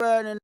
burning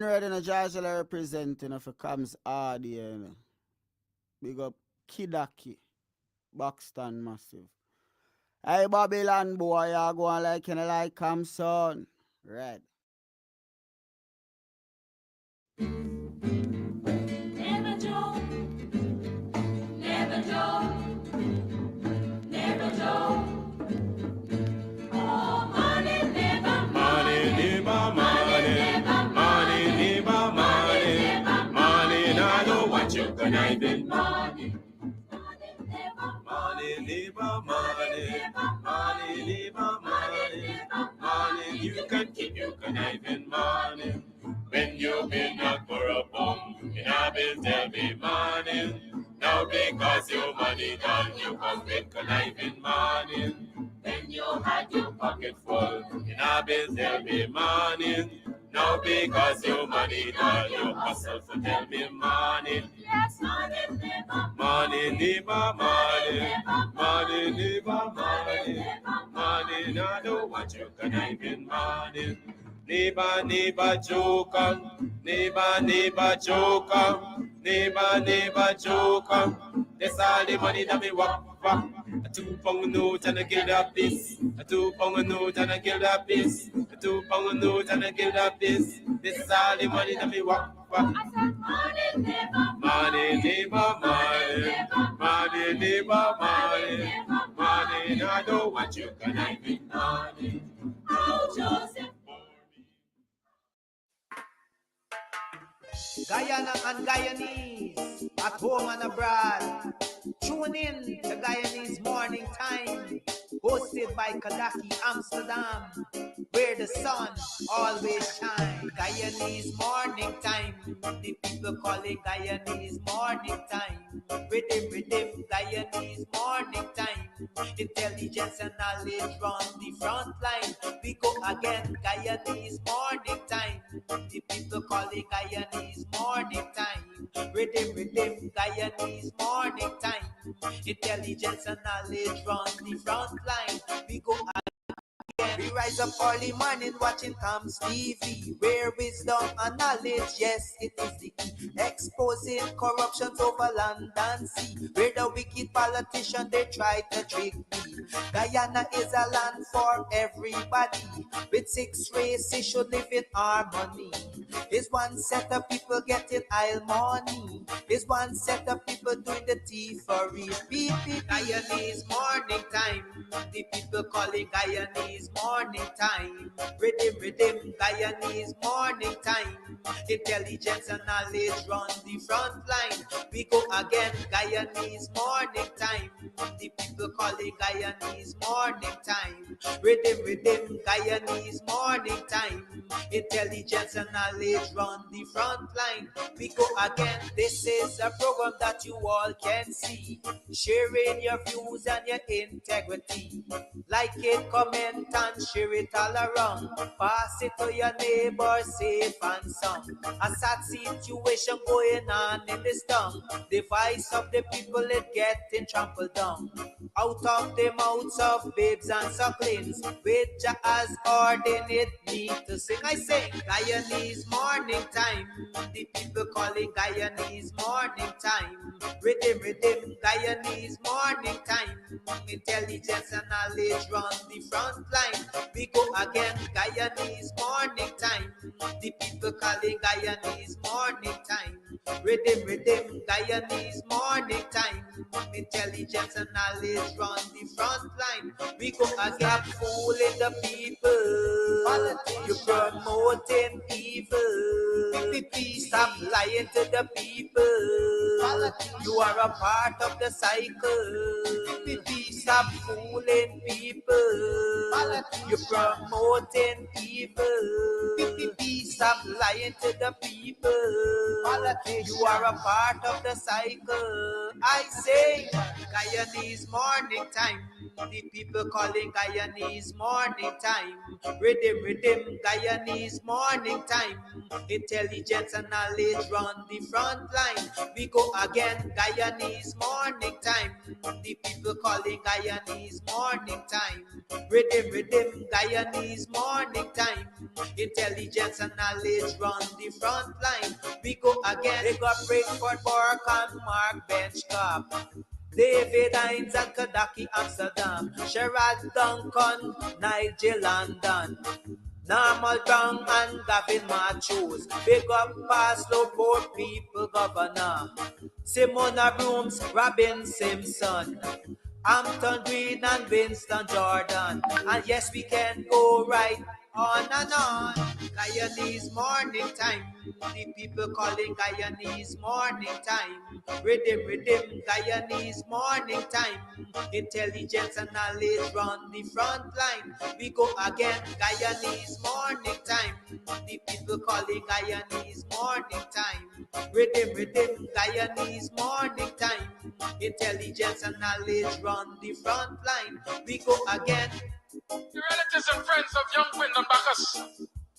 Ready in a Georgia representing if it comes hard here, you know. Big up Kidaki, Buxton Massive. Hey Babylon boy, you go on like you know, like come son. Red. Never joke, never joke, never joke. Oh, money never, money never, money. I know what you conniving, money. Money never, money. You can keep your conniving, money. When you've been up for a bum, and I've been tell me money. Now because your money done, you come with conniving money. When you had your pocket full, and I've been tell me money. Now because your money done, you hustle for tell me money. Yes, money never, money never, money. Now do what you conniving money. Neighbor joker, neighbor joker, neighbor joker. That's all the money that me walk. A 2 pound note and a kill that piece. A 2 pound note and a kill that piece. A 2 pound note and a kill that piece. This is all the money that me walk. I said money never, money. I don't want you conniving money. Oh, Joseph. Guyana and Guyanese, at home and abroad. Tune in to Guyanese Morning Time, hosted by Kadaki Amsterdam, where the sun always shines. Guyanese Morning Time, the people call it Guyanese Morning Time. Rhythm, Guyanese Morning Time. Intelligence and knowledge run the front line. We go again, Guyanese Morning Time. The people call it Guyanese Morning Time. Rhythm, Guyanese Morning Time. Intelligence and knowledge run the front line. We go again. We rise up early morning watching Tom's TV, where wisdom and knowledge, yes, it is the key. Exposing corruptions over land and sea, where the wicked politician they try to trick me. Guyana is a land for everybody, with 6 races should live in harmony. Is one set of people getting aisle money, is one set of people doing the thievery. Guyanese Morning Time, the people calling Guyanese Morning Time. Rhythm, Guyanese Morning Time. Intelligence and knowledge run the front line. We go again, Guyanese Morning Time. The people calling Guyanese Morning Time. Rhythm, Guyanese Morning Time. Intelligence and knowledge run the front line. We go again, this is a program that you all can see. Sharing your views and your integrity. Like it, comment and share it all around. Pass it to your neighbor, safe and sound. A sad situation going on in this town. The voice of the people is getting trampled down. Out of the mouths of babes and sucklings, which has ordained me to sing. I sing Guyanese Morning Time. The people calling Guyanese Morning Time. Rhythm, Guyanese Morning Time. Intelligence and knowledge run the front line. We go again, Guyanese Morning Time. The people calling Guyanese Morning Time. Rhythm, Guyanese Morning Time. Intelligence and knowledge run the front line. We go again, fooling the people. You're promoting evil. Stop lying to the people. You are a part of the cycle. Stop fooling people. You're promoting evil. Stop lying to the people. You are a part of the cycle. I say, Guyanese Morning Time. The people calling Guyanese morning time. Rhythm, rhythm, Guyanese morning time. Intelligence and knowledge run the front line. We go again, Guyanese morning time. The people calling Guyanese morning time. Rhythm, rhythm, Guyanese morning time. Intelligence and knowledge run the front line. We go again. They got Breakford, Bork and Mark Benchcop. David Hines and Kadaki Amsterdam. Sherrod Duncan, Nigel London. Normal Brown and Gavin Matthews. Big up Paslow, poor people governor. Simona Brooms, Robin Simpson. Hampton Green and Winston Jordan. And yes, we can go right on and on. Guyanese morning time. The people calling Guyanese morning time. Rhythm, rhythm, Guyanese morning time. Intelligence and knowledge run the front line. We go again, Guyanese morning time. The people calling Guyanese morning time. Rhythm, rhythm, Guyanese morning time. Intelligence and knowledge run the front line. We go again. The relatives and friends of young Wyndham Bacchus,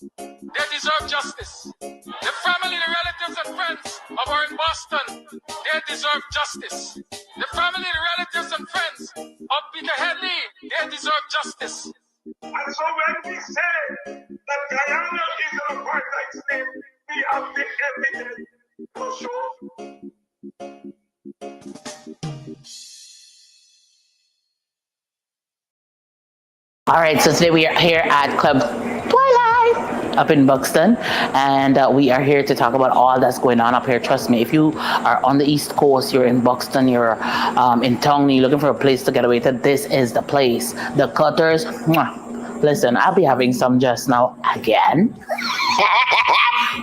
they deserve justice. The family, the relatives and friends of our in Boston, they deserve justice. The family, the relatives and friends of Peter Headley, they deserve justice. And so when we say that Guyana is an apartheid state, we have the evidence to show. All right, so today we are here at Club Twilight up in Buxton, and we are here to talk about all that's going on up here. Trust me, if you are on the East Coast, you're in Buxton, you're in Tongley, looking for a place to get away to, this is the place. The Cutters, mwah. Listen, I'll be having some just now again.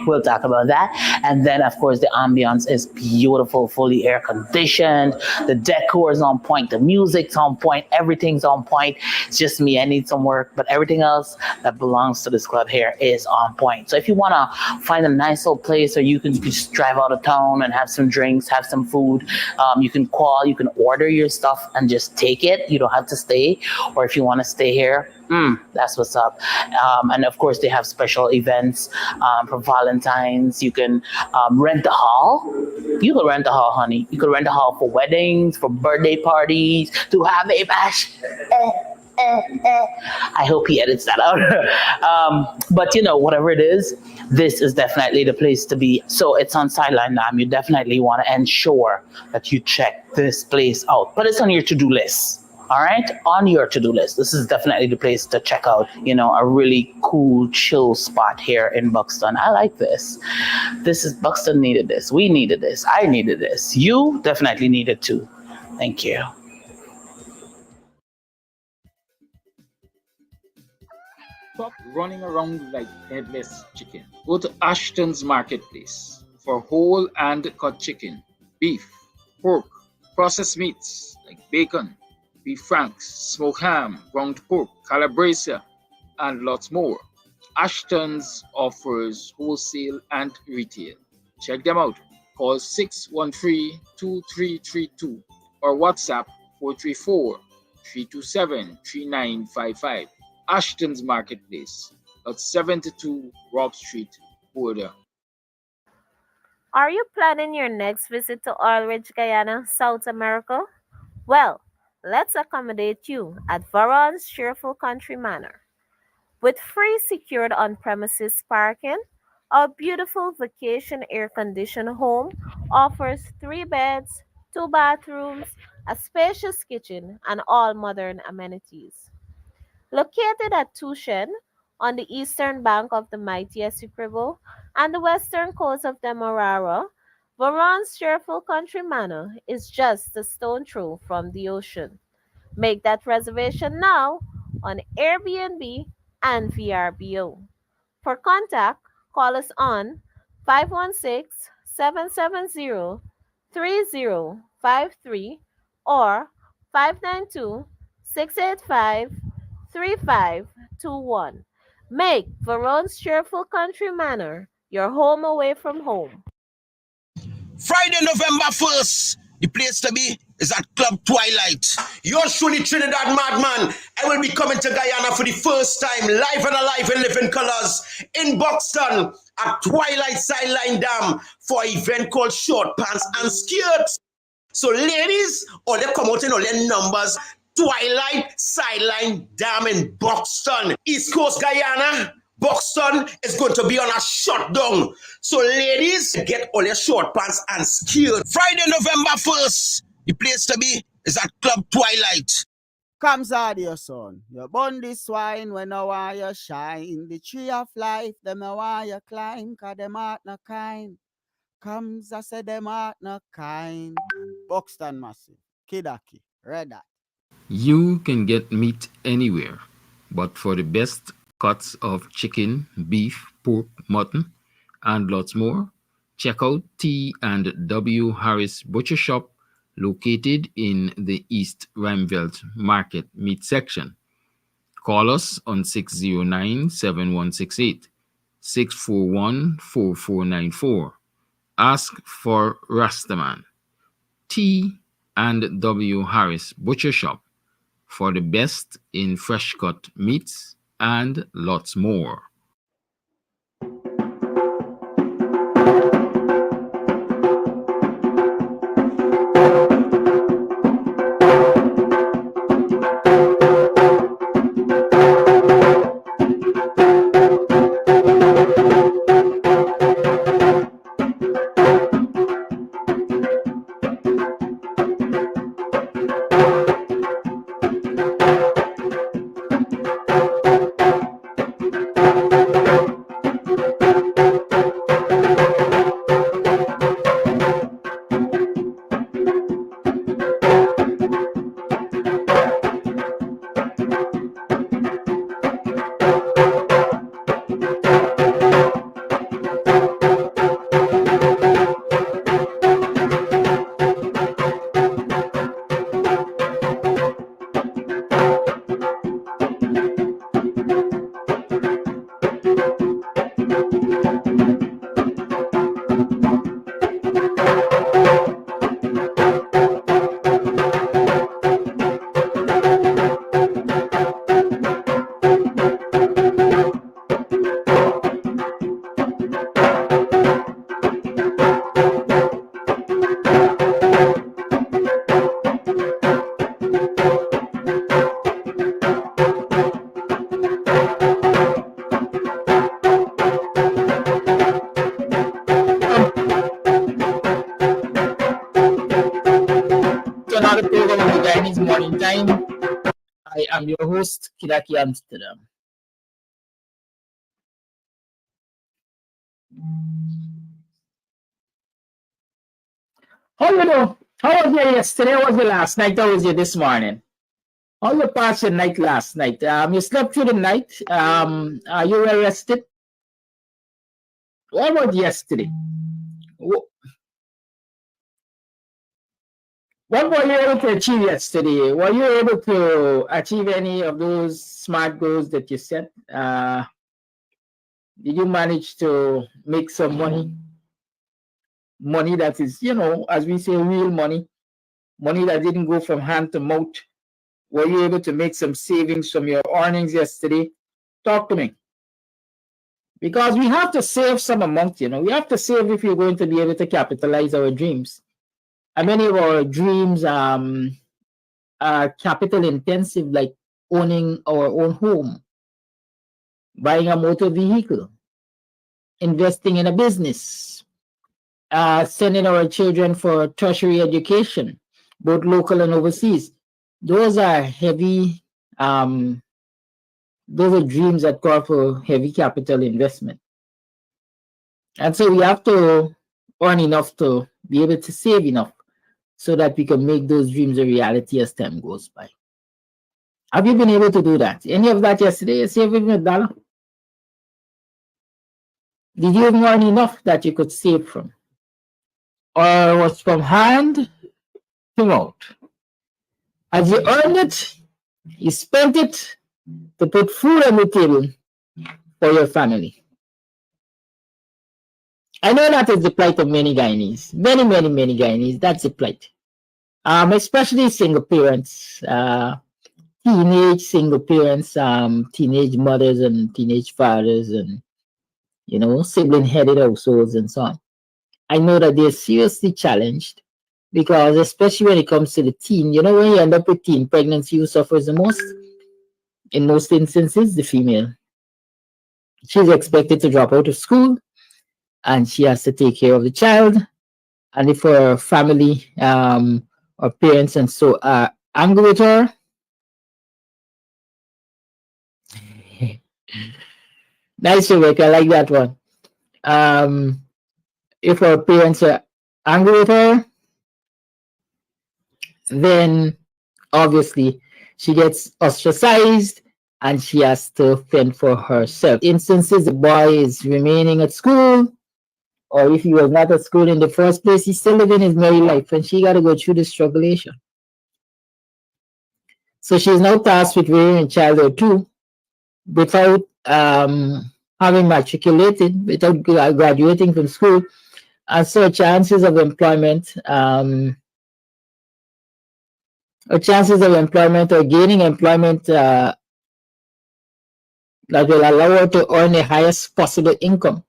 We'll talk about that. And then, of course, the ambience is beautiful, fully air conditioned. The decor is on point. The music's on point. Everything's on point. It's just me. I need some work. But everything else that belongs to this club here is on point. So if you want to find a nice little place or you can just drive out of town and have some drinks, have some food, you can call, you can order your stuff and just take it. You don't have to stay. Or if you want to stay here, that's what's up. And of course, they have special events for Valentine's. You can rent the hall. You can rent the hall, honey. You can rent the hall for weddings, for birthday parties, to have a bash. I hope he edits that out. But you know, whatever it is, this is definitely the place to be. So it's on Sideline Dam. You definitely want to ensure that you check this place out. But it's on your to-do list. All right, on your to-do list. This is definitely the place to check out, you know, a really cool, chill spot here in Buxton. I like this. This is, Buxton needed this. We needed this. I needed this. You definitely needed too. Thank you. Stop running around like headless chicken. Go to Ashton's Marketplace for whole and cut chicken, beef, pork, processed meats like bacon, beef franks, smoked ham, ground pork, calabresa, and lots more. Ashton's offers wholesale and retail. Check them out. Call 613-2332 or WhatsApp 434-327-3955. Ashton's Marketplace at 72 Rob Street, Border. Are you planning your next visit to Oil Ridge, Guyana, South America? Well, let's accommodate you at Varon's Cheerful Country Manor. With free secured on-premises parking, our beautiful vacation air-conditioned home offers 3 beds, 2 bathrooms, a spacious kitchen, and all modern amenities. Located at Tushen, on the eastern bank of the mighty Essequibo and the western coast of Demerara, Varon's Cheerful Country Manor is just a stone throw from the ocean. Make that reservation now on Airbnb and VRBO. For contact, call us on 516-770-3053 or 592-685-3521. Make Varon's Cheerful Country Manor your home away from home. Friday, November 1st, the place to be, is at Club Twilight. Yours truly, Trinidad Madman. I will be coming to Guyana for the first time, live and alive in living colors, in Buxton at Twilight Sideline Dam for an event called Short Pants and Skirts. So ladies, all they come out in all their numbers. Twilight Sideline Dam in Buxton, East Coast Guyana. Buxton is going to be on a shutdown. So ladies, get all your short pants and skirts. Friday, November 1st, the place to be is at Club Twilight. Comes out your son. You burn this wine when I want you shine. The tree of life, them I want you climb, cause them heart not kind. Comes, I say them heart not kind. Buxton Massive, Kidaki, Red Hat. You can get meat anywhere, but for the best cuts of chicken, beef, pork, mutton, and lots more, check out T&W Harris Butcher Shop located in the East Rheinveld Market Meat Section. Call us on 609-7168, 641-4494. Ask for Rastaman. T&W Harris Butcher Shop for the best in fresh cut meats and lots more. Another program of the Guyanese Morning Time. I am your host, Kidaki Amsterdam. How you know? How was your yesterday? How was your last night? How was you this morning? How you passed your night last night? You slept through the night. Are you well rested? What about yesterday? What were you able to achieve yesterday? Were you able to achieve any of those smart goals that you set? Did you manage to make some money? Money that is, as we say, real money. Money that didn't go from hand to mouth. Were you able to make some savings from your earnings yesterday? Talk to me. Because we have to save some amount, We have to save if we're going to be able to capitalize our dreams. And many of our dreams are capital intensive, like owning our own home, buying a motor vehicle, investing in a business, sending our children for tertiary education, both local and overseas. Those are heavy, those are dreams that call for heavy capital investment. And so we have to earn enough to be able to save enough so that we can make those dreams a reality as time goes by. Have you been able to do that? Any of that yesterday? You saved even $1? Did you even earn enough that you could save from? Or was from hand to mouth? As you earned it, you spent it to put food on the table for your family. I know that is the plight of many Guyanese. Many Guyanese, that's the plight. especially single parents, teenage single parents, teenage mothers and teenage fathers, and sibling-headed households and so on. I know that they're seriously challenged because, especially when it comes to the teen, when you end up with teen pregnancy, who suffers the most? In most instances, the female. She's expected to drop out of school and she has to take care of the child. And if her family or parents and so are angry with her, nice work, I like that one. If her parents are angry with her, then obviously she gets ostracized and she has to fend for herself. Instances the boy is remaining at school, or if he was not at school in the first place, he's still living his married life and she got to go through this strugglation. So she's now tasked with rearing a child or two without having matriculated, without graduating from school. And so chances of employment, or gaining employment that will allow her to earn the highest possible income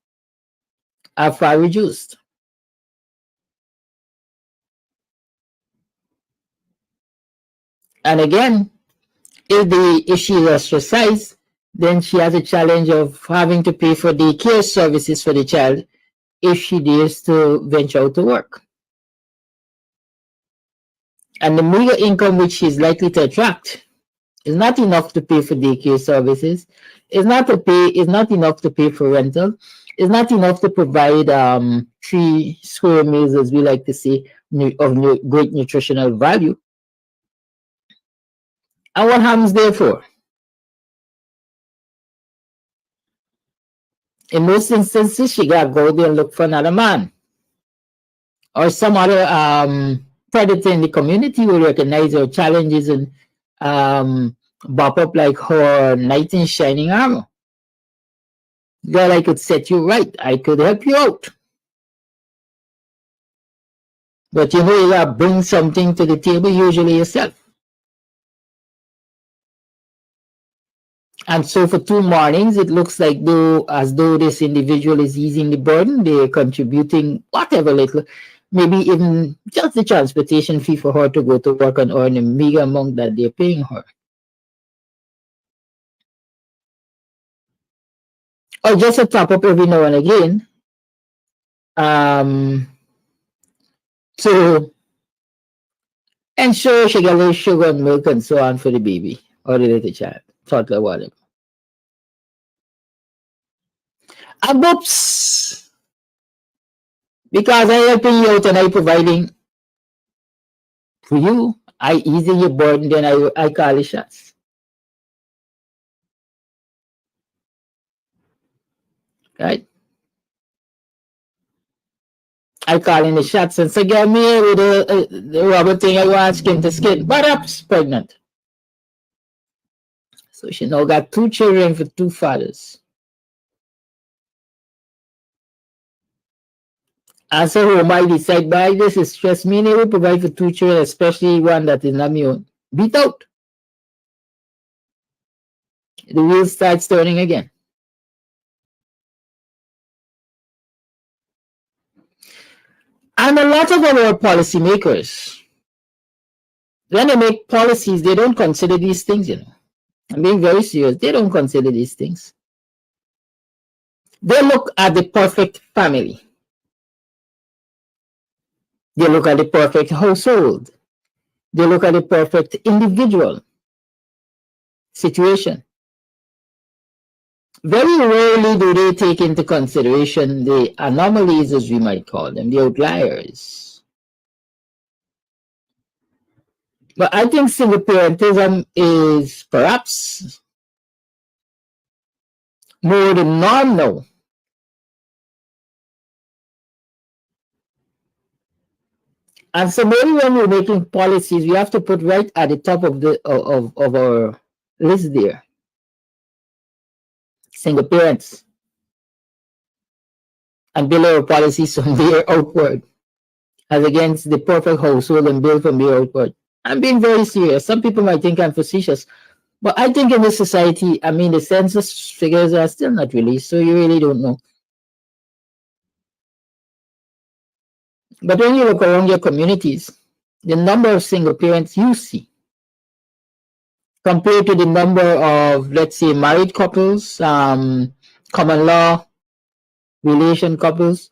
are far reduced. And again, if she is ostracized, then she has a challenge of having to pay for daycare services for the child if she dares to venture out to work. And the meager income which she is likely to attract is not enough to pay for daycare services, is not enough to pay for rental, is not enough to provide 3 square meals, as we like to say, of great nutritional value. And what happens therefore? In most instances, she got to go there and look for another man. Or some other predator in the community will recognize her challenges and bop up like her knight in shining armor. Girl, I could set you right. I could help you out. But you gotta bring something to the table, usually yourself. And so for 2 mornings, it looks like as though this individual is easing the burden. They're contributing whatever little, maybe even just the transportation fee for her to go to work and earn a meager amount that they're paying her. Or just a top up every now and again to ensure she gets a little sugar and milk and so on for the baby or the little child, toddler, whatever. And whoops, because I'm helping you out and I'm providing for you, I easing your burden, then I call the shots. Right? I call in the shots and say, get me with the rubber thing I want skin to skin. But up's pregnant. So she now got 2 children for 2 fathers. And so who might decide, by this is stress me, they will provide for 2 children, especially one that is not my own. Beat out. The wheels starts turning again. And a lot of our policymakers, when they make policies, they don't consider these things, I'm being very serious. They don't consider these things. They look at the perfect family. They look at the perfect household. They look at the perfect individual situation. Very rarely do they take into consideration the anomalies, as we might call them, the outliers. But I think single parentism is perhaps more the norm now. And so maybe when we're making policies, we have to put right at the top of our list there. Single parents. And build our policies from there outward. as against the perfect household and built from the outward. I'm being very serious. Some people might think I'm facetious, but I think in this society, I mean, the census figures are still not released, so you really don't know. But when you look around your communities, the number of single parents you see compared to the number of, let's say, married couples, common law relation couples,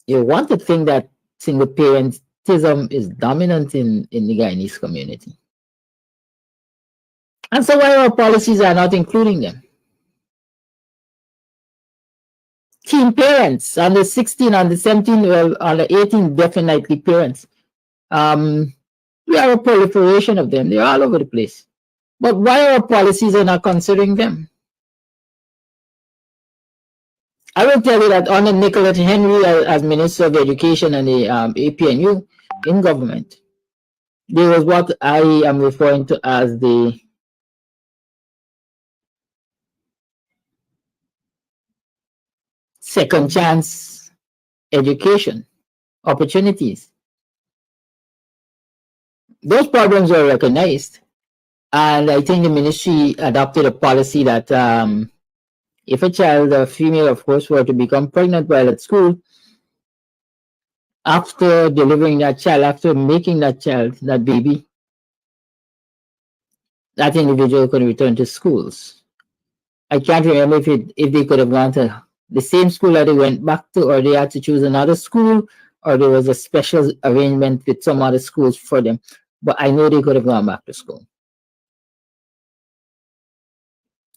you want to think that single parentism is dominant in the Guyanese community. And so why our policies are not including them? Teen parents under 16, under 17, well, under 18, definitely parents. We have a proliferation of them. They're all over the place. But why our policies are not considering them? I will tell you that under Nicolette Henry as Minister of Education and the APNU in government, there was what I am referring to as the second chance education opportunities. Those problems were recognized, and I think the ministry adopted a policy that if a child, a female of course, were to become pregnant while at school, after delivering that child, after making that child, that baby, that individual could return to schools. I can't remember if they could have gone to the same school that they went back to, or they had to choose another school, or there was a special arrangement with some other schools for them. But I know they could have gone back to school.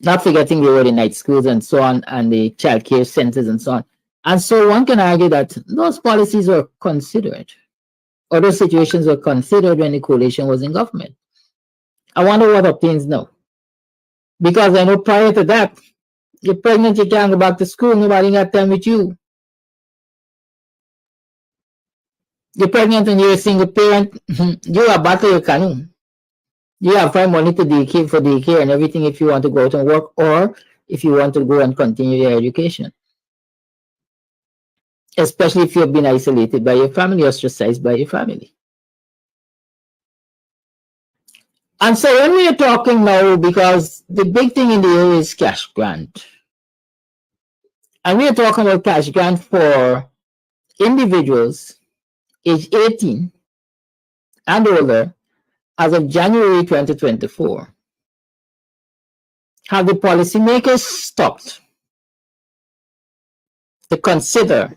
Not forgetting they were the night schools and so on, and the child care centers and so on. And so one can argue that those policies were considered, or those situations were considered when the coalition was in government. I wonder what obtains now. Because I know prior to that, you're pregnant, you can't go back to school, nobody got time with you. You're pregnant and you're a single parent, you are battle your canoe. You have to find money to daycare for daycare and everything if you want to go out and work, or if you want to go and continue your education. Especially if you've been isolated by your family, ostracized by your family. And so when we are talking now, because the big thing in the area is cash grant. And we are talking about cash grant for individuals age 18 and older as of January 2024. Have the policymakers stopped to consider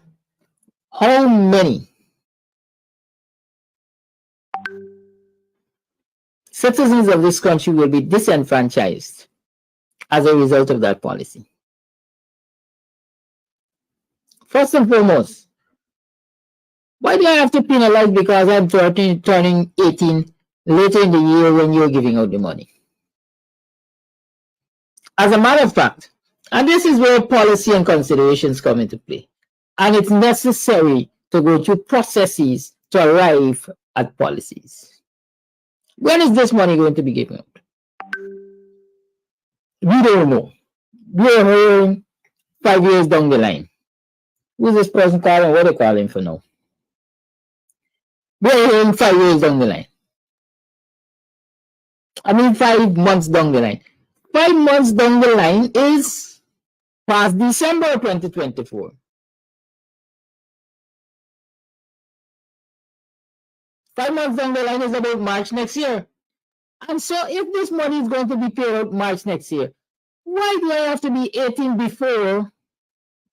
how many citizens of this country will be disenfranchised as a result of that policy? First and foremost, why do I have to penalize because I'm turning 18 later in the year when you're giving out the money? As a matter of fact, and this is where policy and considerations come into play, and it's necessary to go through processes to arrive at policies. When is this money going to be given out? We don't know. We are hearing 5 years down the line. Who's this person calling? What are they calling for now? We are hearing 5 years down the line. I mean 5 months down the line. 5 months down the line is past December 2024. 5 months down the line is about March next year. And so if this money is going to be paid out March next year, why do I have to be 18 before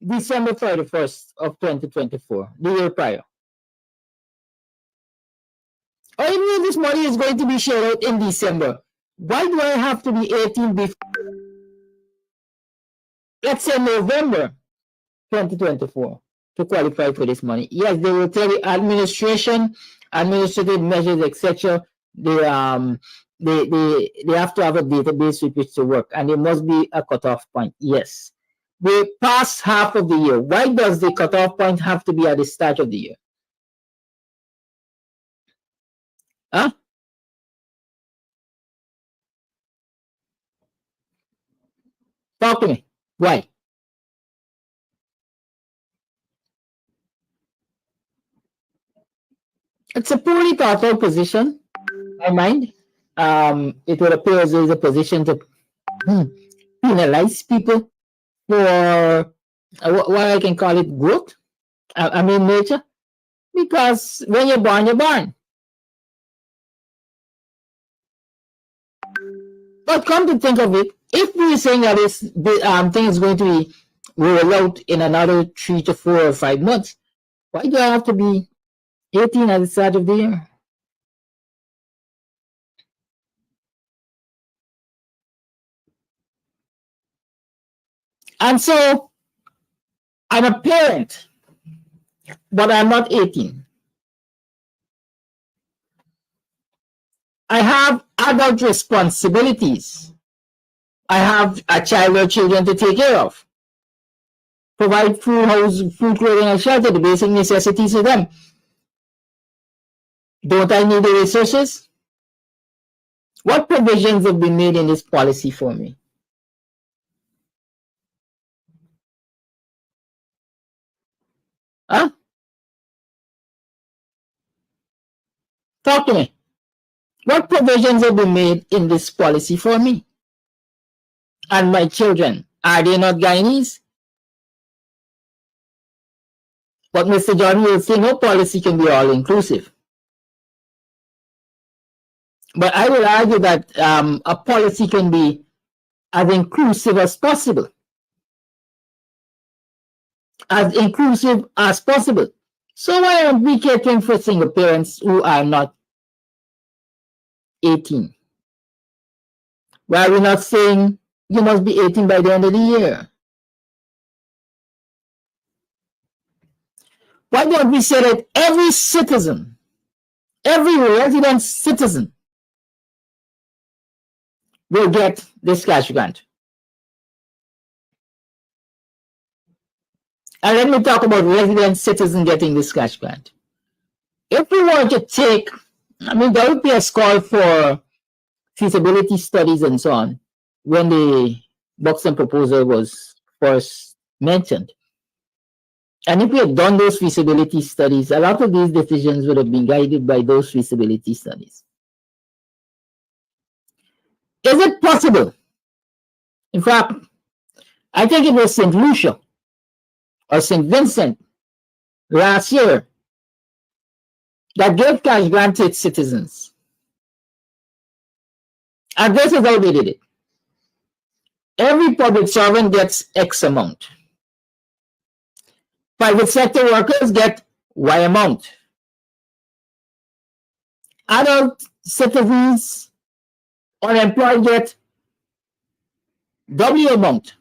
December 31st of 2024, the year prior? Or even if this money is going to be shared out in December, why do I have to be 18 before, let's say, November 2024 to qualify for this money? Yes, they will tell you administration, administrative measures, etc. They have to have a database with which to work, and there must be a cutoff point. Yes, we're past half of the year. Why does the cutoff point have to be at the start of the year? Huh? Talk to me. Why? It's a poorly thought out position, in my mind. It would appear as though it's a position to penalize people for what I can call it growth. I mean nature, because when you're born, you're born. But come to think of it, if we're saying that this thing is going to be rolled out in another 3 to 4 or 5 months, why do I have to be 18 at the start of the year? And so I'm a parent, but I'm not 18. I have adult responsibilities. I have a child or children to take care of. Provide food, house, food, clothing, and shelter, the basic necessities for them. Don't I need the resources? What provisions have been made in this policy for me? Huh? Talk to me. What provisions have been made in this policy for me and my children? Are they not Guyanese? But Mr. John will say no policy can be all inclusive. But I will argue that a policy can be as inclusive as possible. As inclusive as possible. So why aren't we catering for single parents who are not 18? Why are we not saying you must be 18 by the end of the year? Why don't we say that every citizen, every resident citizen will get this cash grant? And let me talk about resident citizen getting this cash grant. If we want to take, I mean, there would be a call for feasibility studies and so on when the Buxton proposal was first mentioned. And if we had done those feasibility studies, a lot of these decisions would have been guided by those feasibility studies. Is it possible? In fact, I think it was St. Lucia or St. Vincent last year that gave cash grant to its citizens. And this is how they did it. Every public servant gets X amount. Private sector workers get Y amount. Adult citizens, unemployed get W amount.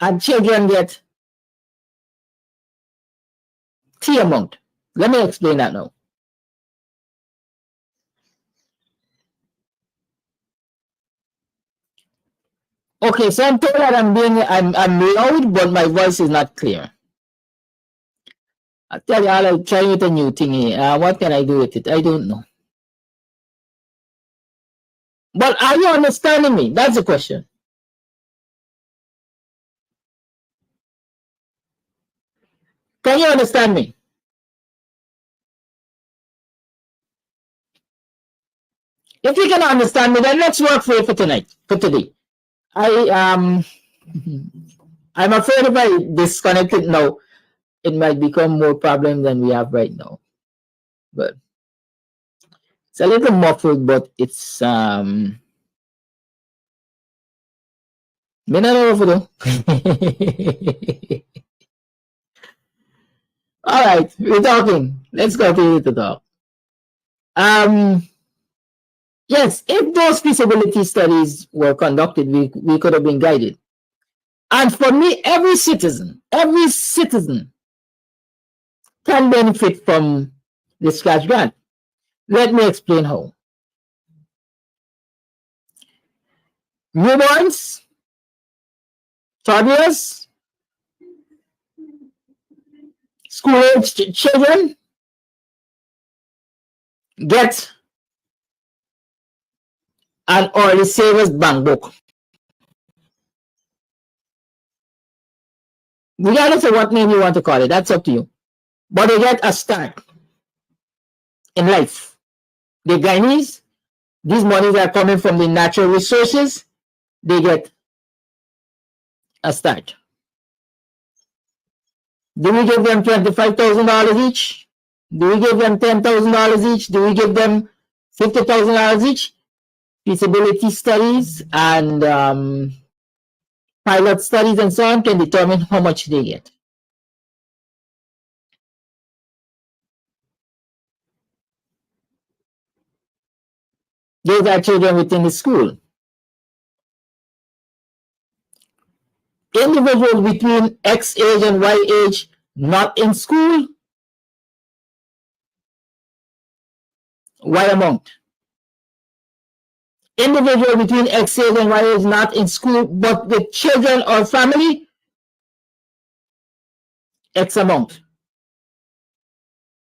And children get T amount. Let me explain that now. Okay, so I'm told that I'm loud, but my voice is not clear. I tell you, I'll try with a new thingy. What can I do with it? I don't know. But are you understanding me? That's the question. Can you understand me? If you can understand me, then let's work for it for tonight, for today. I'm afraid if I disconnect it now, it might become more problem than we have right now. But it's a little muffled, but it's all right, we're talking. Let's continue to talk. Yes, if those feasibility studies were conducted, we could have been guided. And for me, every citizen can benefit from this cash grant. Let me explain how. Newborns, toddlers, school-aged children get an early savers bank book. Regardless of what name you want to call it, that's up to you. But they get a start. in life. The Guyanese, these monies are coming from the natural resources. They get a start. Do we give them $25,000 each? Do we give them $10,000 each? Do we give them $50,000 each? Feasibility studies and pilot studies and so on can determine how much they get. Those are children within the school. Individuals between X age and Y age not in school, Y amount. Individual between X age and Y age not in school, but with children or family, X amount.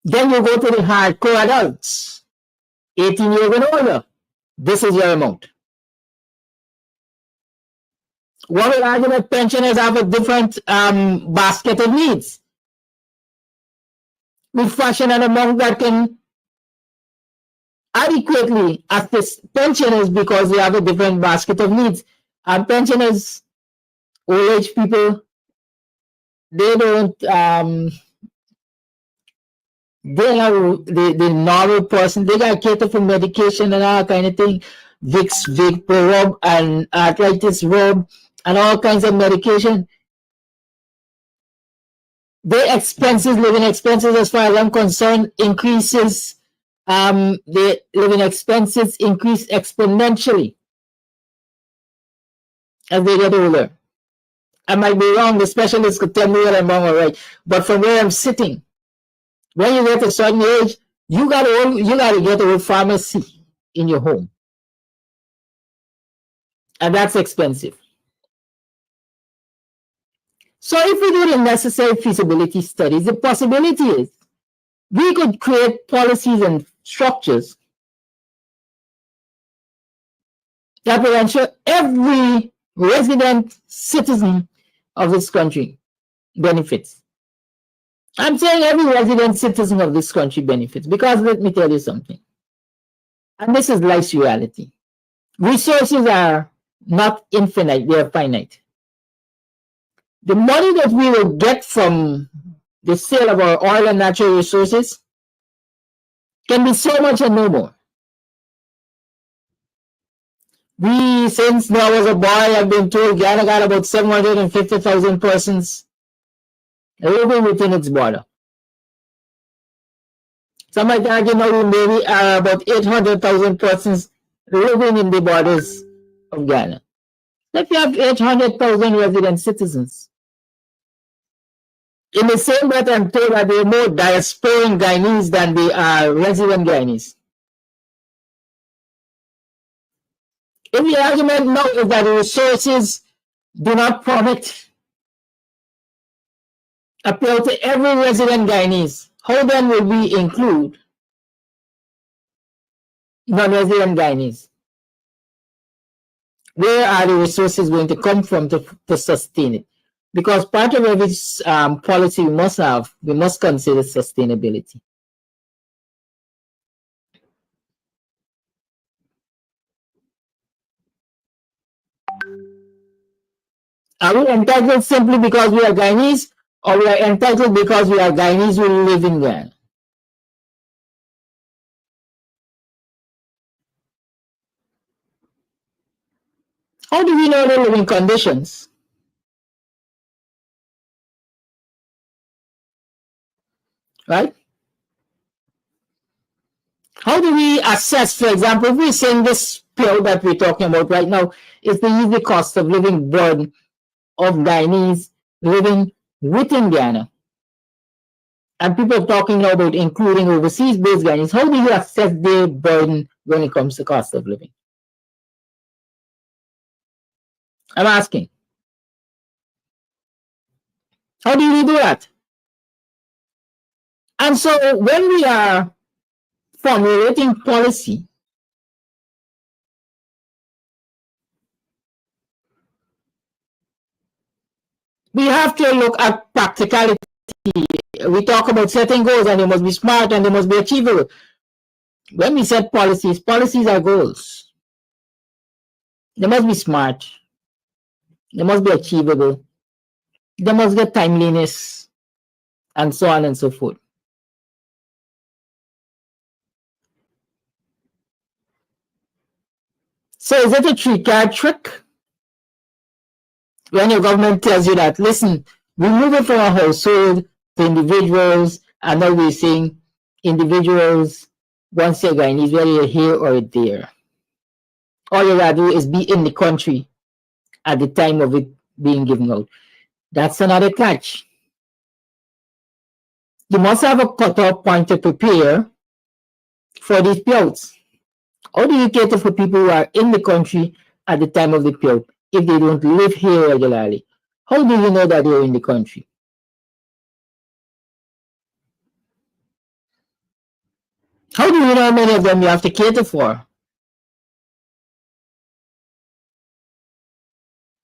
Then you go to the hardcore adults, 18 years and older. This is your amount. One will argue that pensioners have a different basket of needs. We fashion an amount that can adequately assist pensioners because they have a different basket of needs. And pensioners, old age people, they don't, they have the normal person, they got to cater for medication and all kind of thing, Vicks, Rub and arthritis rub and all kinds of medication. Their expenses, living expenses, as far as I'm concerned, increases. The living expenses increase exponentially as they get older. I might be wrong. The specialists could tell me what I'm wrong or right. But from where I'm sitting, when you get a certain age, you gotta get a pharmacy in your home, and that's expensive. So if we do the necessary feasibility studies, the possibility is we could create policies and structures that will ensure every resident citizen of this country benefits. I'm saying every resident citizen of this country benefits because let me tell you something, and this is life's reality. Resources are not infinite, they are finite. The money that we will get from the sale of our oil and natural resources can be so much and no more. Since I was a boy, I've been told Ghana got about 750,000 persons living within its border. Some might argue now we maybe are about 800,000 persons living in the borders of Ghana. If you have 800,000 resident citizens, in the same breath, I'm told that there are more diasporan Guyanese than they are resident Guyanese. If the argument now is that the resources do not permit appeal to every resident Guyanese, how then will we include non-resident Guyanese? Where are the resources going to come from to sustain it? Because part of every policy we must consider sustainability. Are we entitled simply because we are Guyanese, or we are entitled because we are Guyanese who live in Ghana? How do we know the living conditions? Right? How do we assess, for example, if we're saying this pill that we're talking about right now is the easy cost of living burden of Guyanese living within Ghana, and people are talking now about including overseas-based Guyanese, how do you assess their burden when it comes to cost of living? I'm asking. How do we do that? And so when we are formulating policy, we have to look at practicality. We talk about setting goals and they must be smart and they must be achievable. When we set policies, policies are goals. They must be smart. They must be achievable. They must get timeliness, and so on and so forth. So is it a three-card trick? When your government tells you that, listen, we move it from a household to individuals, and now we're saying individuals, once you're Guyanese, whether you're here or there, all you gotta do is be in the country at the time of it being given out. That's another catch. You must have a cutoff point to prepare for these payouts. How do you cater for people who are in the country at the time of the payout if they don't live here regularly? How do you know that they're in the country? How do you know how many of them you have to cater for?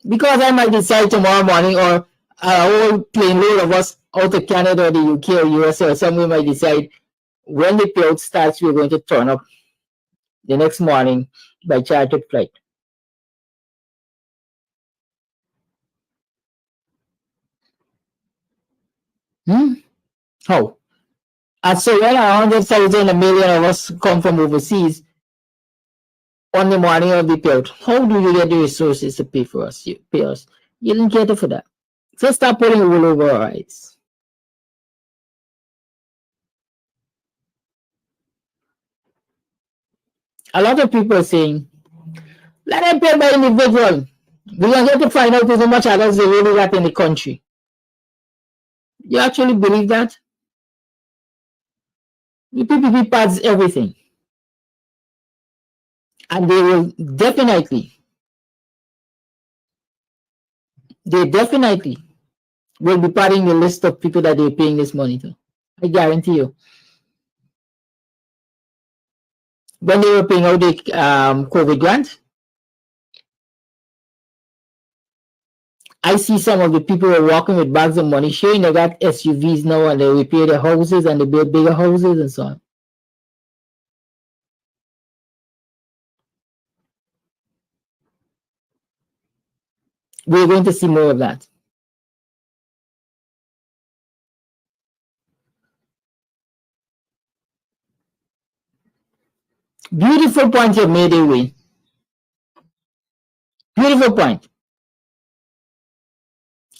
Because I might decide tomorrow morning, or a whole plane load of us out of Canada or the UK or USA or somewhere might decide when the payout starts, we're going to turn up the next morning by chartered flight. How? And so when 100,000, a million of us come from overseas on the morning of the payout, how do you get the resources to pay for us? You pay us. You didn't cater for that. So stop putting wool over our eyes. A lot of people are saying, let them pay by individual. We're going to get to find out how much others they really got in the country. You actually believe that? The PPP pads everything. And they will definitely will be padding the list of people that they're paying this money to. I guarantee you. When they were paying out the COVID grant, I see some of the people who are walking with bags of money, showing they got SUVs now and they repair their houses and they build bigger houses and so on. We're going to see more of that. Beautiful point you made, Wayne. Beautiful point.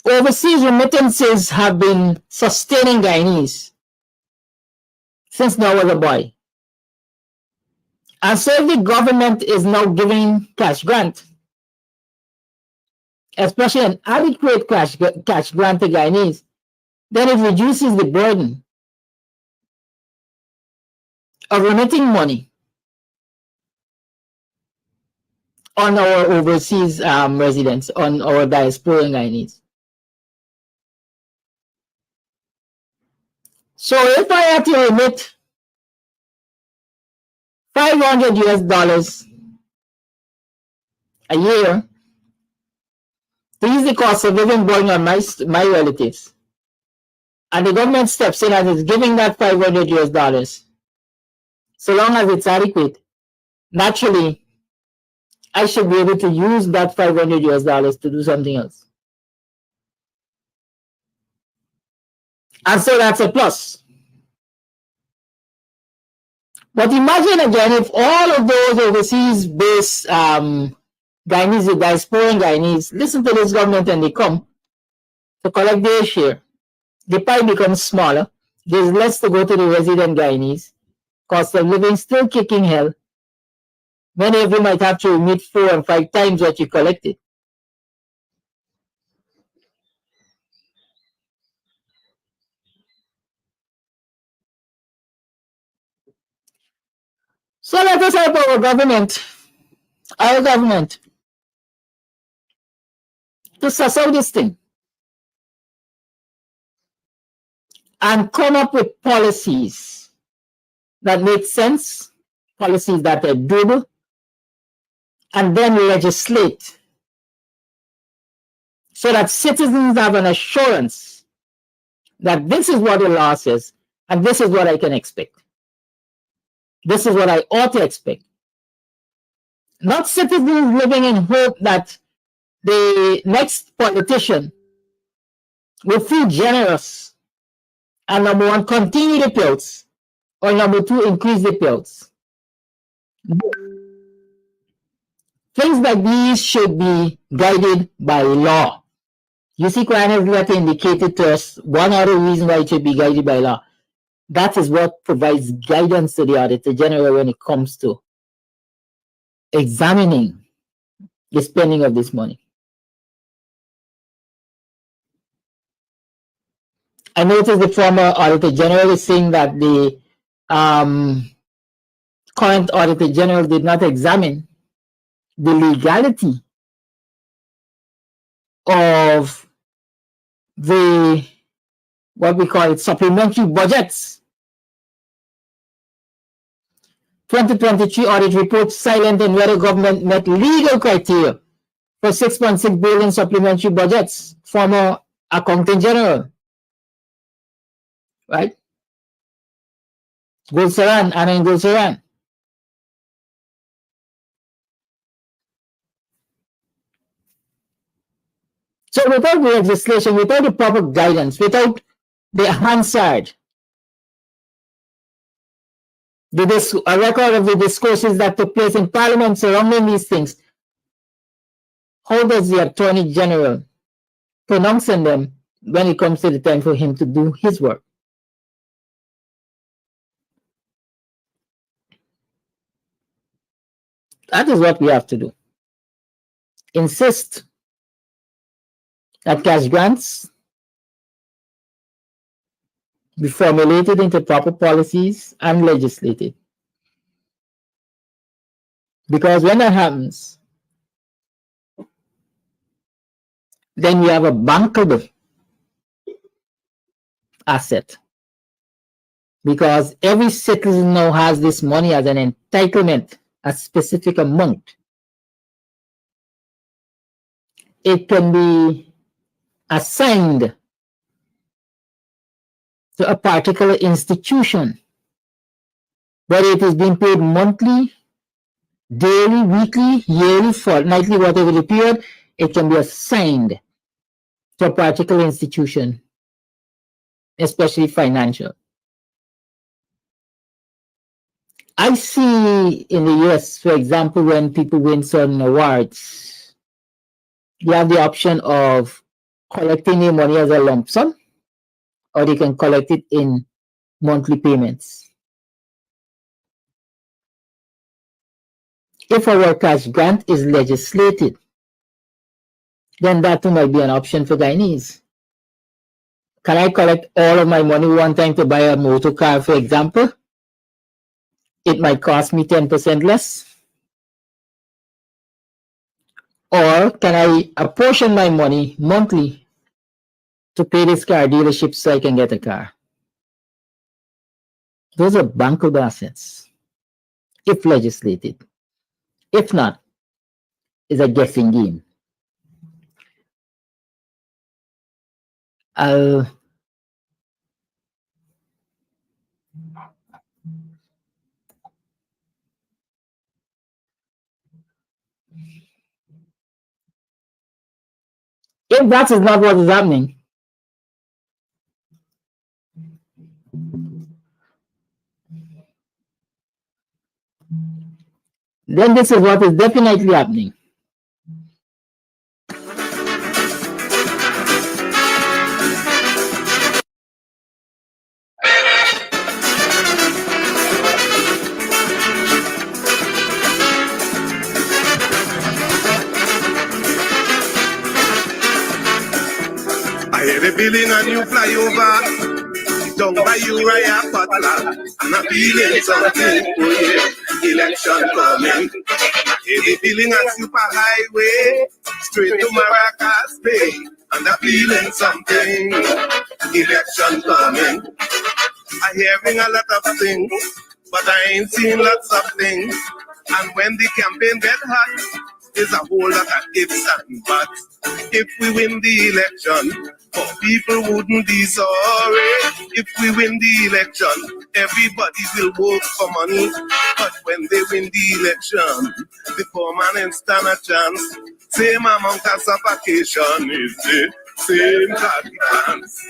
Overseas remittances have been sustaining Guyanese since I was a boy. And so if the government is now giving cash grant, especially an adequate cash grant to Guyanese, then it reduces the burden of remitting money on our overseas residents, on our diaspora Guyanese. So if I had to remit $500 a year to ease the cost of living burden on my relatives, and the government steps in and is giving that $500, so long as it's adequate, naturally, I should be able to use that $500 to do something else. And so that's a plus. But imagine again if all of those overseas-based Guyanese, the diaspora Guyanese, listen to this government and they come to collect their share. The pie becomes smaller. There's less to go to the resident Guyanese. Cost of living still kicking hell. Many of you might have to remit 4 and 5 times what you collected. So let us help our government to suss out this thing and come up with policies that make sense, policies that are doable, and then legislate so that citizens have an assurance that this is what the law says and this is what I can expect. This is what I ought to expect. Not citizens living in hope that the next politician will feel generous and number one, continue the payouts, or number two, increase the payouts. Things like these should be guided by law. You see, Guyanese letter indicated to us one other reason why it should be guided by law. That is what provides guidance to the Auditor General when it comes to examining the spending of this money. I noticed the former Auditor General is saying that the current Auditor General did not examine the legality of the, what we call it, supplementary budgets. 2023 audit report silent on whether government met legal criteria for 6.6 billion supplementary budgets. Former Accountant General, right? Gulsaran, Amin Gulsaran. So without the legislation, without the proper guidance, without the Hansard, a record of the discourses that took place in Parliament surrounding these things, how does the Attorney General pronounce on them when it comes to the time for him to do his work? That is what we have to do. Insist that cash grants be formulated into proper policies and legislated. Because when that happens, then we have a bankable asset. Because every citizen now has this money as an entitlement, a specific amount. It can be assigned to a particular institution, whether it is being paid monthly, daily, weekly, yearly, fortnightly, whatever the period, it can be assigned to a particular institution, especially financial. I see in the US, for example, when people win certain awards, you have the option of collecting the money as a lump sum, or they can collect it in monthly payments. If our cash grant is legislated, then that too might be an option for Guyanese. Can I collect all of my money one time to buy a motor car, for example? It might cost me 10% less. Or can I apportion my money monthly to pay this car dealership so I can get a car? Those are bankable assets, if legislated. If not, it's a guessing game. If that is not what is happening, then this is what is definitely happening. I hear the building a new flyover down by Uriah Butler, and I'm feeling something. Oh yeah, election coming. I hear the building a super highway straight to Maracas Bay, and I'm feeling something. Election coming. I'm hearing a lot of things, but I ain't seen lots of things. And when the campaign get hot, is a whole lot of ifs and buts. If we win the election, poor people wouldn't be sorry. If we win the election, everybody will work for money. But when they win the election, the poor man ain't stand a chance. Same amount of suffocation is the same consequence.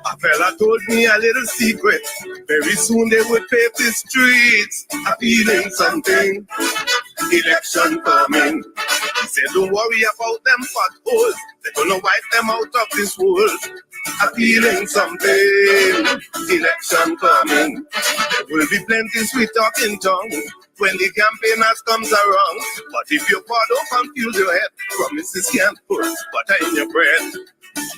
A fella told me a little secret. Very soon they would pave the streets. I'm feeling something. Election coming. He said, don't worry about them potholes. They're gonna wipe them out of this world. I'm feeling something. Election coming. There will be plenty sweet talking tongue when the campaigners comes around. But if your part don't confuse your head, promises can't put butter in your bread.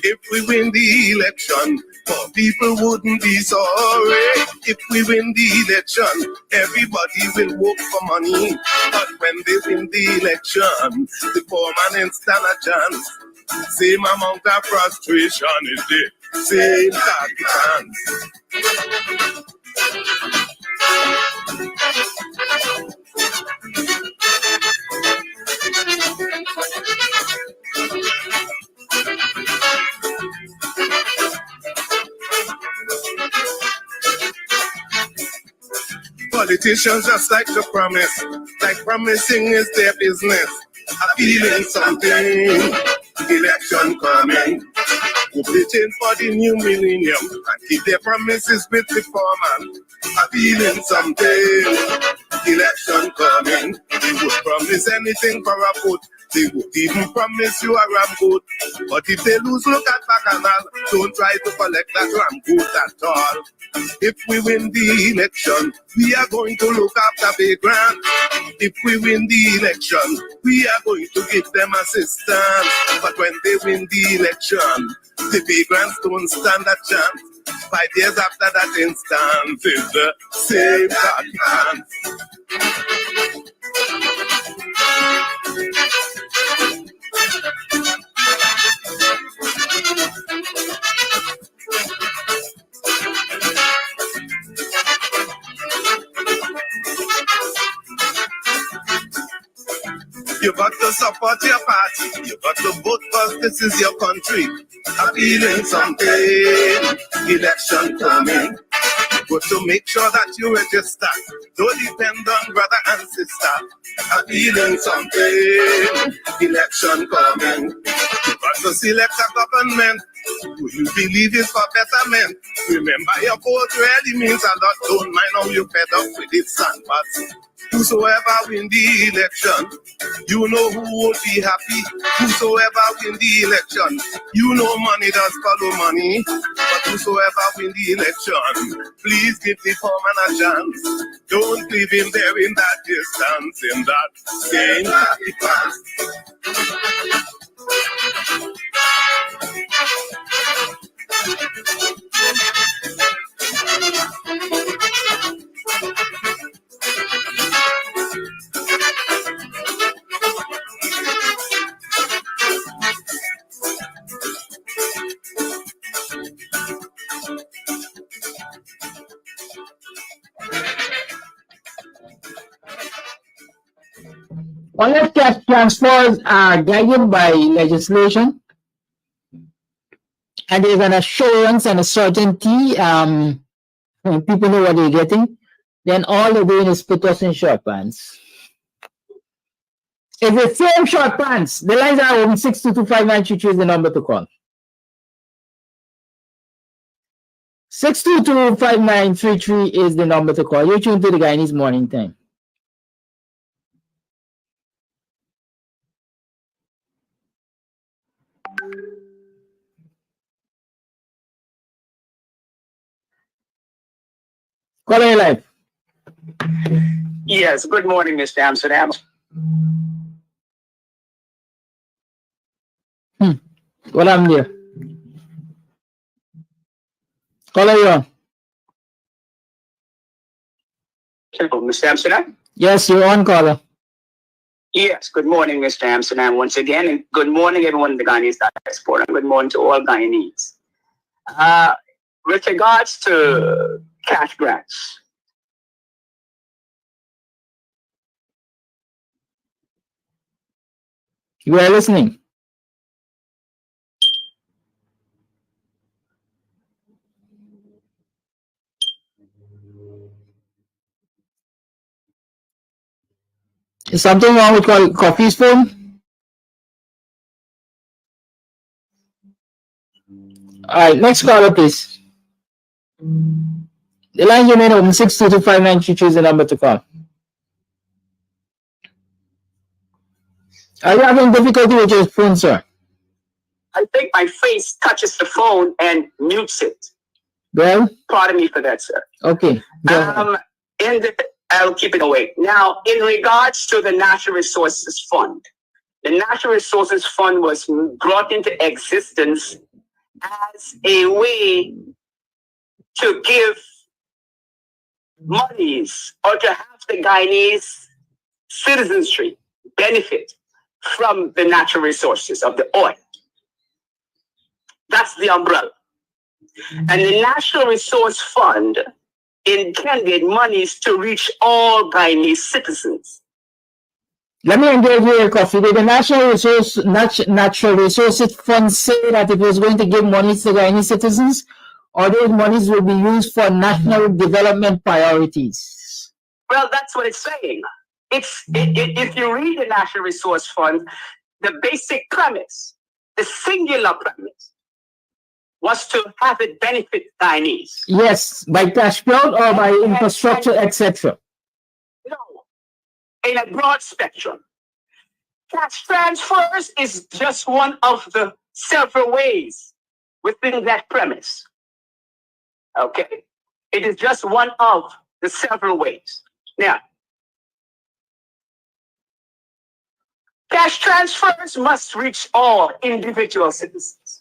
If we win the election, poor people wouldn't be sorry. If we win the election, everybody will work for money. But when they win the election, the poor man ain't stand a chance. Same amount of frustration is the same consequence. Politicians just like to promise, like promising is their business. I'm feeling something, election coming. We're waiting for the new millennium and keep their promises with the poor man. I'm feeling something, election coming. They would promise anything for a vote. They would even promise you a ram goat. But if they lose, look at Bacchanal. Don't try to collect that ram goat at all. If we win the election, we are going to look after Vagrant. If we win the election, we are going to give them assistance. But when they win the election, the Vagrants don't stand a chance. 5 years after that instance is the same consequence. You got to support your party. You got to vote because this is your country. I'm feeling something. Election coming. Got to make sure that you register. Don't depend on brother and sister. I'm feeling something. Election coming. You got to select a government who you believe is for betterment. Remember, your vote really means a lot. Don't mind how you fed up with it, sandbats. Whosoever win the election, you know who would be happy. Whosoever win the election, you know money does follow money. But whosoever win the election, please give the poor man a chance. Don't leave him there in that distance, in that same happy past. All cash transfers are guided by legislation, and there's an assurance and a certainty. When people know what they're getting, then all they're doing is put us in short pants. It's the same short pants. The lines are open. 6225933 is the number to call. 6225933 is the number to call. You're tuned to the Guyanese Morning Time. Caller, you live. Yes, good morning, Mr. Amsterdam. What happened there? Caller, you on? Hello, Mr. Amsterdam? Yes, you're on, caller. Yes, good morning, Mr. Amsterdam, once again, and good morning, everyone in the Guyanese diaspora, and good morning to all Guyanese. With regards to cash grants, You are listening. Is something wrong with Coffee's phone? All right, next caller, please. The line remain open. 6225933 is the number to call. Are you having difficulty with your phone, sir? I think my face touches the phone and mutes it. Well, Pardon me for that, sir. okay. Go ahead. I'll keep it away. Now, in regards to the Natural Resources Fund, the Natural Resources Fund was brought into existence as a way to give monies or to have the Guyanese citizenry benefit from the natural resources of the oil. That's the umbrella. And the National Resource Fund intended monies to reach all Guyanese citizens. Let me engage you here, Coffee. Did the Natural Resources Fund say that it was going to give money to Guyanese citizens, or those monies will be used for national development priorities? Well, that's what it's saying. If you read the National Resource Fund, the basic premise, the singular premise, was to have it benefit Guyanese. Yes, by cash flow or by infrastructure, etc. No, in a broad spectrum. Cash transfers is just one of the several ways within that premise. Okay? It is just one of the several ways. Now, cash transfers must reach all individual citizens.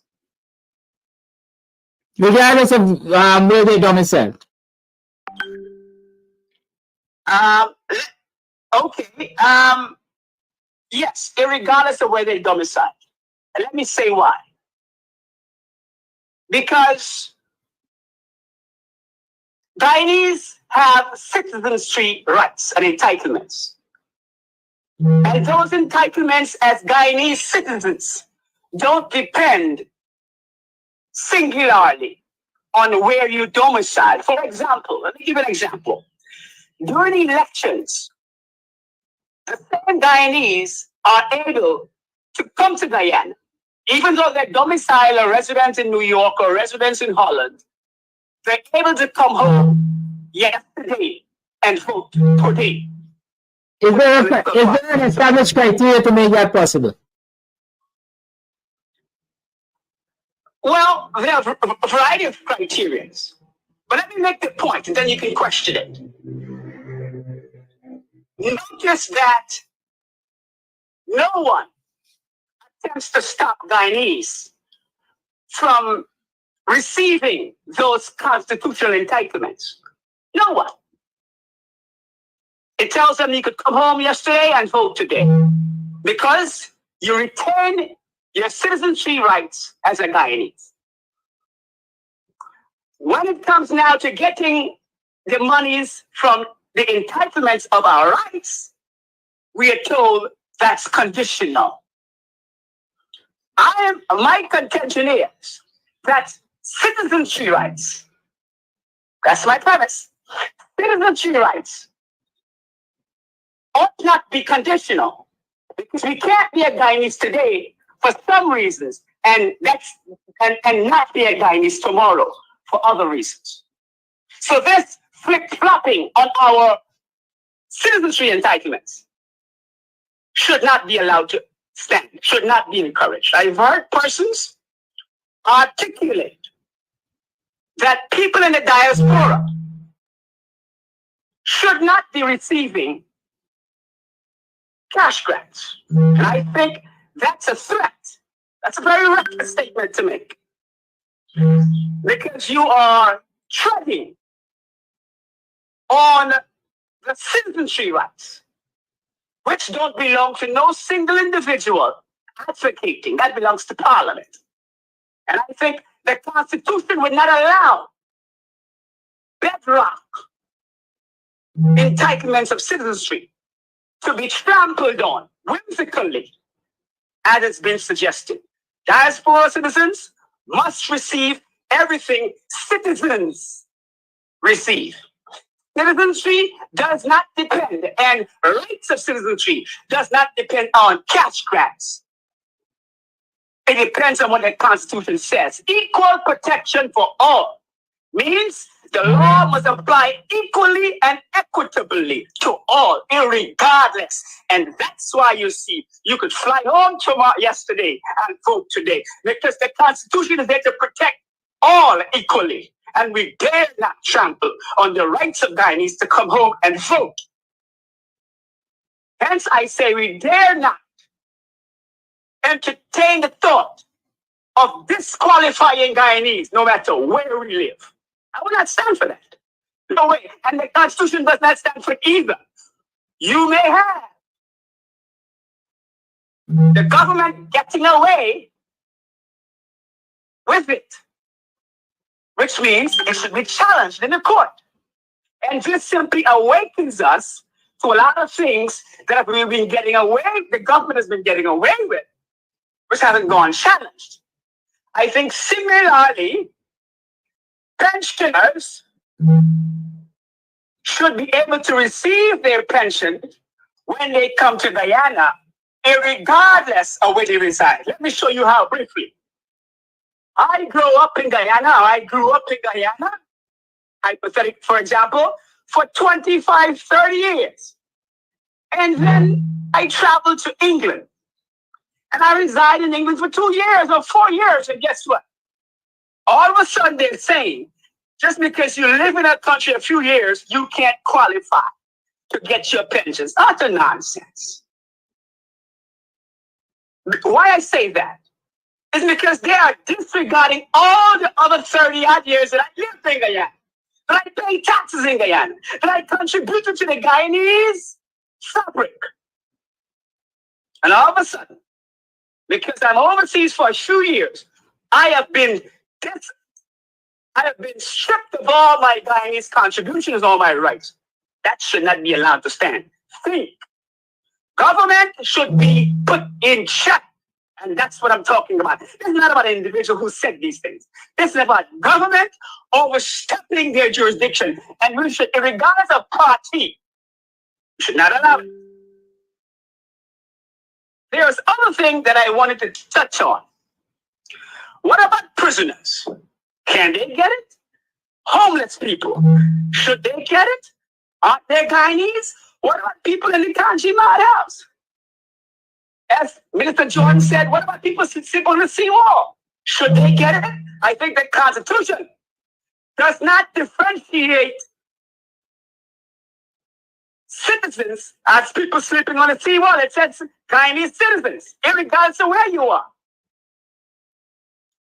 Regardless of where they domiciled. Okay. Yes, regardless of where they domicile. And let me say why. Because Guyanese have citizenry rights and entitlements. And those entitlements as Guyanese citizens don't depend singularly on where you domicile. For example, let me give an example. During elections, the same Guyanese are able to come to Guyana, even though they're domicile or residents in New York or residents in Holland, they're able to come home yesterday and vote today. Is there an established criteria to make that possible? Well, there are a variety of criteria. But let me make the point, and then you can question it. Notice that no one attempts to stop Guyanese from receiving those constitutional entitlements. No one. It tells them you could come home yesterday and vote today because you retain your citizenry rights as a Guyanese. When it comes now to getting the monies from the entitlements of our rights, we are told that's conditional. My contention is that citizenry rights, that's my premise, citizenry rights ought not be conditional because we can't be a Guyanese today for some reasons and not be a Guyanese tomorrow for other reasons. So this flip-flopping on our citizenry entitlements should not be allowed to stand, should not be encouraged. I've heard persons articulate that people in the diaspora should not be receiving cash grants. And I think that's a threat. That's a very reckless statement to make. Because you are treading on the citizenship rights, which don't belong to no single individual advocating. That belongs to Parliament. And I think the Constitution would not allow bedrock entitlements of citizenship to be trampled on whimsically, as it's been suggested. Diaspora citizens must receive everything citizens receive. Citizenship does not depend, and rights of citizenship does not depend on cash grabs. It depends on what the Constitution says. Equal protection for all means the law must apply equally and equitably to all, irregardless. And that's why you see, you could fly home yesterday and vote today, because the Constitution is there to protect all equally. And we dare not trample on the rights of Guyanese to come home and vote. Hence, I say we dare not entertain the thought of disqualifying Guyanese, no matter where we live. I will not stand for that. No way. And the Constitution does not stand for either. You may have the government getting away with it, which means it should be challenged in the court. And this simply awakens us to a lot of things that we've been getting away, the government has been getting away with, which haven't gone challenged. I think similarly, pensioners should be able to receive their pension when they come to Guyana, regardless of where they reside. Let me show you how briefly. I grew up in Guyana, hypothetically, for example, for 25, 30 years. And then I traveled to England. And I reside in England for 2 years or 4 years. And guess what? All of a sudden they're saying, just because you live in a country a few years, you can't qualify to get your pensions. Utter nonsense. Why I say that is because they are disregarding all the other 30-odd years that I lived in Guyana, that I paid taxes in Guyana, that I contributed to the Guyanese fabric. And all of a sudden, because I'm overseas for a few years, I have been stripped of all my Guyanese contributions, all my rights. That should not be allowed to stand. Think. Government should be put in check. And that's what I'm talking about. This is not about an individual who said these things. This is about government overstepping their jurisdiction. And we should, regardless of party, we should not allow it. There's other thing that I wanted to touch on. What about prisoners? Can they get it? Homeless people, should they get it? Aren't they Guyanese? What about people in the Kanji House? As Minister Jordan said, what about people sitting on the seawall? Should they get it? I think the Constitution does not differentiate citizens as people sleeping on the seawall. It says Guyanese citizens, regardless of where you are.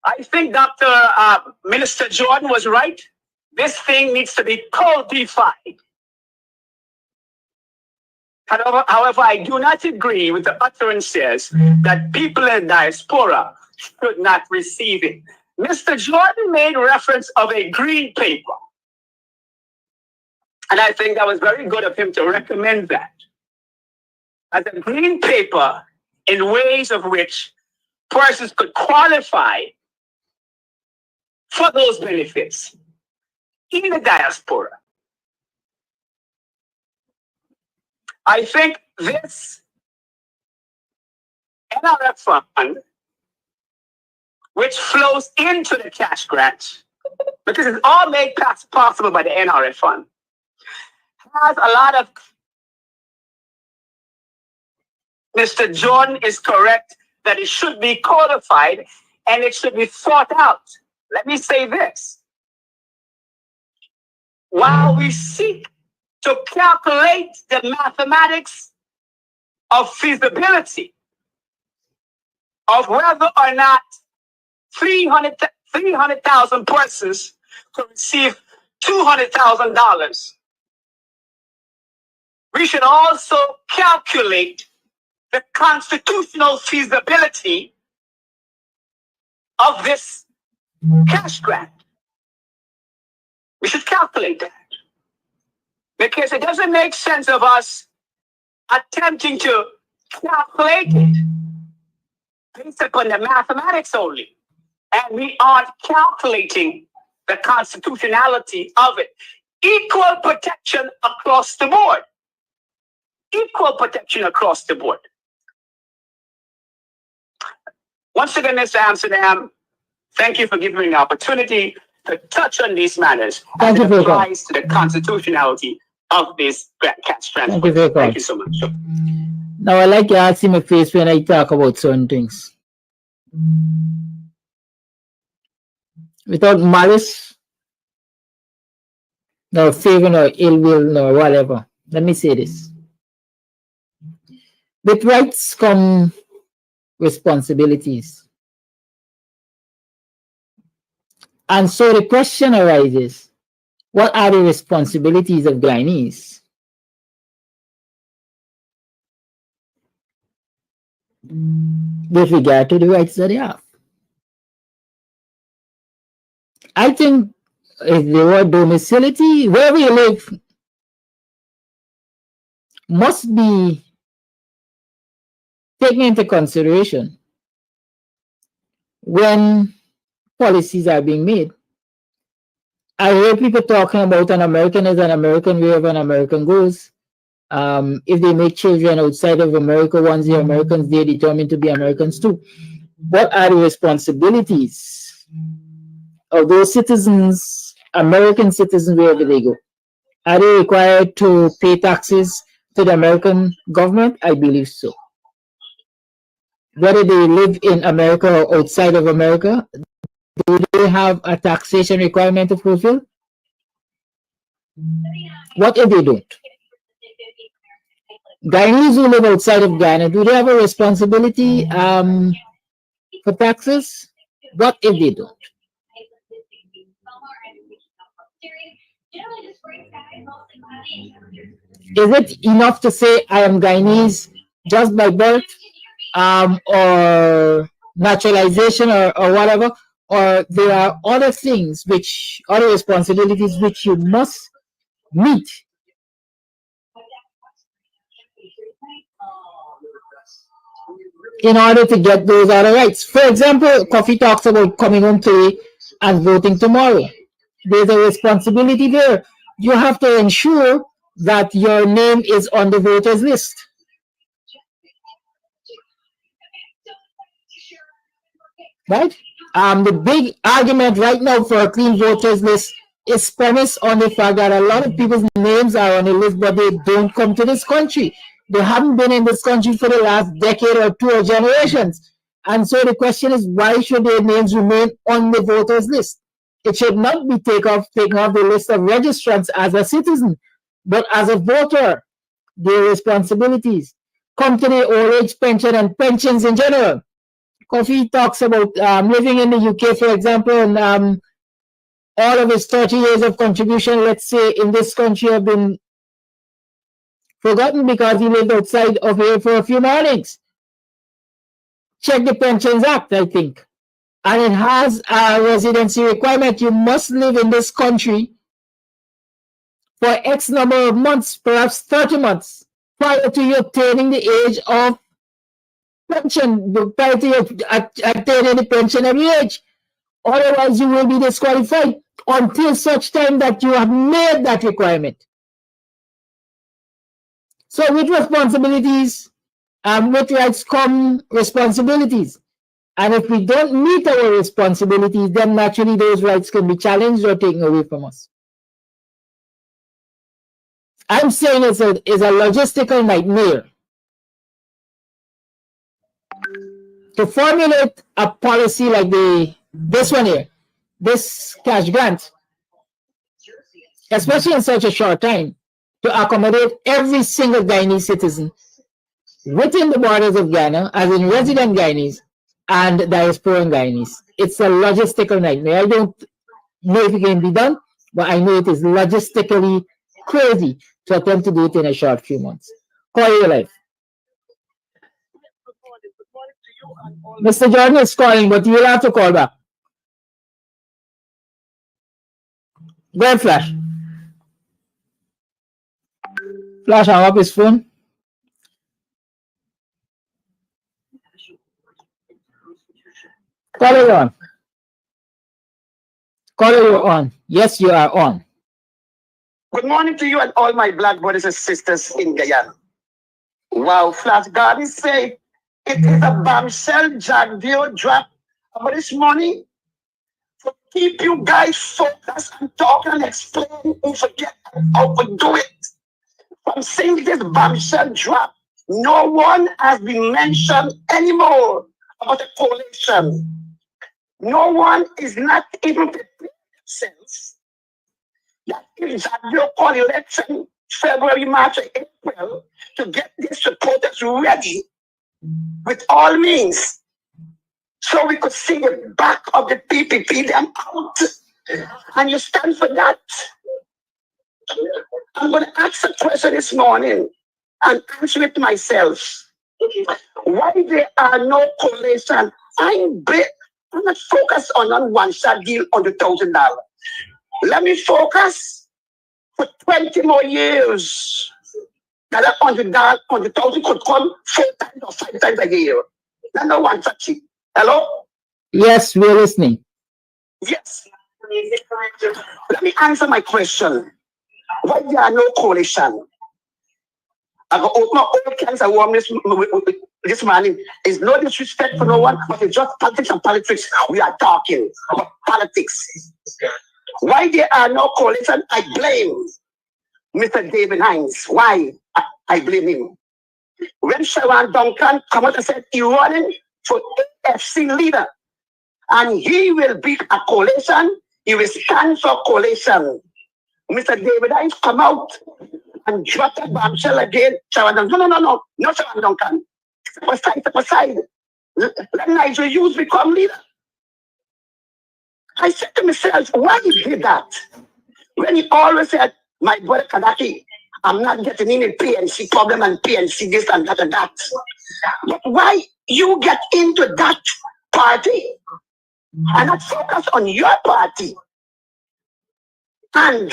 I think Minister Jordan was right. This thing needs to be codified. However, I do not agree with the utterances that people in diaspora should not receive it. Mr. Jordan made reference of a green paper. And I think that was very good of him to recommend that. As a green paper in ways of which persons could qualify for those benefits in the diaspora. I think this NRF fund, which flows into the cash grant, because it's all made possible by the NRF fund, has a lot of, Mr. Jordan is correct that it should be codified and it should be thought out. Let me say this. While we seek to calculate the mathematics of feasibility of whether or not 300,000 persons could receive $200,000 we should also calculate the constitutional feasibility of this cash grant. We should calculate that. Because it doesn't make sense of us attempting to calculate it based upon the mathematics only. And we aren't calculating the constitutionality of it. Equal protection across the board. Equal protection across the board. Once again, Mr. Amsterdam, thank you for giving me the opportunity to touch on these matters as it applies to the constitutionality of this cash transfer. Thank you so much. Now, I like to ask him a face when I talk about certain things. Without malice, nor favor, nor ill will, nor whatever. Let me say this. With rights come responsibilities. And so the question arises, what are the responsibilities of Guyanese? With regard to the rights that they have. I think if the word domicility, wherever you live, must be taken into consideration when policies are being made. I hear people talking about an American is an American wherever an American goes. If they make children outside of America, once they're Americans, they're determined to be Americans too. What are the responsibilities of those citizens, American citizens, wherever they go? Are they required to pay taxes to the American government? I believe so. Whether they live in America or outside of America, do they have a taxation requirement to fulfill? What if they don't? Guyanese who live outside of Ghana, do they have a responsibility for taxes? What if they don't? Is it enough to say I am Guyanese just by birth or naturalization or whatever? Or there are other things which, other responsibilities which you must meet in order to get those other rights. For example, Coffee talks about coming home today and voting tomorrow. There's a responsibility there. You have to ensure that your name is on the voters list. Right? The big argument right now for a clean voters list is premised on the fact that a lot of people's names are on the list, but they don't come to this country. They haven't been in this country for the last decade or two or generations. And so the question is, why should their names remain on the voters list? It should not be taken off the list of registrants as a citizen, but as a voter. Their responsibilities come to the old age pension and pensions in general. Coffee talks about living in the UK, for example, and all of his 30 years of contribution, let's say, in this country have been forgotten because he lived outside of here for a few mornings. Check the Pensions Act, I think. And it has a residency requirement. You must live in this country for X number of months, perhaps 30 months, prior to you attaining the age of pension, prior to you attaining the pension every age. Otherwise, you will be disqualified until such time that you have made that requirement. So with responsibilities, with rights come responsibilities. And if we don't meet our responsibilities, then naturally those rights can be challenged or taken away from us. I'm saying it's a logistical nightmare to formulate a policy like this one here, this cash grant, especially in such a short time, to accommodate every single Guyanese citizen within the borders of Ghana, as in resident Guyanese and diasporan Guyanese. It's a logistical nightmare. I don't know if it can be done, but I know it is logistically crazy to attempt to do it in a short few months. Call your life. Mr. Jordan is calling, but you will have to call back. Go ahead, Flash. Flash, hang up his phone. Caller, you're on. Caller, you're on. Yes, you are on. Good morning to you and all my black brothers and sisters in Guyana. Wow, Flash Garden say it is a bombshell Jack Dio drop about this morning to keep you guys focused and talking and explain and forget how to do it. From since this bombshell drop, no one has been mentioned anymore about the coalition. No one is not even preparing themselves that if Jack call election February, March, or April to get these supporters ready with all means so we could see the back of the PPP them out. And you stand for that. I'm going to ask a question this morning and answer it myself. Why there are no coalition? I'm not focused on one-shot deal on the $1,000. Let me focus for 20 more years. That $100,000 could come 4 times or 5 times a year. That's no one-shot deal. Hello? Yes, we're listening. Yes. Let me answer my question. Why there are no coalition? I go open my own cans of warm this morning. It's no disrespect for no one, but it's just politics and politics. We are talking about politics. Why there are no coalition? I blame Mr. David HINDS. Why? I blame him. When Sharon Duncan come out and said he running for AFC leader, and he will beat a coalition, he will stand for coalition. Mr. David HINDS come out and drop that bombshell again. Sharon Duncan, no, Sharon Duncan. Step aside. Let Nigeria youth become leader. I said to myself, why he did that? When he always said, my brother Kadaki, I'm not getting in a PNC problem and PNC this and that and that. But why you get into that party and not focus on your party? And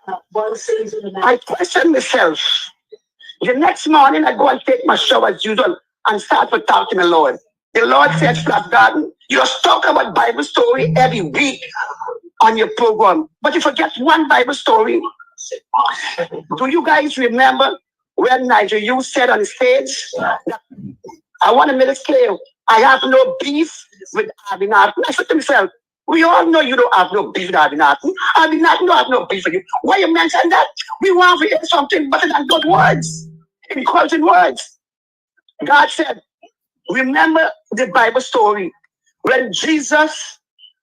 I question myself. The next morning, I go and take my shower as usual and start to talk to the Lord. The Lord said, Flat Garden, you just talk about Bible story every week on your program, but you forget one Bible story. Do you guys remember when Nigeria said on the stage that I want to make it clear, I have no beef with Abinat? I said to myself, we all know you don't have no beef with Abinat. Abinat don't have no beef with you. Why you mention that? We want to hear something better than good words, encouraging words. God said, remember the Bible story when Jesus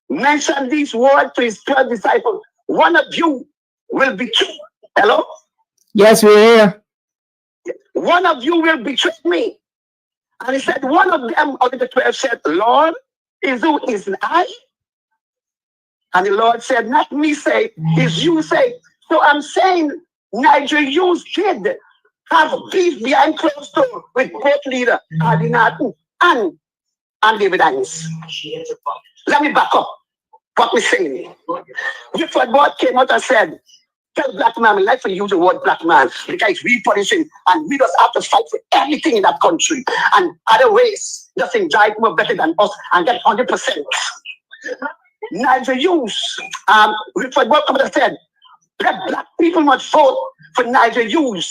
mentioned these words to his 12 disciples. One of you will betray. Hello? Yes, we're here. One of you will betray me. And he said, one of them out of the 12 said, Lord, is who is I? And the Lord said, not me say, is you say. So I'm saying Nigeria youth did have beef behind closed door with both leader Adinatu and David HINDS. Let me back up what we're saying. Different board came out and said, tell black man, we like to use the word black man because it's repositioning and we just have to fight for everything in that country. And other race just enjoy it more better than us and get 100%. Nigeria youth, Richard Board came out and said, let black people must vote for Nigeria youth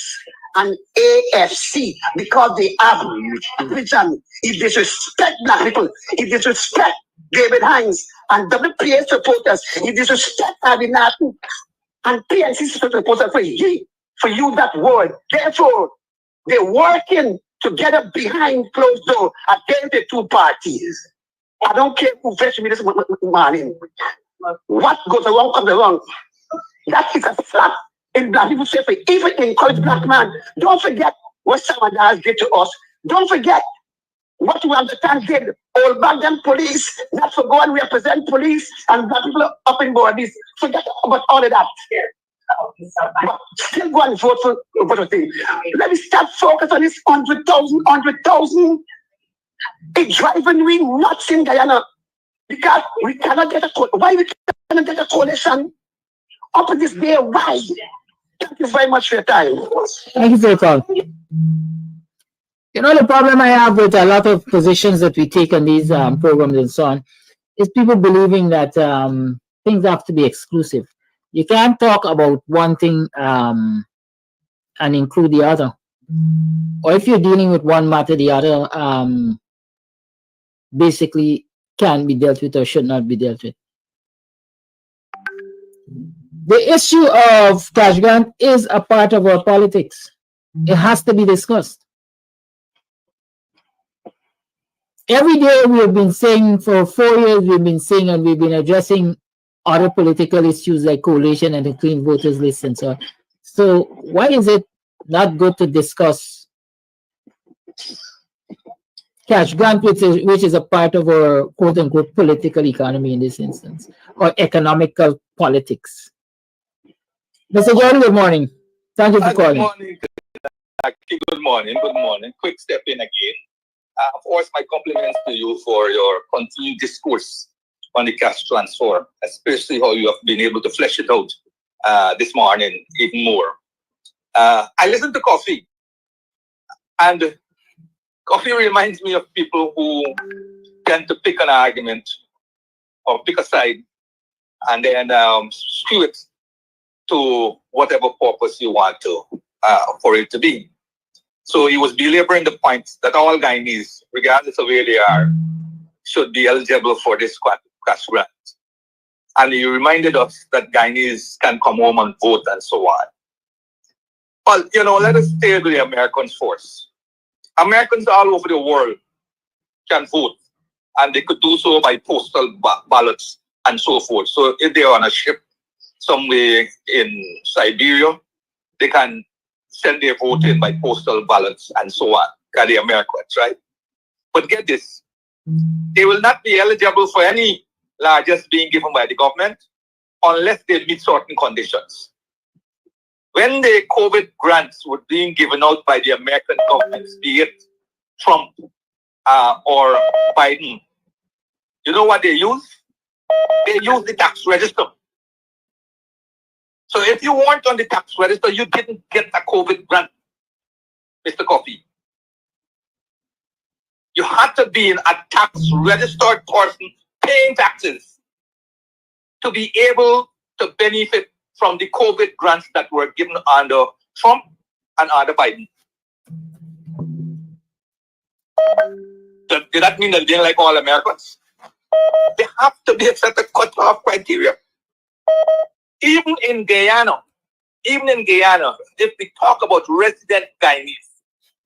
and AFC because they have vision. If they respect black people, if they respect David HINDS and WPA supporters, if they respect Abinatu and PNC supporters for you that word. Therefore, they're working together behind closed door against the two parties. I don't care who fetched me this morning. What goes wrong comes wrong. That is a slap in black people's face. Even encourage black man. Don't forget what Samadas did to us. Don't forget what we understand did. All back them police, not for go and represent police and black people up in bodies. Forget about all of that. Still go and vote for what thing. Let me start focus on this 100,000. It's driving me nuts in Guyana because we cannot get why we cannot get a coalition up to this day. Why? Thank you very much for your time. Thank you for your call. You know, the problem I have with a lot of positions that we take on these programs and so on is people believing that things have to be exclusive. You can't talk about one thing and include the other. Or if you're dealing with one matter, the other basically can be dealt with or should not be dealt with. The issue of cash grant is a part of our politics. It has to be discussed. Every day we have been saying for 4 years, we've been saying and we've been addressing other political issues like coalition and the clean voters list and so on. So why is it not good to discuss cash grant, which is a part of our quote unquote political economy in this instance, or economical politics? Mr. John, good morning. Thank you for calling. Good morning. Good morning. Quick step in again. Of course, my compliments to you for your continued discourse on the cash transfer, especially how you have been able to flesh it out this morning even more. I listen to Coffee, and Coffee reminds me of people who tend to pick an argument or pick a side and then skew it to whatever purpose you want to for it to be. So he was belaboring the point that all Guyanese, regardless of where they are, should be eligible for this cash grant. And he reminded us that Guyanese can come home and vote and so on. Well, you know, let us stay with the Americans first. Americans all over the world can vote, and they could do so by postal ballots and so forth. So if they're on a ship somewhere in Siberia, they can send their vote in by postal ballots and so on. The Americans, right? But get this, they will not be eligible for any largesse being given by the government unless they meet certain conditions. When the COVID grants were being given out by the American government, be it Trump or Biden, you know what they use? They use the tax register. So if you weren't on the tax register, you didn't get a COVID grant, Mr. Coffee. You had to be a tax registered person paying taxes to be able to benefit from the COVID grants that were given under Trump and under Biden. Did that mean that they didn't like all Americans? They have to be a certain cut-off criteria. Even in Guyana, if we talk about resident Guyanese,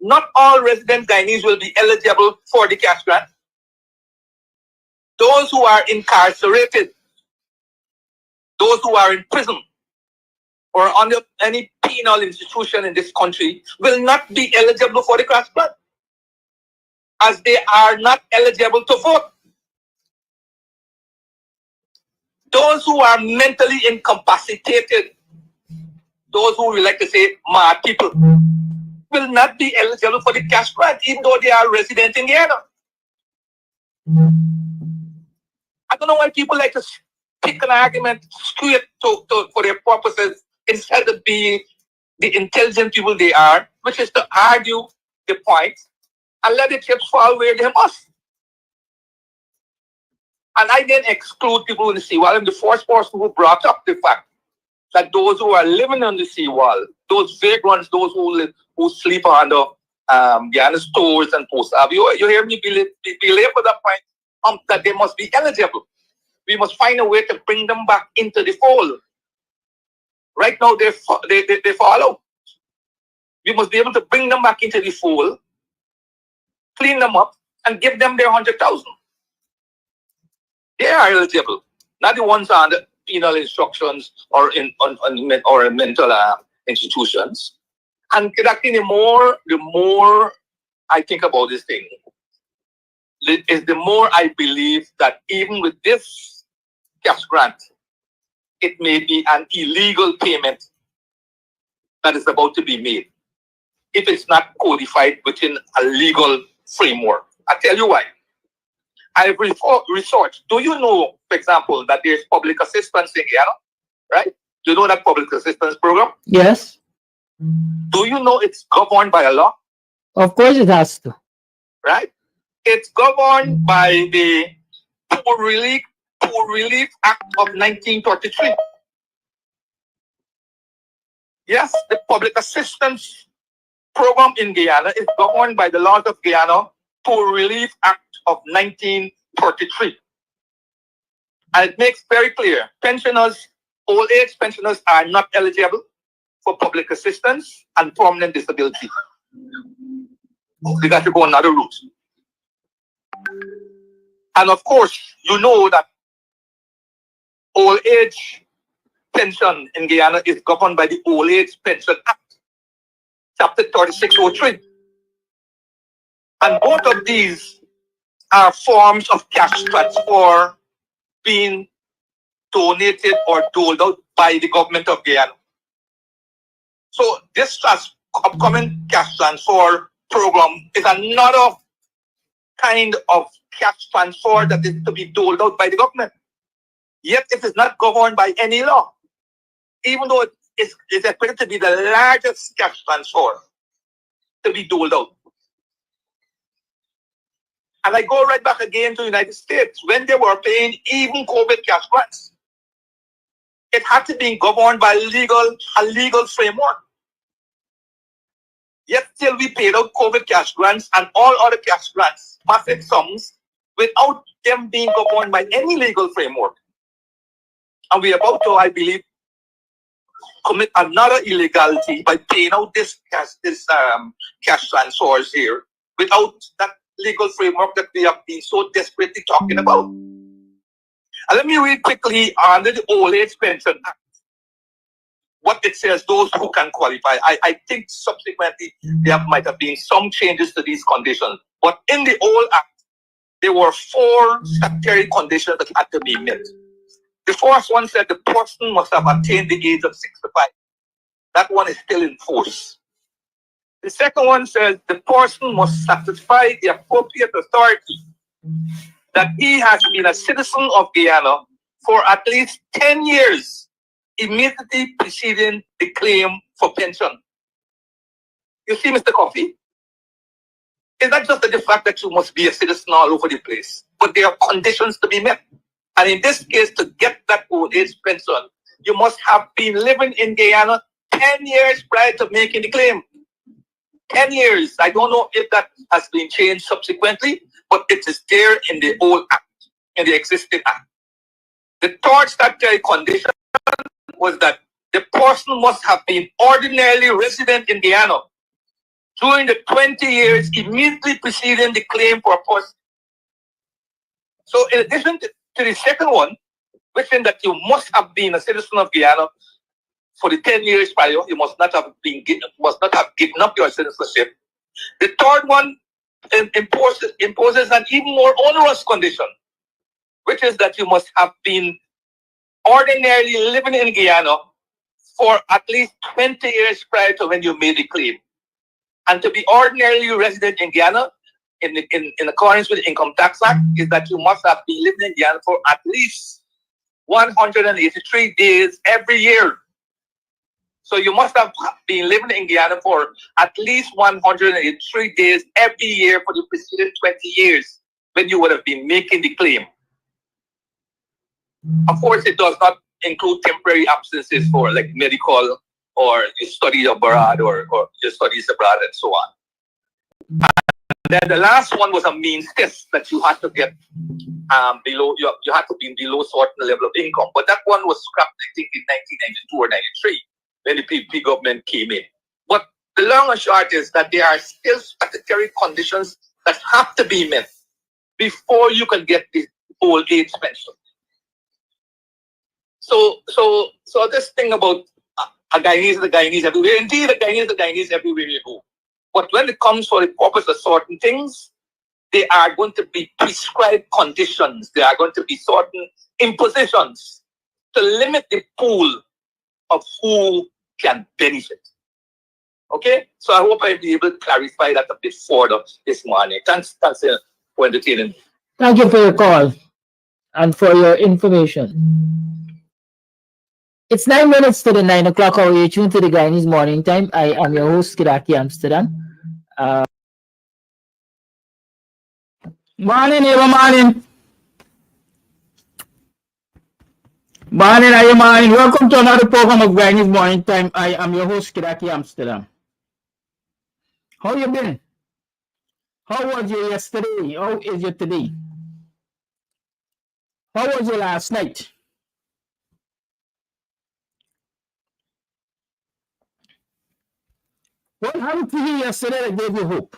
not all resident Guyanese will be eligible for the cash grant. Those who are incarcerated, those who are in prison, or under any penal institution in this country will not be eligible for the cash grant, as they are not eligible to vote. Those who are mentally incapacitated, those who we like to say mad people, will not be eligible for the cash grant, even though they are resident in Guyana. I don't know why people like to pick an argument, skew it for their purposes, instead of being the intelligent people they are, which is to argue the point and let the chips fall where they must. And I didn't exclude people in the seawall. I'm the first person who brought up the fact that those who are living on the seawall, those vagrants, those who sleep under Guyana stores and post you hear me belabor that point, that they must be eligible. We must find a way to bring them back into the fold. Right now, they follow. We must be able to bring them back into the fold, clean them up, and give them their 100,000. They are eligible, not the ones under penal instructions or in mental institutions. And actually, the more I think about this thing, is the more I believe that even with this cash grant, it may be an illegal payment that is about to be made if it's not codified within a legal framework. I'll tell you why. I've researched. Do you know, for example, that there's public assistance in Guyana, right? Do you know that public assistance program? Yes. Do you know it's governed by a law? Of course it has to. Right? It's governed by the Poor Relief Act of 1933. Yes, the public assistance program in Guyana is governed by the laws of Guyana Poor Relief Act of 1933. And it makes very clear, pensioners, old age pensioners are not eligible for public assistance and permanent disability. They got to go another route. And of course, you know that old age pension in Guyana is governed by the Old Age Pension Act, Chapter 3603. And both of these are forms of cash transfer being donated or doled out by the government of Guyana. So this upcoming cash transfer program is another kind of cash transfer that is to be doled out by the government. Yet it is not governed by any law, even though it is expected to be the largest cash transfer to be doled out. And I go right back again to the United States. When they were paying even COVID cash grants, it had to be governed by a legal framework. Yet still we paid out COVID cash grants and all other cash grants, massive sums, without them being governed by any legal framework. And we're about to, I believe, commit another illegality by paying out this cash transfers here without that legal framework that we have been so desperately talking about. And let me read quickly under the Old Age Pension Act what it says, those who can qualify. I think subsequently there might have been some changes to these conditions. But in the old act, there were 4 statutory conditions that had to be met. The first one said the person must have attained the age of 65. That one is still in force. The second one says the person must satisfy the appropriate authority that he has been a citizen of Guyana for at least 10 years immediately preceding the claim for pension. You see, Mr. Coffee, it's not just the fact that you must be a citizen all over the place, but there are conditions to be met. And in this case, to get that old age pension, you must have been living in Guyana 10 years prior to making the claim. 10 years. I don't know if that has been changed subsequently, but it is there in the old act, in the existing act. The third statutory condition was that the person must have been ordinarily resident in Guyana during the 20 years immediately preceding the claim for a person. So in addition to the second one, which is that you must have been a citizen of Guyana for the 10 years prior, you must not have given up your citizenship. The third one imposes an even more onerous condition, which is that you must have been ordinarily living in Guyana for at least 20 years prior to when you made the claim. And to be ordinarily resident in Guyana, in accordance with the Income Tax Act, is that you must have been living in Guyana for at least 183 days every year. So you must have been living in Guyana for at least 183 days every year for the preceding 20 years when you would have been making the claim. Of course, it does not include temporary absences for like medical or your study abroad or your studies abroad and so on. And then the last one was a means test that you had to get below, you had to be below a certain level of income. But that one was scrapped, I think, in 1992 or 93 when the PPP government came in. But the long and short is that there are still statutory conditions that have to be met before you can get the old age pension. So this thing about a Guyanese, the Guyanese everywhere, indeed the Guyanese everywhere you go. But when it comes for the purpose of certain things, there are going to be prescribed conditions. There are going to be certain impositions to limit the pool of who can benefit. Okay, so I hope I'll be able to clarify that a bit further this morning. Thanks for entertaining me. Thank you for your call and for your information. It's 9 minutes to the 9 o'clock hour. You're tuned to the Guyanese Morning Time. I am your host, Kiraki Amsterdam. Morning, morning. Morning, morning. Welcome to another program of Guyanese Morning Time. I am your host, Kiraki Amsterdam. How you been? How was you yesterday? How is you today? How was you last night? What happened to you yesterday that gave you hope?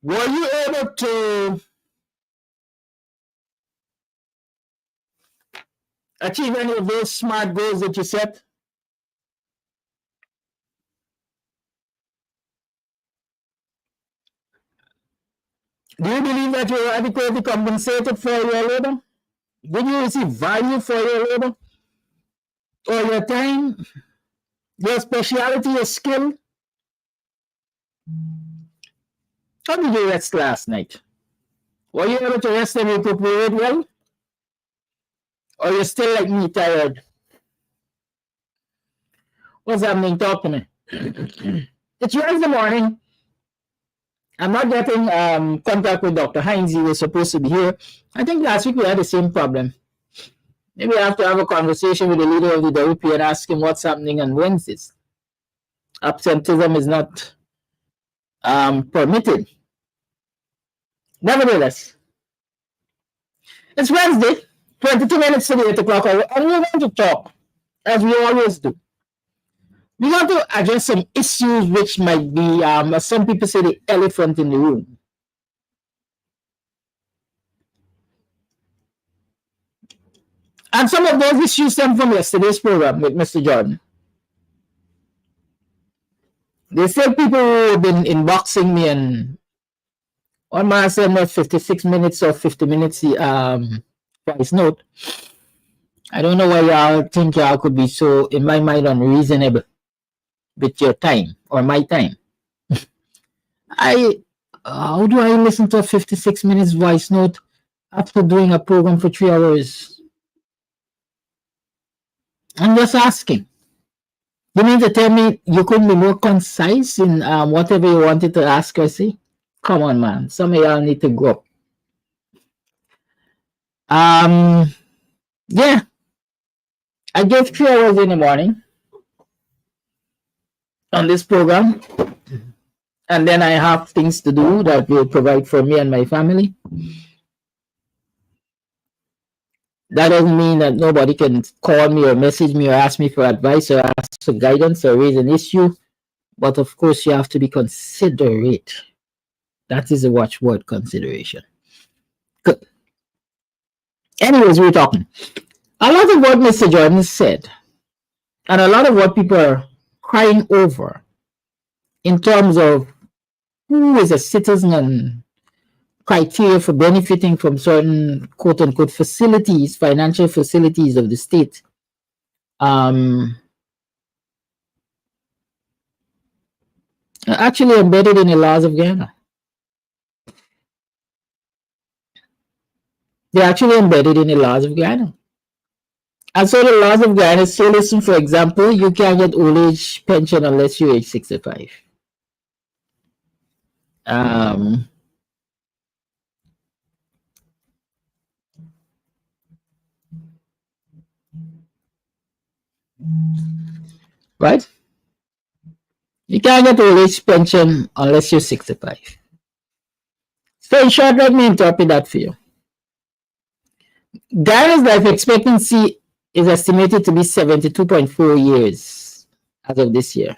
Were you able to achieve any of those smart goals that you set? Do you believe that you were adequately compensated for your labor? Did you receive value for your labor? Or your time? Your speciality, your skill? How did you rest last night? Were you able to rest and recuperate well? Or you're still like me, tired? What's happening? Talk to me. It's Wednesday morning. I'm not getting contact with Dr. HINDS. He was supposed to be here. I think last week we had the same problem. Maybe I have to have a conversation with the leader of the WP and ask him what's happening on Wednesdays. Absenteeism is not permitted. Nevertheless, it's Wednesday, 22 minutes to the 8 o'clock hour, and we're going to talk, as we always do. We want to address some issues which might be, as some people say, the elephant in the room. And some of those issues stem from yesterday's program with Mr. Jordan. They said people who have been inboxing me and one man sent me 56 minutes or 50 minutes voice note. I don't know why y'all think y'all could be so, in my mind, unreasonable with your time or my time. How do I listen to a 56 minutes voice note after doing a program for 3 hours? I'm just asking. You mean to tell me you couldn't be more concise in whatever you wanted to ask or say? Come on, man. Some of y'all need to grow up. Yeah. I gave 3 hours in the morning on this program. And then I have things to do that will provide for me and my family. That doesn't mean that nobody can call me or message me or ask me for advice or ask for guidance or raise an issue. But of course, you have to be considerate. That is a watchword, consideration. Good. Anyways, we're talking. A lot of what Mr. Jordan said, and a lot of what people are crying over in terms of who is a citizen and criteria for benefiting from certain quote-unquote facilities, financial facilities of the state, actually embedded in the laws of Ghana. They're actually embedded in the laws of Ghana. And so the laws of Ghana say, listen, for example, you can't get old age pension unless you're age 65. Right? You can't get old age pension unless you're 65. So in short, let me interpret that for you. Ghana's life expectancy is estimated to be 72.4 years as of this year.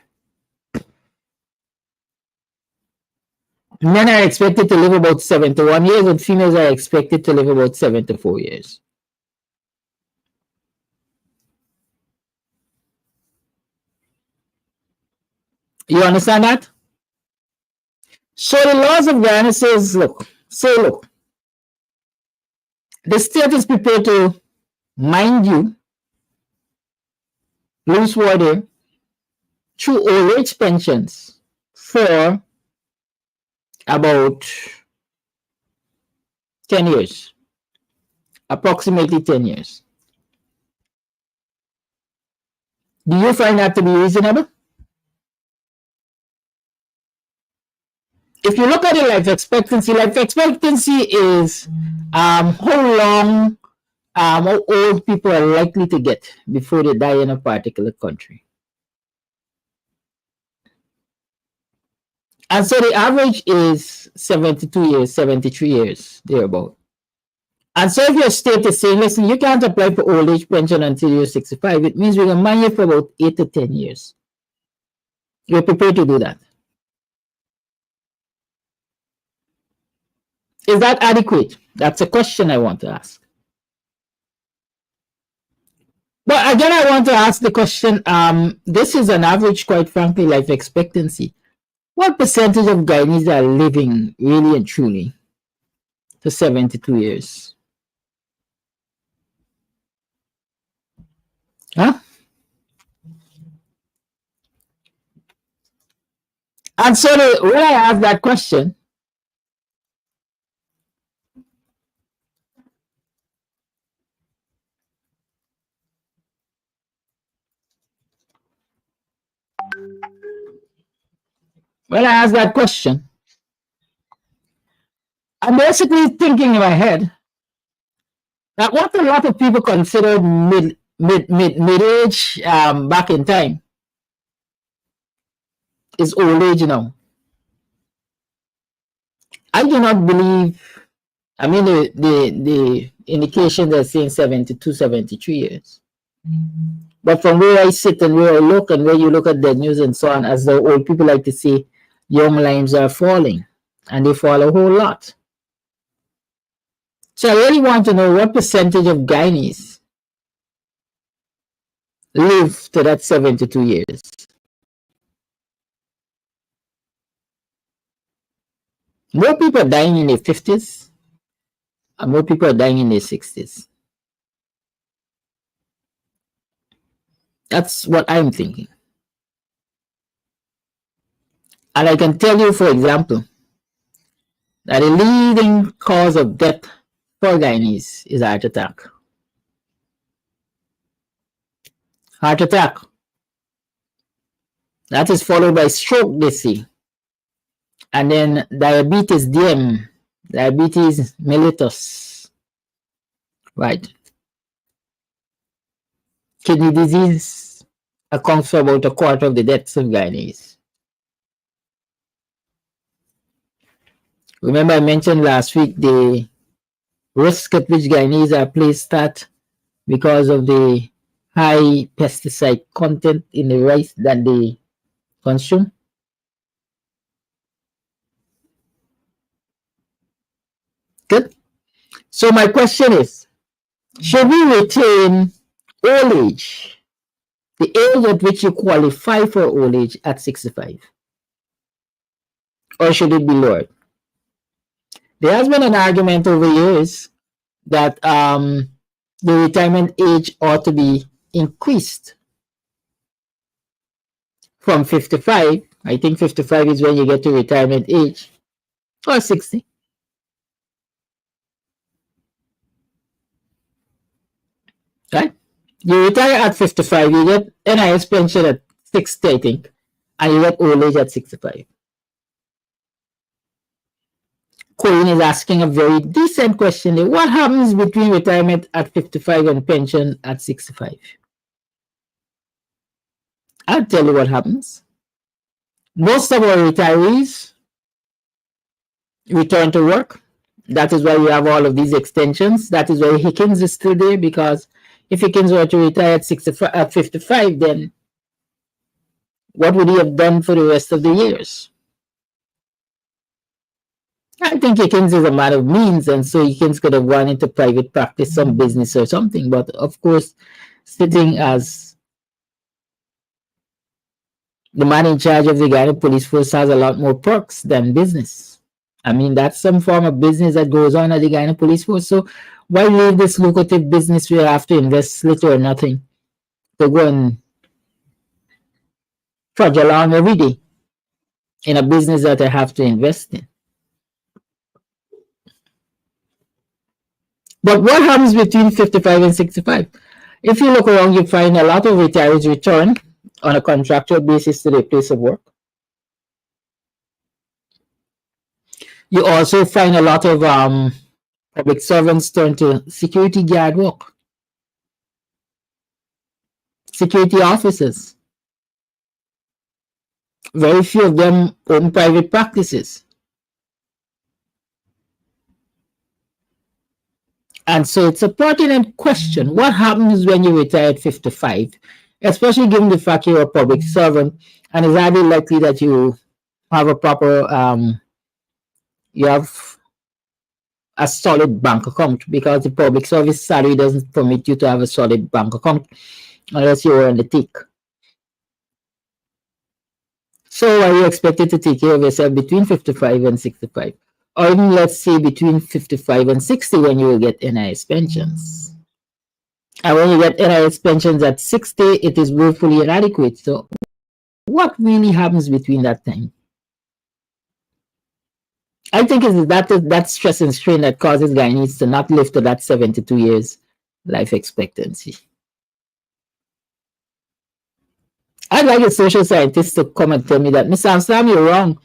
Men are expected to live about 71 years and females are expected to live about 74 years. You understand that? So the laws of Ghana says, look, the state is prepared to mind you, loose water through old age pensions for about 10 years, approximately 10 years. Do you find that to be reasonable? If you look at the life expectancy is how long, how old people are likely to get before they die in a particular country. And so the average is 72 years, 73 years, thereabout. And so if your state is saying, listen, you can't apply for old age pension until you're 65, it means we're going to mind you for about 8 to 10 years. You're prepared to do that. Is that adequate? That's a question I want to ask. But again, I want to ask the question, this is an average, quite frankly, life expectancy. What percentage of Guyanese are living really and truly to 72 years? Huh? And so when I ask that question, I'm basically thinking in my head that what a lot of people considered mid-age back in time is old age now. I do not believe, I mean, the indications are saying 72, 73 years. But from where I sit and where I look and where you look at the news and so on, as the old people like to say, young lives are falling, and they fall a whole lot. So I really want to know what percentage of Guyanese live to that 72 years. More people are dying in their 50s, and more people are dying in their 60s. That's what I'm thinking. And I can tell you, for example, that the leading cause of death for Guyanese is heart attack. Heart attack. That is followed by stroke, they say. And then diabetes DM, diabetes mellitus. Right. Kidney disease accounts for about a quarter of the deaths of Guyanese. Remember I mentioned last week the risk at which Guyanese are placed at because of the high pesticide content in the rice that they consume. Good. So my question is, should we retain old age, the age at which you qualify for old age at 65? Or should it be lowered? There has been an argument over years that the retirement age ought to be increased from 55. I think 55 is when you get to retirement age, or 60. Right? You retire at 55, you get NIS pension at 60, I think, and you get old age at 65. Queen is asking a very decent question. What happens between retirement at 55 and pension at 65? I'll tell you what happens. Most of our retirees return to work. That is why we have all of these extensions. That is why HINDS is still there, because if HINDS were to retire at 55, then what would he have done for the rest of the years? I think HINDS is a man of means, and so HINDS could have gone into private practice, some business or something. But of course, sitting as the man in charge of the Guyana Police Force has a lot more perks than business. I mean, that's some form of business that goes on at the Guyana Police Force. So Why leave this lucrative business where I have to invest little or nothing to go and trudge along every day in a business that I have to invest in? But what happens between 55 and 65? If you look around, you find a lot of retirees return on a contractual basis to their place of work. You also find a lot of public servants turn to security guard work, security officers. Very few of them own private practices. And so it's a pertinent question. What happens when you retire at 55, especially given the fact you're a public servant, and it's highly likely that you have a proper, you have a solid bank account, because the public service salary doesn't permit you to have a solid bank account unless you're on the tick. So are you expected to take care of yourself between 55 and 65? Or even, let's say, between 55 and 60 when you will get NIS pensions. And when you get NIS pensions at 60, it is woefully inadequate. So what really happens between that time? I think it's that stress and strain that causes Guyanese to not live to that 72 years life expectancy. I'd like a social scientist to come and tell me that, Mr. Amsterdam, you're wrong.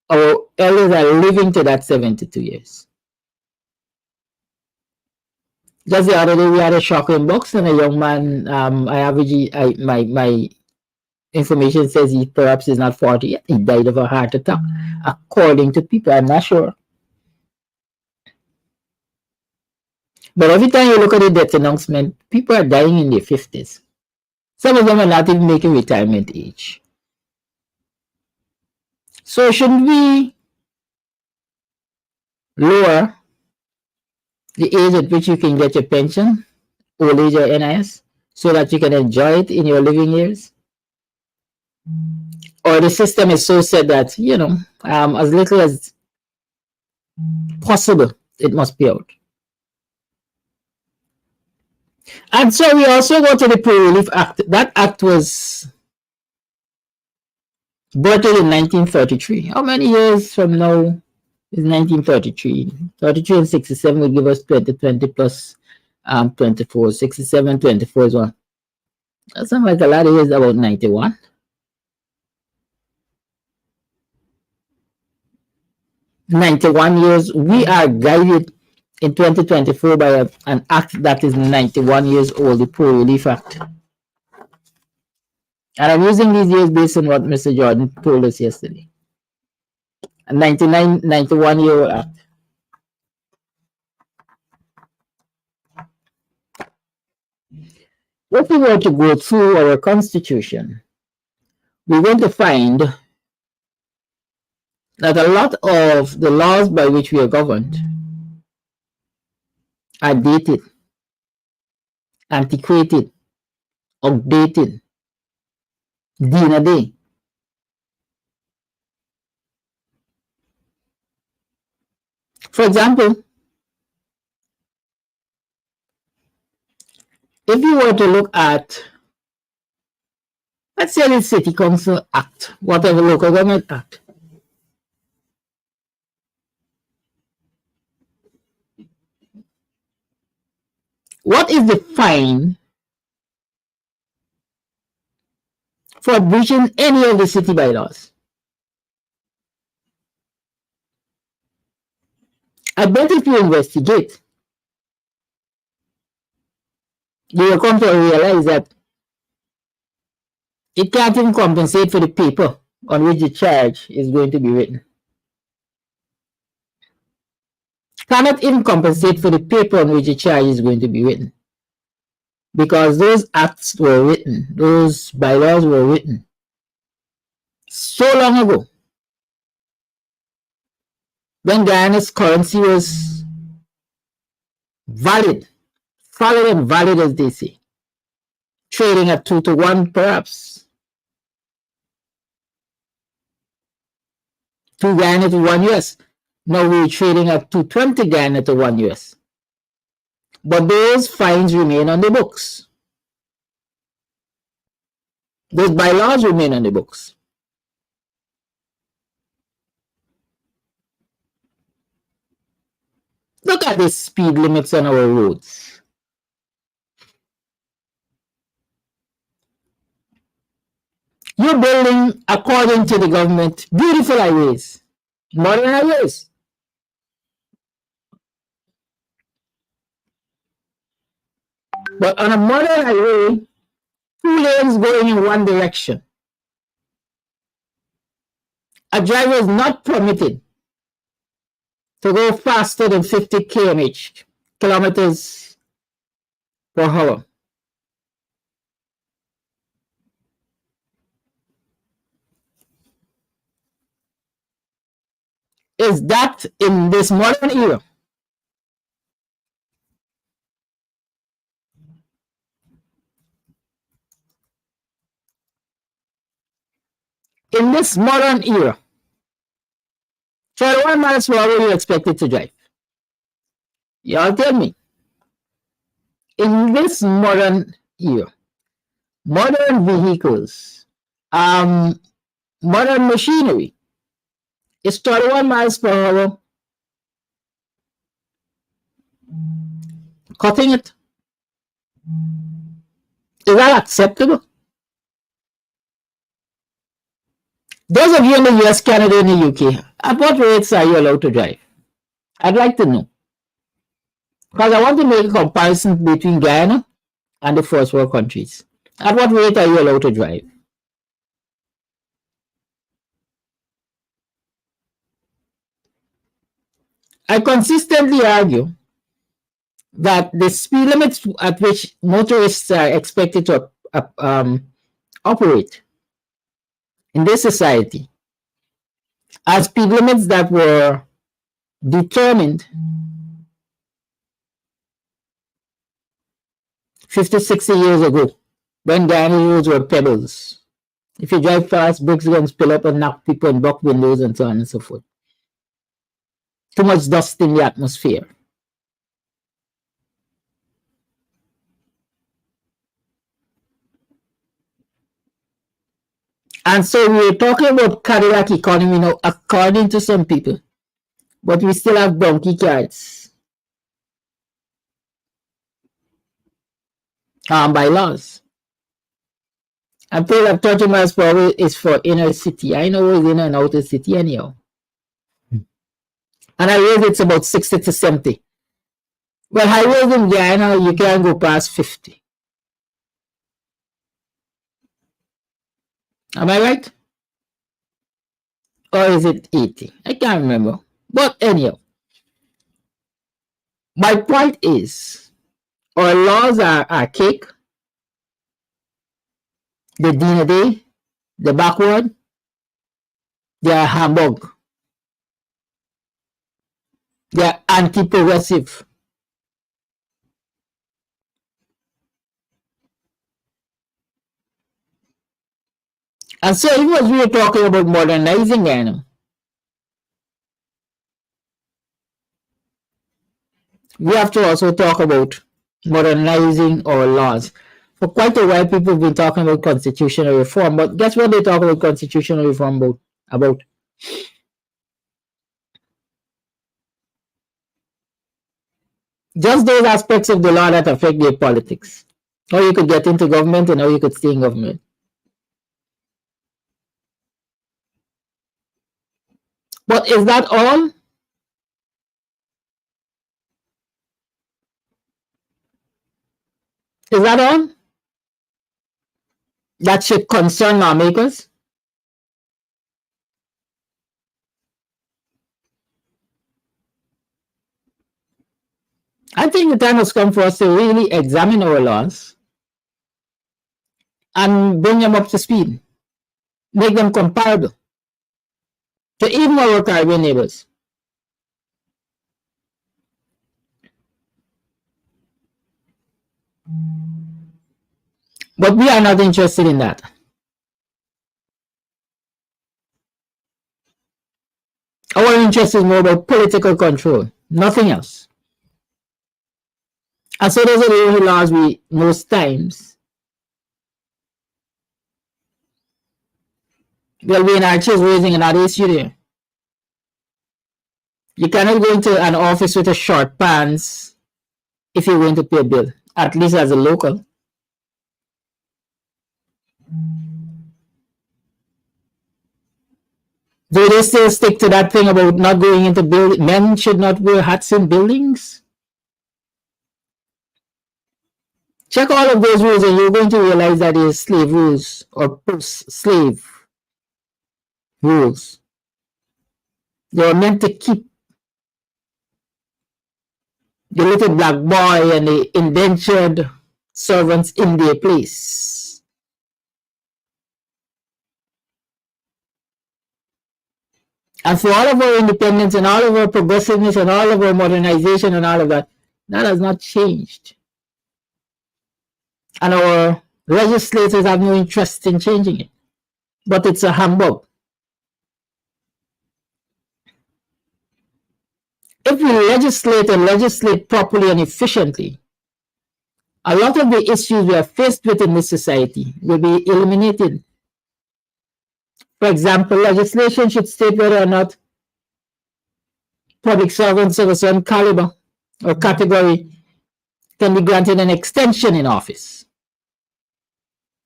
Our elders are living to that 72 years. Just the other day, we had a shocking box, and a young man, my information says he perhaps is not 40 yet. He died of a heart attack, according to people. I'm not sure. But every time you look at the death announcement, people are dying in their 50s. Some of them are not even making retirement age. So shouldn't we lower the age at which you can get your pension, old age or NIS, so that you can enjoy it in your living years? Or the system is so set that, as little as possible, it must be out. And so we also go to the Pro-Relief Act. That act was birthed in 1933. How many years from now is 1933? 33 and 67 will give us 20 plus 24. 67, 24 is one. That sounds like a lot of years, about 91. Years. We are guided in 2024 by an act that is 91 years old, the Pro-Relief Act. And I'm using these years based on what Mr. Jordan told us yesterday. A 91-year-old act. If we were to go through our constitution, we're going to find that a lot of the laws by which we are governed are dated, antiquated, outdated, din a day. For example, if you were to look at, let's say, the City Council Act, whatever local government act, what is the fine for breaching any of the city bylaws? I bet if you investigate, you will come to realize that it can't even compensate for the paper on which the charge is going to be written. Cannot even compensate for the paper on which the charge is going to be written. Because those acts were written, those bylaws were written so long ago, when Guyana's currency was valid, solid and valid, as they say, trading at 2 to 1 perhaps. 2 Guyana to 1 US. Now we're trading at 220 Guyana to 1 US. But those fines remain on the books. Those bylaws remain on the books. Look at the speed limits on our roads. You're building, according to the government, beautiful highways, modern highways. But on a modern highway, 2 lanes going in one direction. A driver is not permitted to go faster than 50 kilometers per hour. Is that in this modern era? In this modern era, 21 miles per hour you expected to drive. Y'all tell me. In this modern era, modern vehicles, modern machinery, is 21 miles per hour cutting it? Is that acceptable? Those of you in the US, Canada, and the UK, at what rates are you allowed to drive? I'd like to know. Because I want to make a comparison between Guyana and the first world countries. At what rate are you allowed to drive? I consistently argue that the speed limits at which motorists are expected to operate in this society are speed limits that were determined 50, 60 years ago when Guyana roads were pebbles. If you drive fast, bricks are going to spill up and knock people and block windows and so on and so forth. Too much dust in the atmosphere. And so we're talking about Cadillac economy now, according to some people. But we still have donkey carts. By laws. I'm told that 30 miles per hour is for inner city. I know it's inner and outer city anyhow. And I heard it's about 60 to 70. Well, highways in Guyana, you can't go past 50. Am I right? Or is it 80? I can't remember. But anyhow, my point is, our laws are archaic, they're denudé, they're backward, they're humbug, they're anti-progressive. And so even as we were talking about modernizing Guyana, we have to also talk about modernizing our laws. For quite a while, people have been talking about constitutional reform, but guess what they talk about constitutional reform about? Just those aspects of the law that affect their politics. How you could get into government and how you could stay in government. But is that all? Is that all that should concern lawmakers? I think the time has come for us to really examine our laws and bring them up to speed, make them comparable to even our Caribbean neighbors. But we are not interested in that. Our interest is more about political control, nothing else. And so those are the only laws we, most times, there'll be an arches raising another issue there. You cannot go into an office with a short pants if you're going to pay a bill, at least as a local. Do they still stick to that thing about not going into buildings? Men should not wear hats in buildings? Check all of those rules and you're going to realize that is slave rules or post-slave rules. They were meant to keep the little black boy and the indentured servants in their place. And for all of our independence and all of our progressiveness and all of our modernization and all of that, that has not changed. And our legislators have no interest in changing it. But it's a humbug. If we legislate and legislate properly and efficiently, a lot of the issues we are faced with in this society will be eliminated. For example, legislation should state whether or not public servants of a certain caliber or category can be granted an extension in office.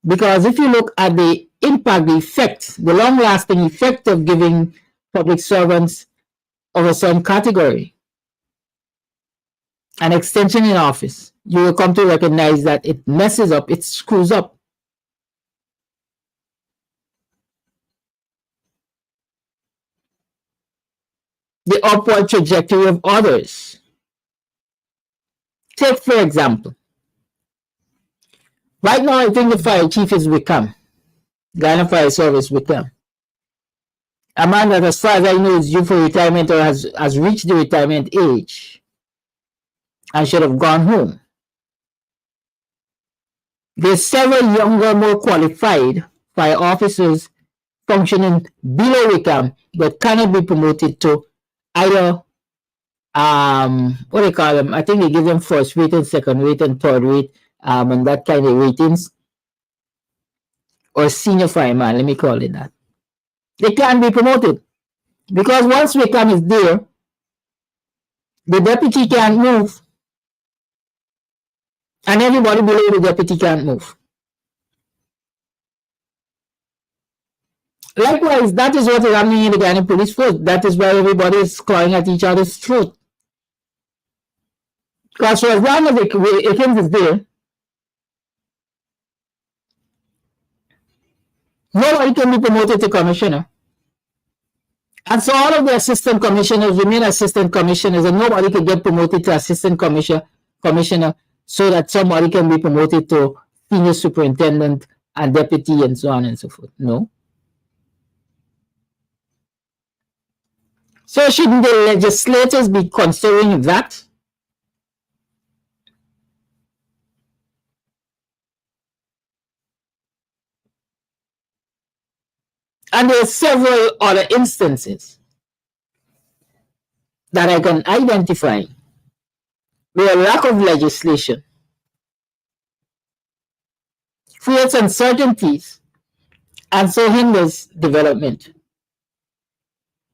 Because if you look at the impact, the effect, the long-lasting effect of giving public servants of a certain category an extension in office, you will come to recognize that it messes up, it screws up the upward trajectory of others. Take, for example, right now I think the fire chief is Wickham, Ghana Fire Service Wickham. A man that, as far as I know, is due for retirement or has reached the retirement age and should have gone home. There's several younger, more qualified fire officers functioning below Wickham that cannot be promoted to either, what do you call them? I think they give them first rate and second rate and third rate, and that kind of ratings, or senior fireman, let me call it that. They can't be promoted because once Wickham is there, the deputy can't move, and everybody below the deputy can't move. Likewise, that is what is happening in the Ghana police force. That is why everybody is clawing at each other's throat. Because for as long as HINDS is there, nobody can be promoted to commissioner. And so all of the assistant commissioners remain assistant commissioners, and nobody can get promoted to assistant commissioner so that somebody can be promoted to senior superintendent and deputy and so on and so forth. No. So shouldn't the legislators be considering that? And there are several other instances that I can identify where lack of legislation creates uncertainties and so hinders development.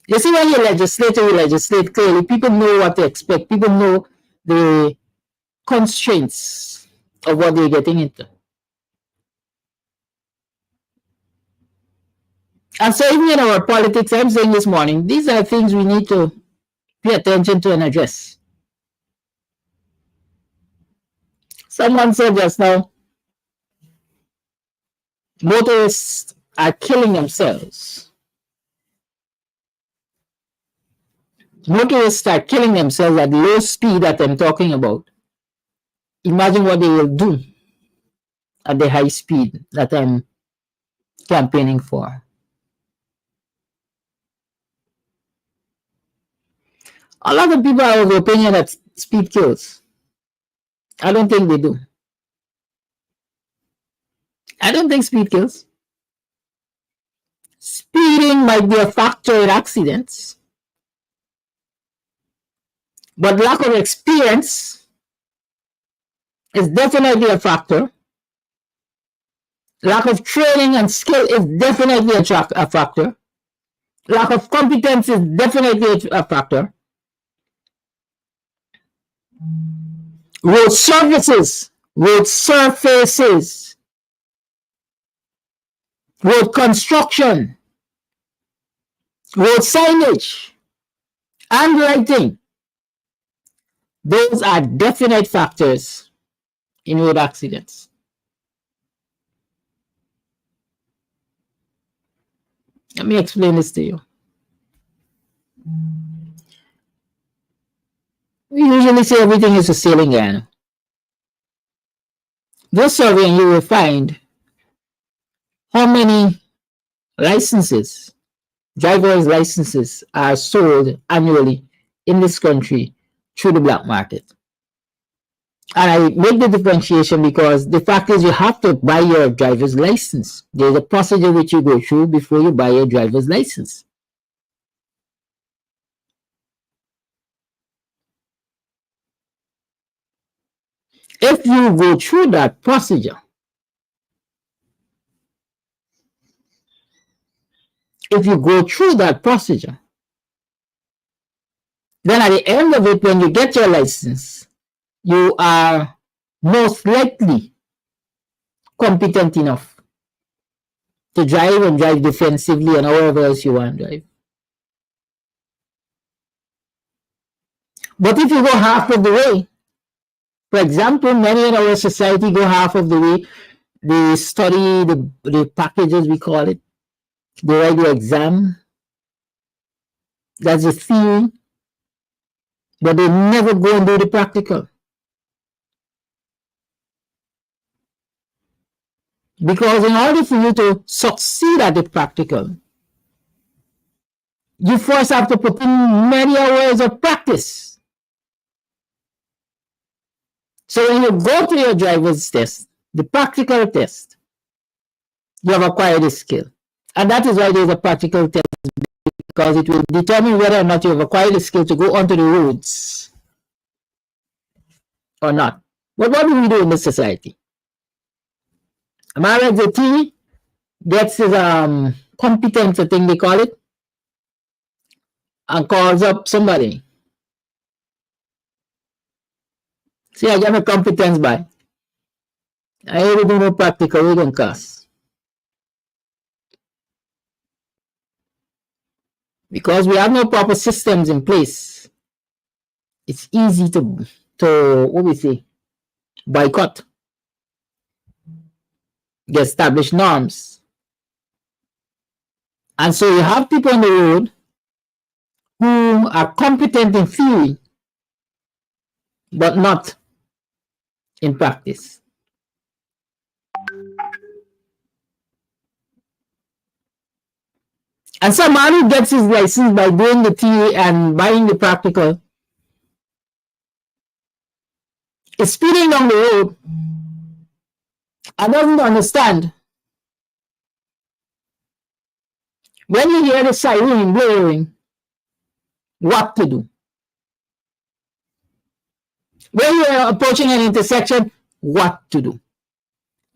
You see, when you legislate clearly, people know what to expect. People know the constraints of what they're getting into. And so even in our politics, I'm saying this morning, these are things we need to pay attention to and address. Someone said just now, motorists are killing themselves. Motorists are killing themselves at low speed that I'm talking about. Imagine what they will do at the high speed that I'm campaigning for. A lot of people are of the opinion that speed kills. I don't think they do. I don't think speed kills. Speeding might be a factor in accidents, but lack of experience is definitely a factor. Lack of training and skill is definitely a factor. Lack of competence is definitely a factor. Road surfaces, road construction, road signage, and lighting. Those are definite factors in road accidents. Let me explain this to you. We usually say everything is a sailing gun. This survey, you will find how many licenses, driver's licenses, are sold annually in this country through the black market. And I make the differentiation because the fact is you have to buy your driver's license. There's a procedure which you go through before you buy your driver's license. If you go through that procedure, then at the end of it, when you get your license, you are most likely competent enough to drive and drive defensively and however else you want to drive. But if you go half of the way, for example, many in our society go half of the way. They study the packages, we call it. They write the exam. That's the theory. But they never go and do the practical. Because in order for you to succeed at the practical, you first have to put in many hours of practice. So when you go to your driver's test, the practical test, you have acquired a skill. And that is why there is a practical test, because it will determine whether or not you have acquired a skill to go onto the roads or not. But what do we do in this society? A man reads a T, gets his competence, I think they call it, and calls up somebody. See, I got my competence by. I really do no practical, we don't cost. Because we have no proper systems in place, it's easy to what we say, boycott the established norms. And so you have people on the road who are competent in theory, but not in practice. And some man who gets his license by doing the theory and buying the practical is speeding down the road and doesn't understand. When you hear the siren blaring, what to do. When you are approaching an intersection, what to do.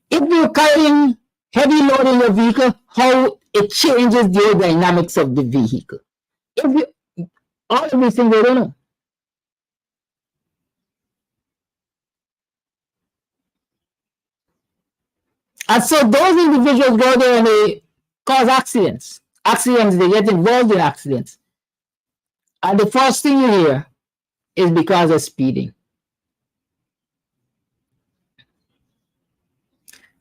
If you're carrying heavy load in your vehicle, how it changes the dynamics of the vehicle. If you, all of these things they don't know. And so those individuals go there and they cause accidents. They get involved in accidents. And the first thing you hear is because of speeding.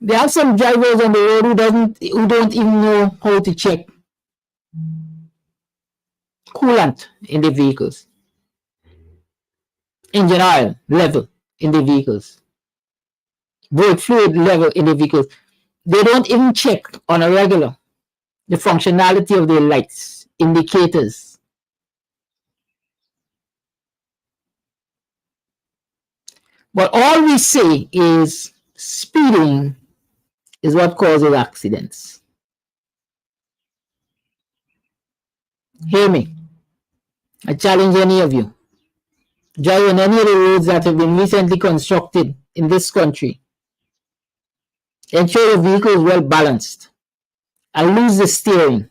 There are some drivers on the road who don't even know how to check coolant in the vehicles, engine oil level in the vehicles, brake fluid level in the vehicles. They don't even check on a regular the functionality of their lights, indicators. But all we say is speeding is what causes accidents. Hear me. I challenge any of you. Drive on any of the roads that have been recently constructed in this country. Ensure your vehicle is well balanced and lose the steering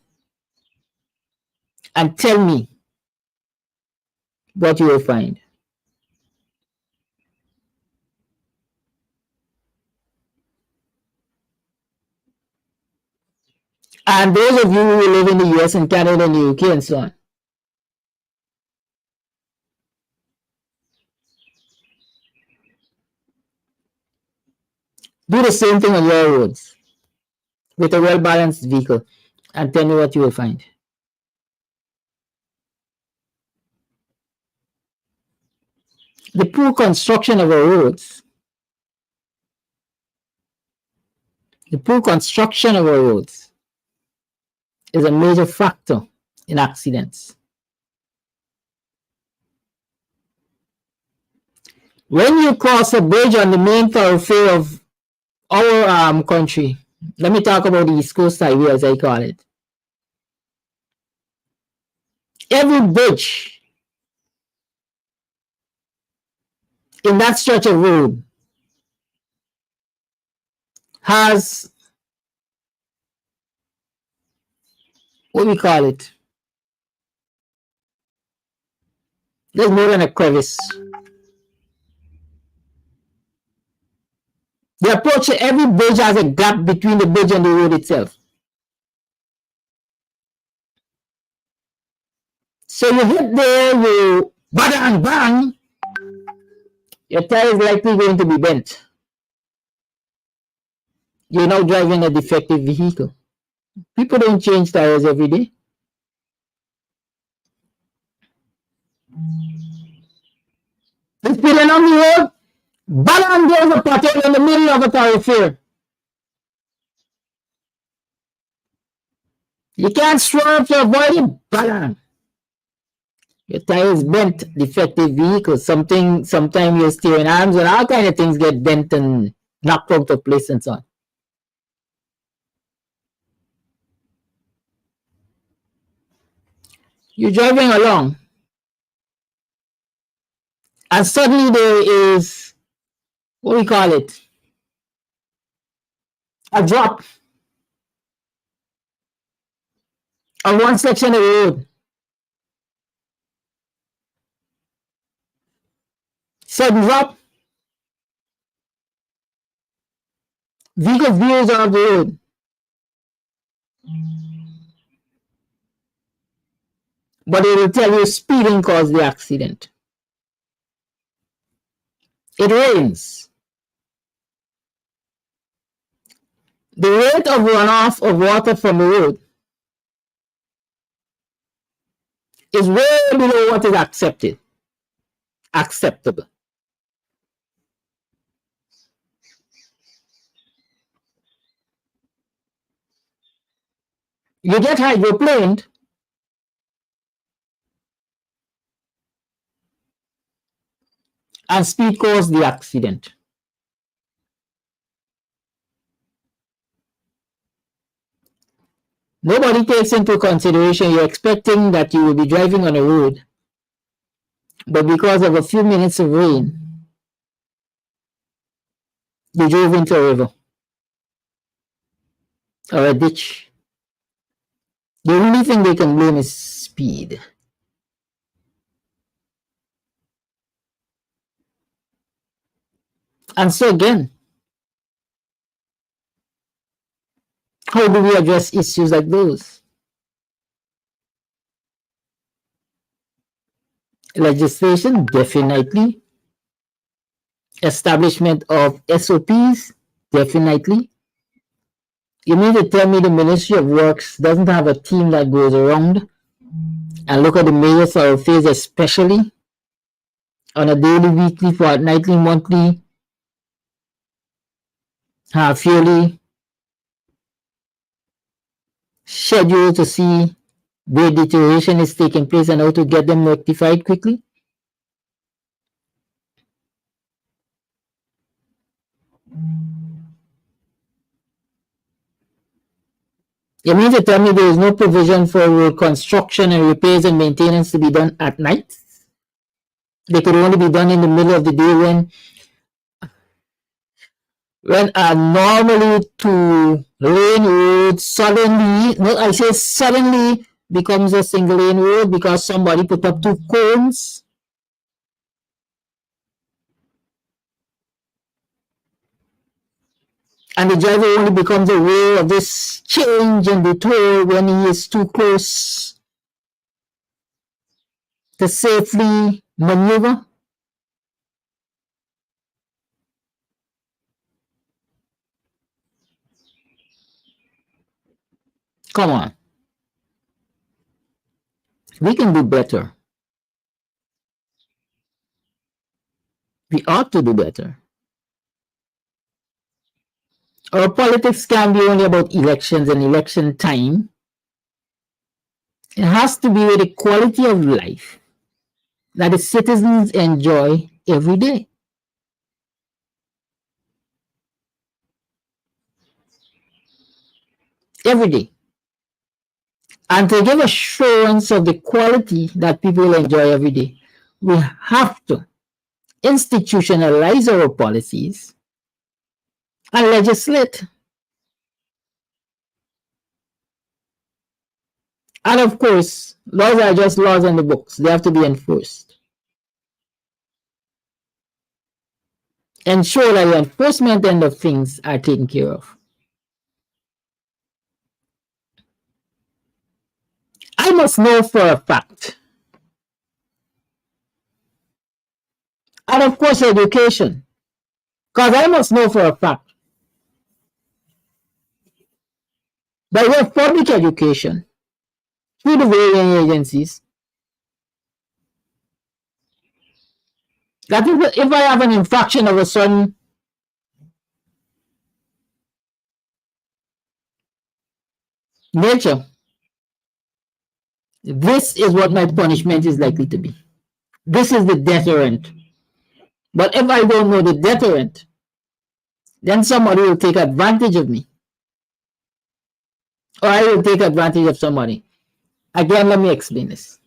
and tell me what you will find. And those of you who live in the US and Canada and the UK and so on, do the same thing on your roads with a well-balanced vehicle and tell me what you will find. The poor construction of our roads, is a major factor in accidents. When you cross a bridge on the main thoroughfare of our country, let me talk about the East Coast Highway as I call it. Every bridge in that stretch of road has, what we call it, there's more than a crevice. The approach to every bridge has a gap between the bridge and the road itself. So you hit there, you bang, bang, your tire is likely going to be bent. You're now driving a defective vehicle. People don't change tires every day. They're speeding on the road, bang, there's a pothole in the middle of a thoroughfare. You can't swerve to avoid it, bang. Your tire is bent, defective vehicle. Sometimes your steering arms and all kind of things get bent and knocked out of place and so on. You're driving along, and suddenly there is, what we call it, a drop on one section of the road. Sudden drop, vehicle veers off the road. But it will tell you speeding caused the accident. It rains. The rate of runoff of water from the road is way below what is acceptable. You get hydroplaned, and speed caused the accident. Nobody takes into consideration you're expecting that you will be driving on a road, but because of a few minutes of rain, you drove into a river or a ditch. The only thing they can blame is speed. And so again, how do we address issues like those? Legislation, definitely. Establishment of SOPs, definitely. You mean to tell me the Ministry of Works doesn't have a team that goes around and look at the major thoroughfares, especially on a daily, weekly, fortnightly, monthly, half-yearly schedule to see where deterioration is taking place and how to get them rectified quickly? You mean to tell me there is no provision for road construction and repairs and maintenance to be done at night? They could only be done in the middle of the day when when a normally two-lane road suddenly, no, I say suddenly becomes a single-lane road because somebody put up two cones. And the driver only becomes aware of this change in the toll when he is too close to safely maneuver. Come on. We can do better. We ought to do better. Our politics can't be only about elections and election time. It has to be with the quality of life that the citizens enjoy every day. Every day. And to give assurance of the quality that people enjoy every day, we have to institutionalize our policies and legislate. And of course, laws are just laws on the books. They have to be enforced. Ensure that the enforcement end of things are taken care of. I must know for a fact. And of course, education. Because I must know for a fact that we have public education through the varying agencies. That if I have an infraction of a certain nature, this is what my punishment is likely to be. This is the deterrent. But if I don't know the deterrent, then somebody will take advantage of me. Or I will take advantage of somebody. Again, let me explain this.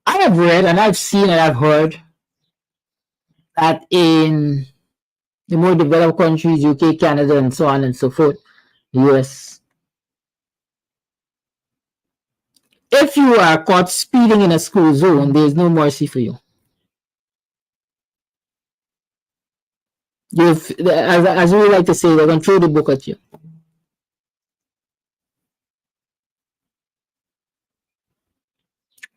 I have read and I've seen and I've heard that in the more developed countries, UK, Canada, and so on and so forth, US, if you are caught speeding in a school zone, there is no mercy for you. As we like to say, they're going to throw the book at you.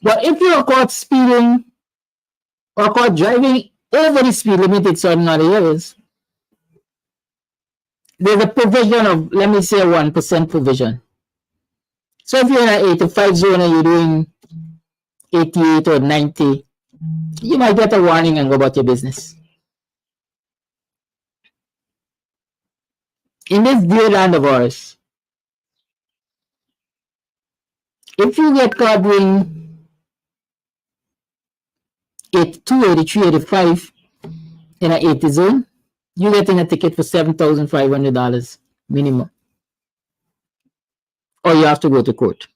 But if you are caught speeding or caught driving over the speed limit in certain other areas, there's a provision of, let me say, 1% provision. So if you're in an 85 zone and you're doing 88 or 90, you might get a warning and go about your business. In this dear land of ours, if you get caught doing 82, 83, 85 in an 80 zone, you're getting a ticket for $7,500 minimum. Or you have to go to court.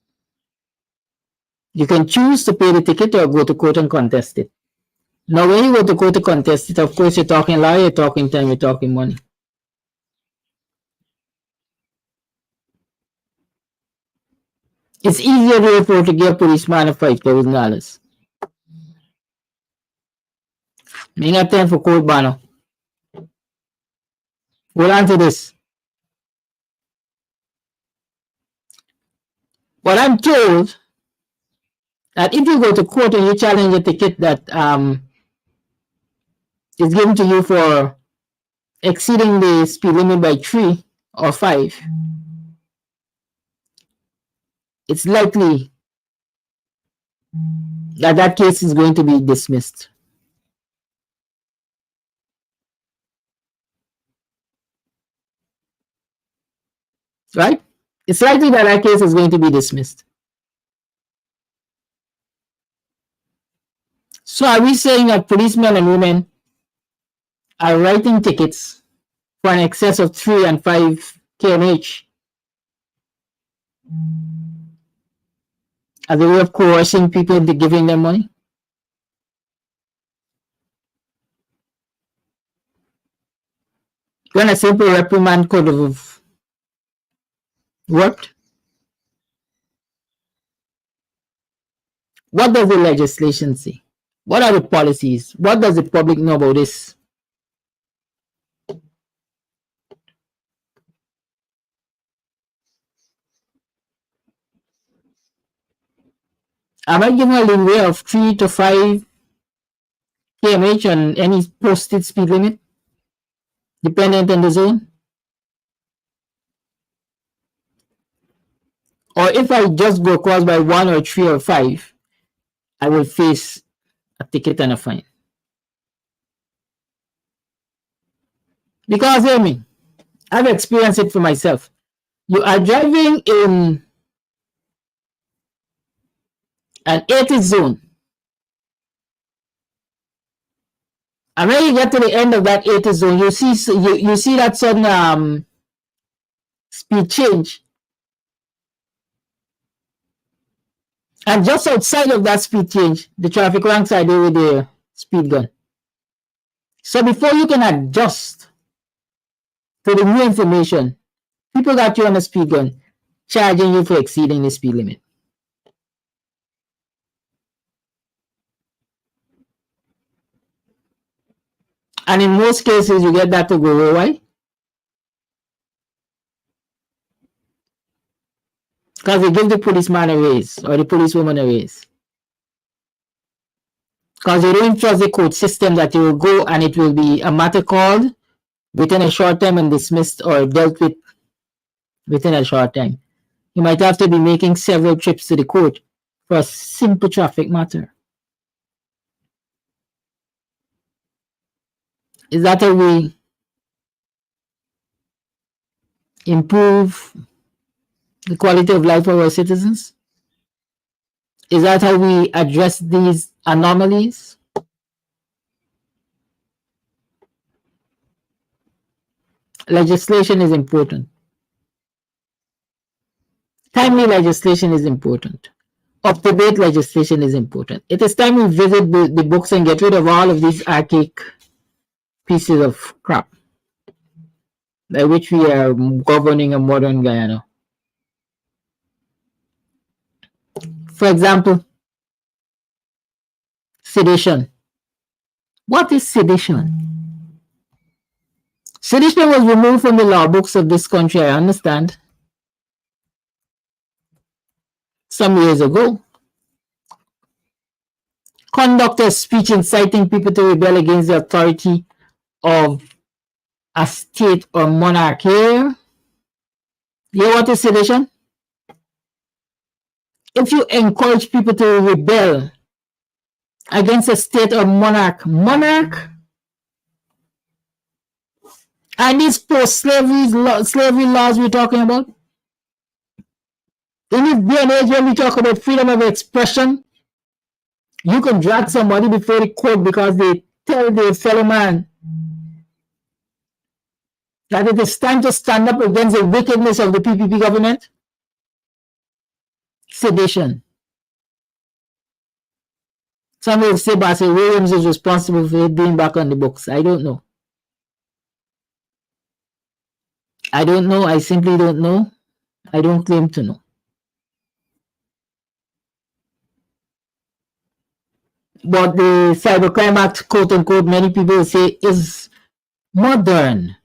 You can choose to pay the ticket or go to court and contest it. Now, when you go to court to contest it, of course, you're talking law, you're talking time, you're talking money. It's easier therefore to give a policeman a $5,000. Me not time for court banner. Hold on to this. But I'm told that if you go to court and you challenge a ticket that is given to you for exceeding the speed limit by 3 or 5, it's likely that that case is going to be dismissed. Right? It's likely that that case is going to be dismissed. So are we saying that policemen and women are writing tickets for an excess of 3 and 5 kmh as a way of coercing people into giving them money? when a simple reprimand could have worked? What does the legislation say? What are the policies? What does the public know about this? Am I giving a leeway of 3 to 5 kmh on any posted speed limit, dependent on the zone? Or if I just go across by 1 or 3 or 5, I will face a ticket and a fine. Because, hear me, I've experienced it for myself. You are driving in an 80 zone. And when you get to the end of that 80 zone, you see that sudden speed change. And just outside of that speed change, the traffic ranks are there with the speed gun. So before you can adjust to the new information, people got you on a speed gun, charging you for exceeding the speed limit. And in most cases, you get that to go away. Why? Because they give the policeman a raise or the policewoman a raise. Because they don't trust the court system that you will go and it will be a matter called within a short time and dismissed or dealt with within a short time. You might have to be making several trips to the court for a simple traffic matter. Is that how we improve the quality of life of our citizens? Is that how we address these anomalies? Legislation is important. Timely legislation is important. Up-to-date legislation is important. It is time we visit the books and get rid of all of these archaic pieces of crap by which we are governing a modern Guyana. For example, sedition. What is sedition? Sedition was removed from the law books of this country, I understand, some years ago. Conduct a speech inciting people to rebel against the authority of a state or monarch. Here, you know what is sedition? If you encourage people to rebel against a state or monarch, and these post-slavery laws we're talking about, in this day and age when we talk about freedom of expression, you can drag somebody before the court because they tell their fellow man that it is time to stand up against the wickedness of the PPP government. Sedition. Some will say Bassett Williams is responsible for it being back on the books. I don't know. I don't know. I simply don't know. I don't claim to know. But the Cybercrime Act, quote unquote, many people say is modern.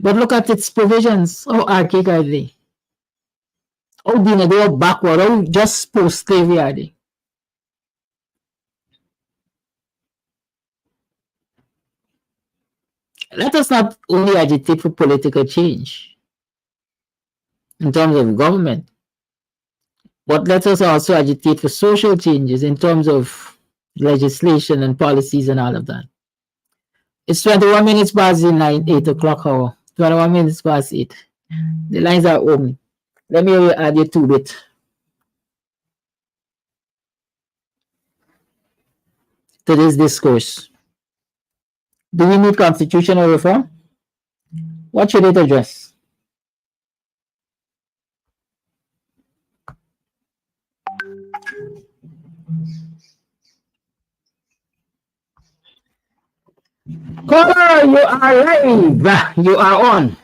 But look at its provisions. How archaic are they? How they are backward? How just post-slavery are they? Let us not only agitate for political change in terms of government, but let us also agitate for social changes in terms of legislation and policies and all of that. It's 21 minutes past the 8 o'clock hour. 21 minutes past 8. The lines are open. Let me add you 2 bit to this discourse. Do we need constitutional reform? What should it address? Caller, you are live. You are on.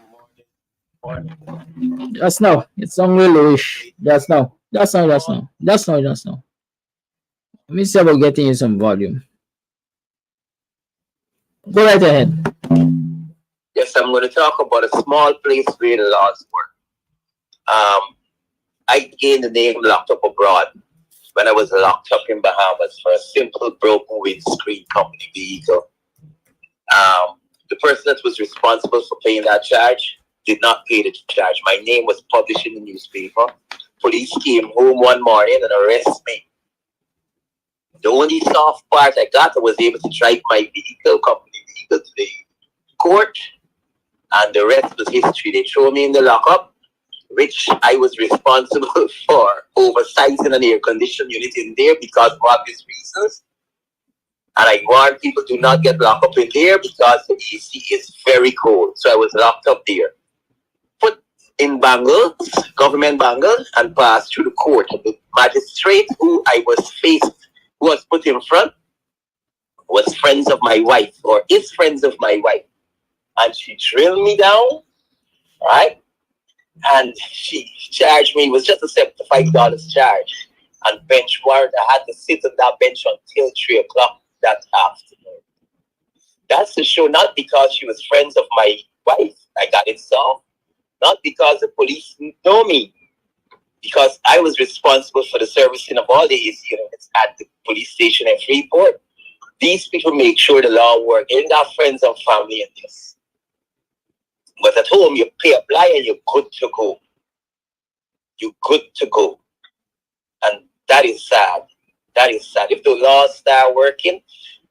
Just now. It's on Willowish. Just now. Just now. Just now. Just now. Just now. Let me see about getting you some volume. Go right ahead. Yes, I'm going to talk about a small place where the laws work. I gained the name Locked Up Abroad when I was locked up in Bahamas for a simple broken windscreen company vehicle. The person that was responsible for paying that charge did not pay the charge. My name was published in the newspaper. Police came home one morning and arrested me. The only soft part I got, I was able to drive my vehicle, company vehicle, to the court, and the rest was history. They threw me in the lockup, which I was responsible for oversizing an air conditioning unit in there because of obvious reasons. And I warn people, do not get locked up in there because the AC is very cold. So I was locked up there, put in bangles, government bangles, and passed through the court. The magistrate who I was faced, who was put in front, was friends of my wife, or is friends of my wife. And she drilled me down, right? And she charged me, it was just a $75 charge. And bench warrant, I had to sit on that bench until 3 o'clock that afternoon. That's to show not because she was friends of my wife, I got it solved. Not because the police know me, because I was responsible for the servicing of all the AC units at the police station in Freeport. These people make sure the law works. They're not friends and family in this. But at home, you pay a blind and you're good to go. You're good to go. And that is sad. That is sad. If the laws start working,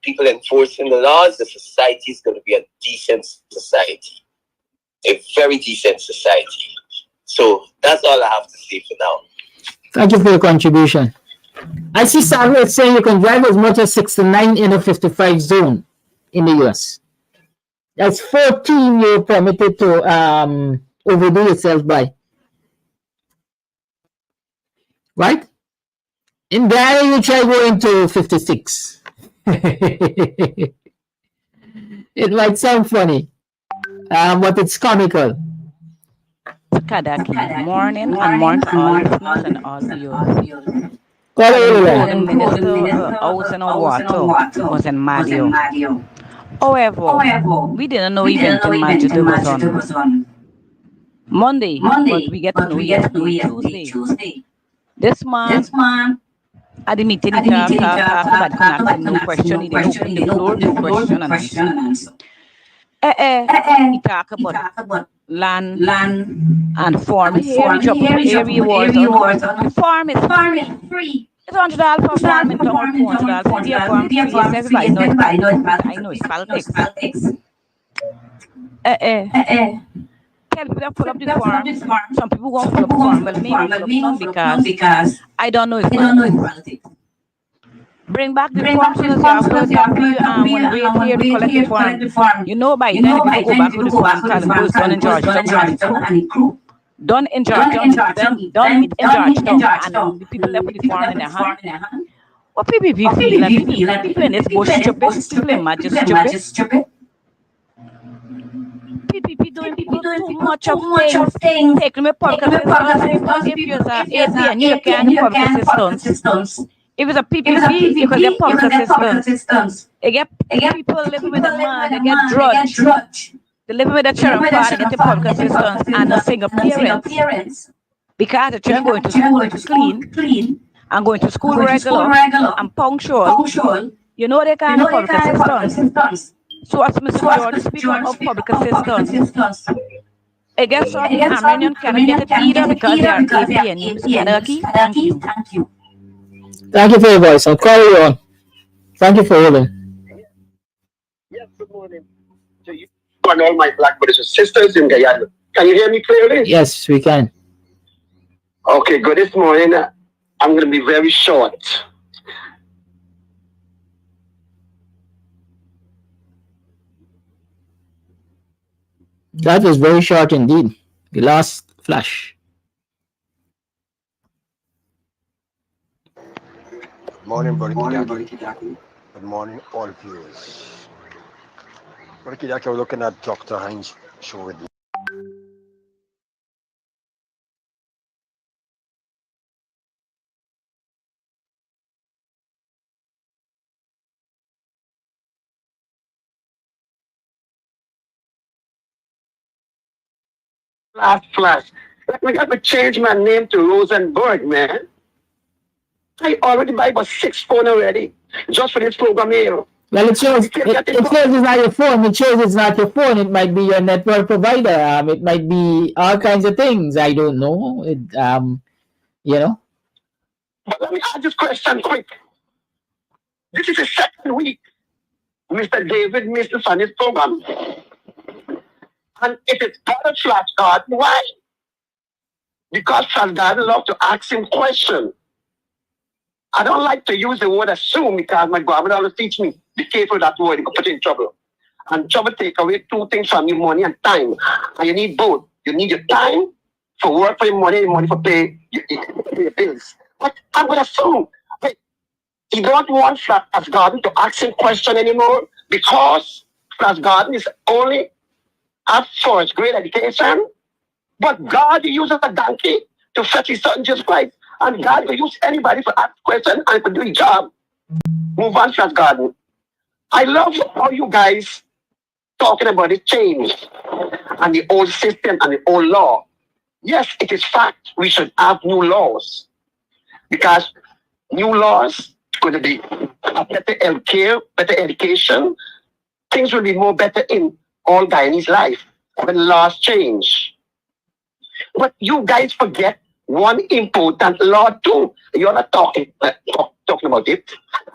people enforcing the laws, the society is going to be a decent society. A very decent society. So that's all I have to say for now. Thank you for your contribution. I see Samuel saying you can drive as much as 69 in a 55 zone in the US. That's 14 you're permitted to overdo yourself by. Right? In Guyana, you try going to 56. It might sound funny, but it's comical. Kadaki. Morning and morning to all listeners and all viewers. Call The minister house and water was in Madio. However, we didn't know event in Madio was on Monday, but we get to know yesterday, Tuesday. This man at the meeting, he talked about connecting, no question, he didn't open the floor to question and answer. He talked about land and farm. Here we drop area words on. The farm is free. It's $100 for farm in town, $200 for the farm. Yes, everybody knows. I know it's politics. Tell people that pull up the farm. Some people won't pull up the farm, but me won't pull up because I don't know it's politics. Bring back the farm soon as you have first when we here to collect the farm. You know by then people go back to the farm because done in Georgetown and crew. Done in Georgetown, done meet in Georgetown, and the people left with the farm in their hand. What people feel like people in this bush stupid, people in Magic stupid. PPP doing too much of things. Taking me public assistance. If you're APN, you can get public assistance. If it's a PPP, you can get public assistance. You get people living with a man, they get drudge. They live with a children father, get the public assistance and a single parents. Because the children going to school clean and going to school regular and punctual, you know they can have public assistance. So as Mr. George speaking of public assistance, I guess Armenian cannot get it either because they are APN. Mr. Kadaki, thank you. Thank you for your voice. I'll call you on. Thank you for holding. Yes, good morning to you and all my black brothers and sisters in Guyana. Can you hear me clearly? Yes, we can. Okay, good. This morning, I'm going to be very short. That was very short indeed. The last flash. Morning, Brother Kidaki. Good morning, all viewers. Okay, we're looking at Dr. HINDS show with me. Flash. I got to change my name to Rosenberg, man. I already buy about 6 phones already, just for this program here. Well, it shows it's not your phone. It shows it's not your phone. It might be your network provider. It might be all kinds of things. I don't know. You know. But let me ask this question quick. This is the second week Mr. David missed the Sunday program. And it is better Flash God. Why? Because Flash God love to ask him questions. I don't like to use the word assume because my grandmother always teach me, be careful of that word, you can put you in trouble. And trouble take away 2 things from you, money and time. And you need both. You need your time for work for your money for pay your bills. But I'm going to assume that he don't want Flash Garden to ask him question anymore because Flash Garden is only at first grade education. But God uses a donkey to fetch his son Jesus Christ. And God will use anybody for ask question and for do his job. Move on, Flash Garden. I love how you guys talking about the change and the old system and the old law. Yes, it is fact we should have new laws because new laws going to be a better healthcare, better education. Things will be more better in all Guyanese life when laws change. But you guys forget one important law too. You're not talking about it.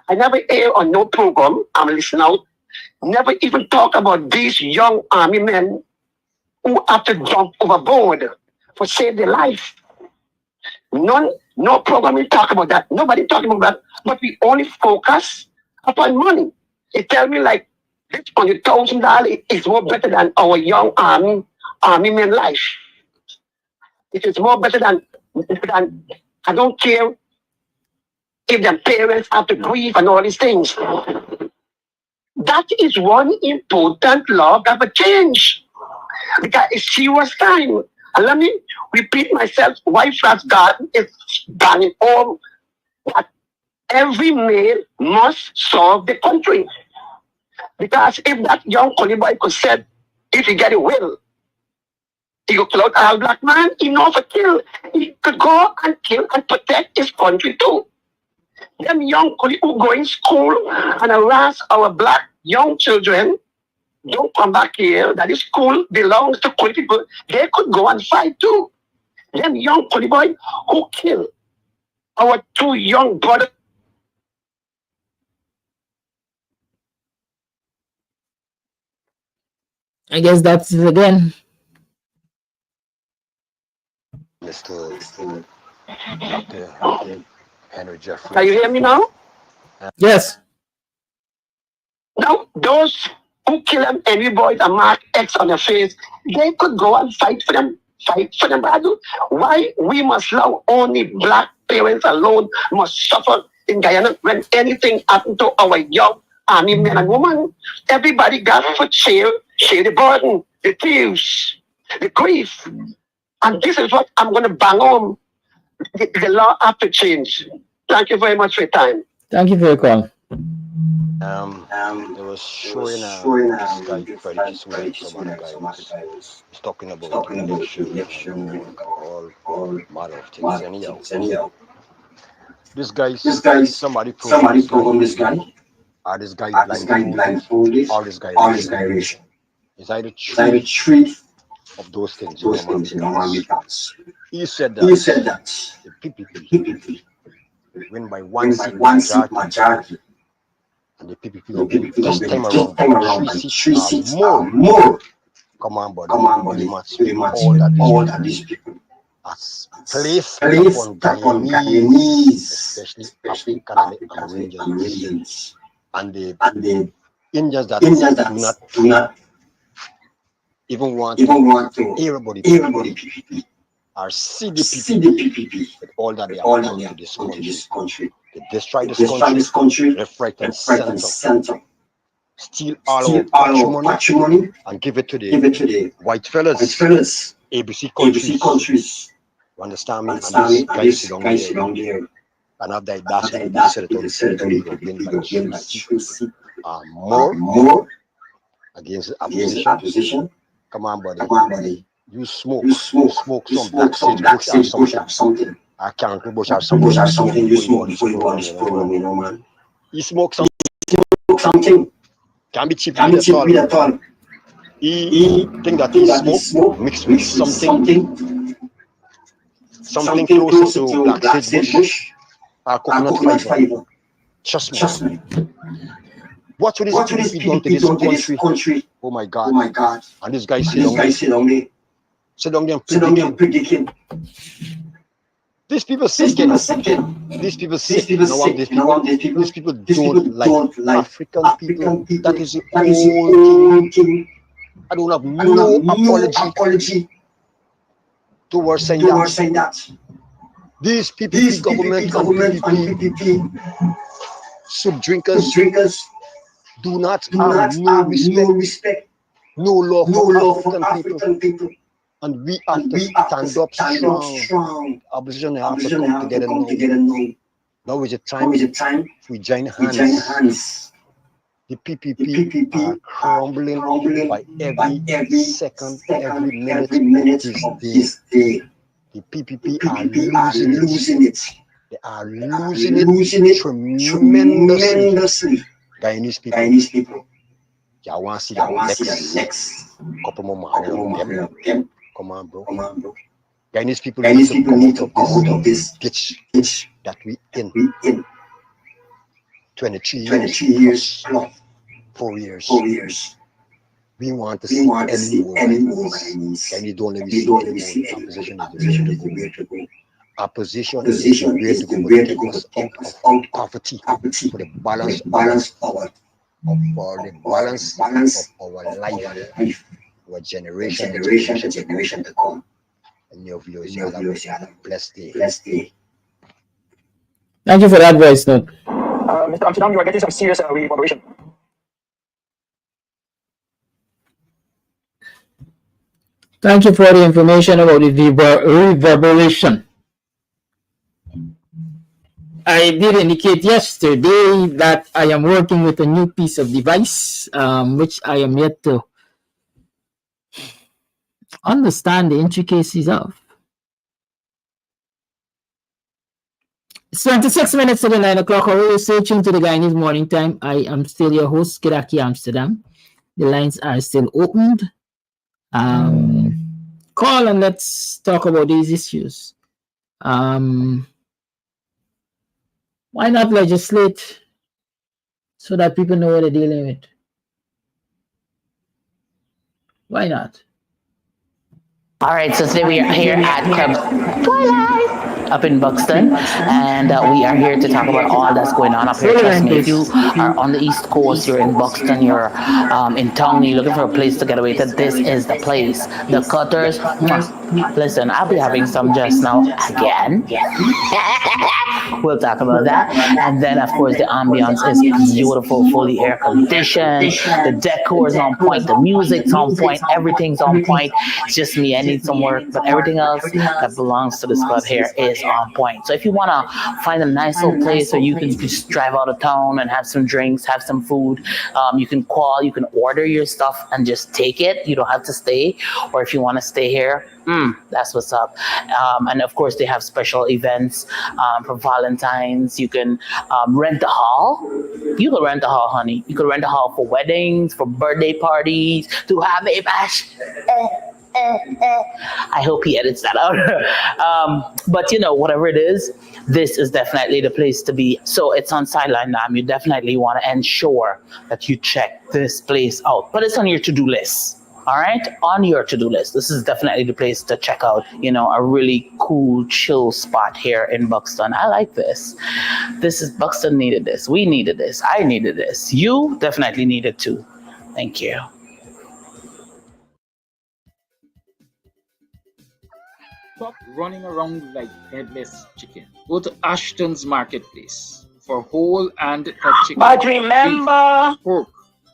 I never hear on no program, I'm listening out, never even talk about these young army men who have to jump overboard for save their life. No program talk about that. Nobody talking about that. But we only focus upon money. It tell me like this $100,000 is more better than our young army men life. It is more better than I don't care if their parents have to grieve and all these things. That is one important law that will change. Because it's serious time. And let me repeat myself why Flash Garden is banning all that every male must serve the country. Because if that young Collie boy could said, if he get a will, he could kill out all black man, he knows for kill. He could go and kill and protect his country too. Them young Collie who go in school and harass our black young children, don't come back here. That is school belongs to Collie people. They could go and fight too. Them young Collie boy who kill our 2 young brothers. I guess that's it again. Mr. Dr. Henry Jeffrey. Can you hear me now? Yes. Now, those who kill them, any boys and mark X on their face, they could go and fight for them. Brother. Why we must allow only black parents alone must suffer in Guyana when anything happened to our young army men and women? Everybody got to share the burden, the tears, the grief. And this is what I'm going to bang on. The law have to change. Thank you very much for your time. Thank you for your call. It was showing this guy Freddie Kisway from other guys. He's talking about election, all matter of things. Anyhow, this guy, somebody program this guy. Are this guy blindfolded? Or this guy racing? It's either three of those things in normal parts. He said that the PPP win by one seat majority. And the PPP will win this time around by 3 seats or more. Come on, buddy. Must be all that these people has placed upon Guyanese, especially African and Americans. And the Indians that do not even want to hear about the PPP or see the PPP with all that they have done to this country. They destroy this country left, right, and center. steal all our patrimony and give it to the white fellas, ABC countries. You understand me? And this guy sit down there and have the audacity to say that all the people win by GC are more against the opposition. Come on, buddy. You smoke some black sage bush or something. I can't bush or something. You smoke before you go on this program, you know, man. You smoke something. Can be cheap weed at all. He think that he smoke mixed with something close to black sage bush or coconut fiber. Trust me. What would these people done to this country? Oh my God. And this guy sit down there. Sit down there and predict him. These people second. These people don't like African people. That is the whole thing. I don't have no apology towards saying that. These people, government and PPP, soup drinkers do not have no respect, no love for African people. And we have to stand up strong. Opposition have to come together now. Now is the time we join hands. The PPP are crumbling by every second, every minute this day. The PPP are losing it. They are losing it tremendously. Guyanese people. You want to see the next couple more months. Come on, bro. Guyanese people need to come out of this ditch that we in. 23 years, 4 years. We want to see any more Guyanese. And you don't let me see any more. Opposition is the way to go. Opposition is the way to go us out of poverty for the balance of our life. Our generation to come. And your viewers, you have a blessed day. Thank you for that voice note. Mr. Amsterdam, you are getting some serious reverberation. Thank you for the information about the reverberation. I did indicate yesterday that I am working with a new piece of device, which I am yet to understand the intricacies of. It's 26 minutes to the 9 o'clock hour. Stay tuned to the Guyanese Morning Time. I am still your host, Kidaki Amsterdam. The lines are still opened. Call and let's talk about these issues. Why not legislate so that people know what they're dealing with? Why not? All right, so today we are here at Club Twilight up in Buxton, and we are here to talk about all that's going on up here. Trust me, if you are on the East Coast, you're in Buxton, you're in Tongue, you're looking for a place to get away to, this is the place. The Cutters, listen, I'll be having some just now again. We'll talk about that. And then, of course, the ambience is beautiful, fully air conditioned. The decor is on point. The music's on point. Everything's on point. It's just me. I need some work. But everything else that belongs to this club here is on point. So if you want to find a nice little place where you can just drive out of town and have some drinks, have some food, you can call, you can order your stuff and just take it. You don't have to stay. Or if you want to stay here, that's what's up. And of course, they have special events for Valentine's. You can rent a hall. You can rent a hall, honey. You can rent a hall for weddings, for birthday parties, to have a bash. I hope he edits that out. But you know, whatever it is, this is definitely the place to be. So it's on Sideline Dam. You definitely want to ensure that you check this place out. But it's on your to-do list. All right, on your to-do list. This is definitely the place to check out, you know, a really cool, chill spot here in Buxton. I like this. Buxton needed this. We needed this. I needed this. You definitely needed too. Thank you. Stop running around like headless chicken. Go to Ashton's Marketplace for whole and cut chicken. But remember, beef, pork,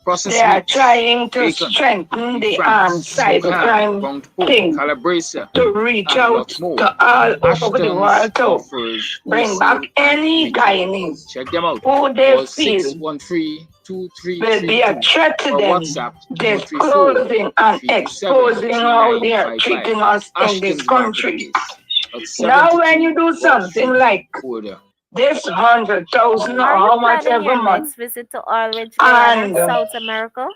processed They are meats, trying to bacon, strengthen the France, smoked ham, cybercrime ground pork, thing calabresa, to reach and out lots more. to all over the Ashton's world to offers bring wholesale back and any retail. Guyanese Check them out. who they Call feel 613-2332 will be a threat to or them, WhatsApp disclosing and exposing how they are 234-327-2955. treating us in this Ashton's country. Marketplace at Now, when you 72 do Broad something Street. like Order. this 100,000 or Are you how much planning every your month, next visit to Aldrich, Guyana, and South America?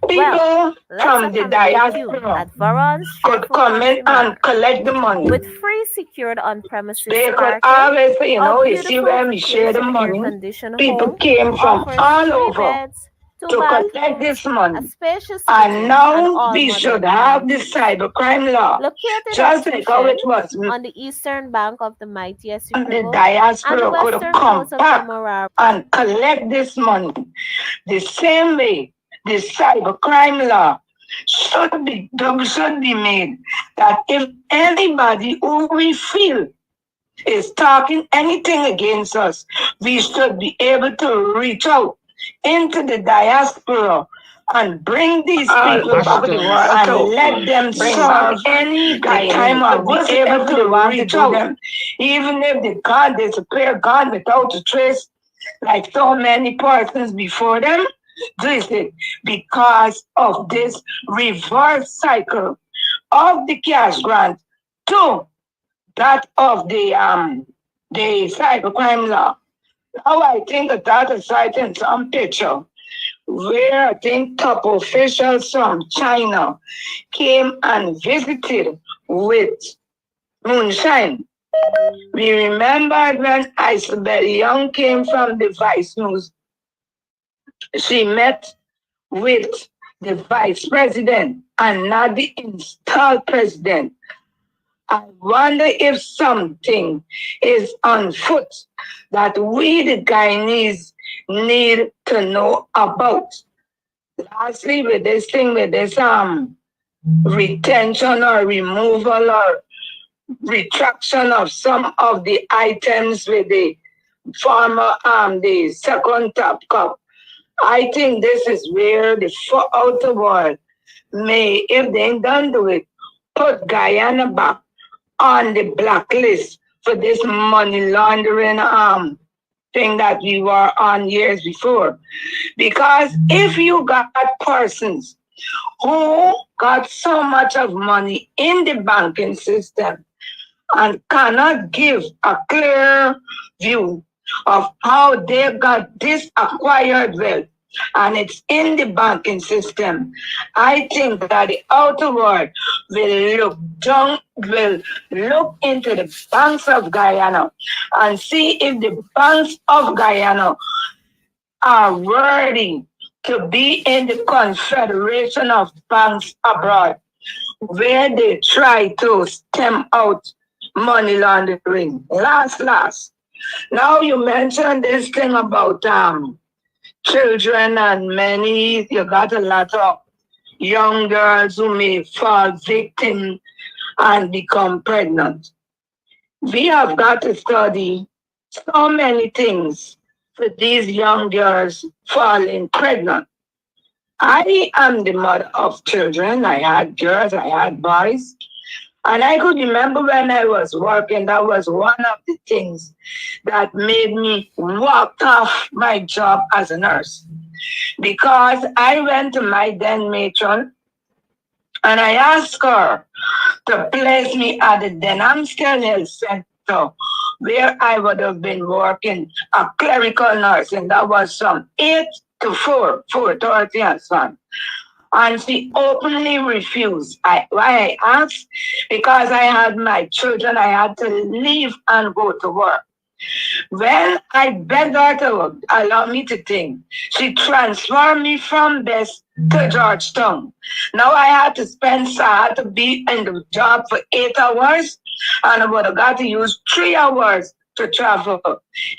people Well, let's from the accommodate you diaspora at Varon's could Cheerful come in Country and Manor. collect the money. With free secured on-premises They could parking, always say, you a know, you see beautiful where we share the vacation money. air-conditioned People home, came from offers all 3 over beds, 2 to collect bathrooms, this a money. spacious And kitchen, and now all we modern should have the amenities. cybercrime law, Located just at like how it Tushen, was. on the eastern bank of the mighty Essex The River, and the diaspora could western come coast of back Demerara. and collect this money. The same way the cybercrime law should be made that if anybody who we feel is talking anything against us, we should be able to reach out into the diaspora and bring these people over the world and let them solve any crime or whatever they want to do them. Even if they can't disappear, gone without a trace, like so many persons before them, this is because of this reverse cycle of the cash grant to that of the cybercrime law. Now I think that is citing some picture where I think top officials from China came and visited with moonshine. We remember when Isabel Young came from the Vice News. She met with the vice president and not the installed president. I wonder if something is on foot that we, the Guyanese, need to know about. Lastly, with this thing, with this retention or removal or retraction of some of the items with the former the second top cup, I think this is where the outer world may, if they don't do it, put Guyana back on the blacklist for this money laundering thing that we were on years before. Because if you got persons who got so much of money in the banking system and cannot give a clear view of how they got this acquired wealth, and it's in the banking system, I think that the outer world will look into the banks of Guyana and see if the banks of Guyana are worthy to be in the Confederation of Banks Abroad, where they try to stem out money laundering. Last. Now you mentioned this thing about children, and many, you got a lot of young girls who may fall victim and become pregnant. We have got to study so many things for these young girls falling pregnant. I am the mother of children. I had girls, I had boys. And I could remember when I was working, that was one of the things that made me walk off my job as a nurse. Because I went to my then matron and I asked her to place me at the Denhamstel Health Center, where I would have been working a clerical nurse, and that was from 8 to 4:30 and so on. And she openly refused. Why I asked? Because I had my children, I had to leave and go to work. When I begged her to allow me to think, she transferred me from Best to Georgetown. Now I had to be in the job for 8 hours, and I would have got to use 3 hours to travel.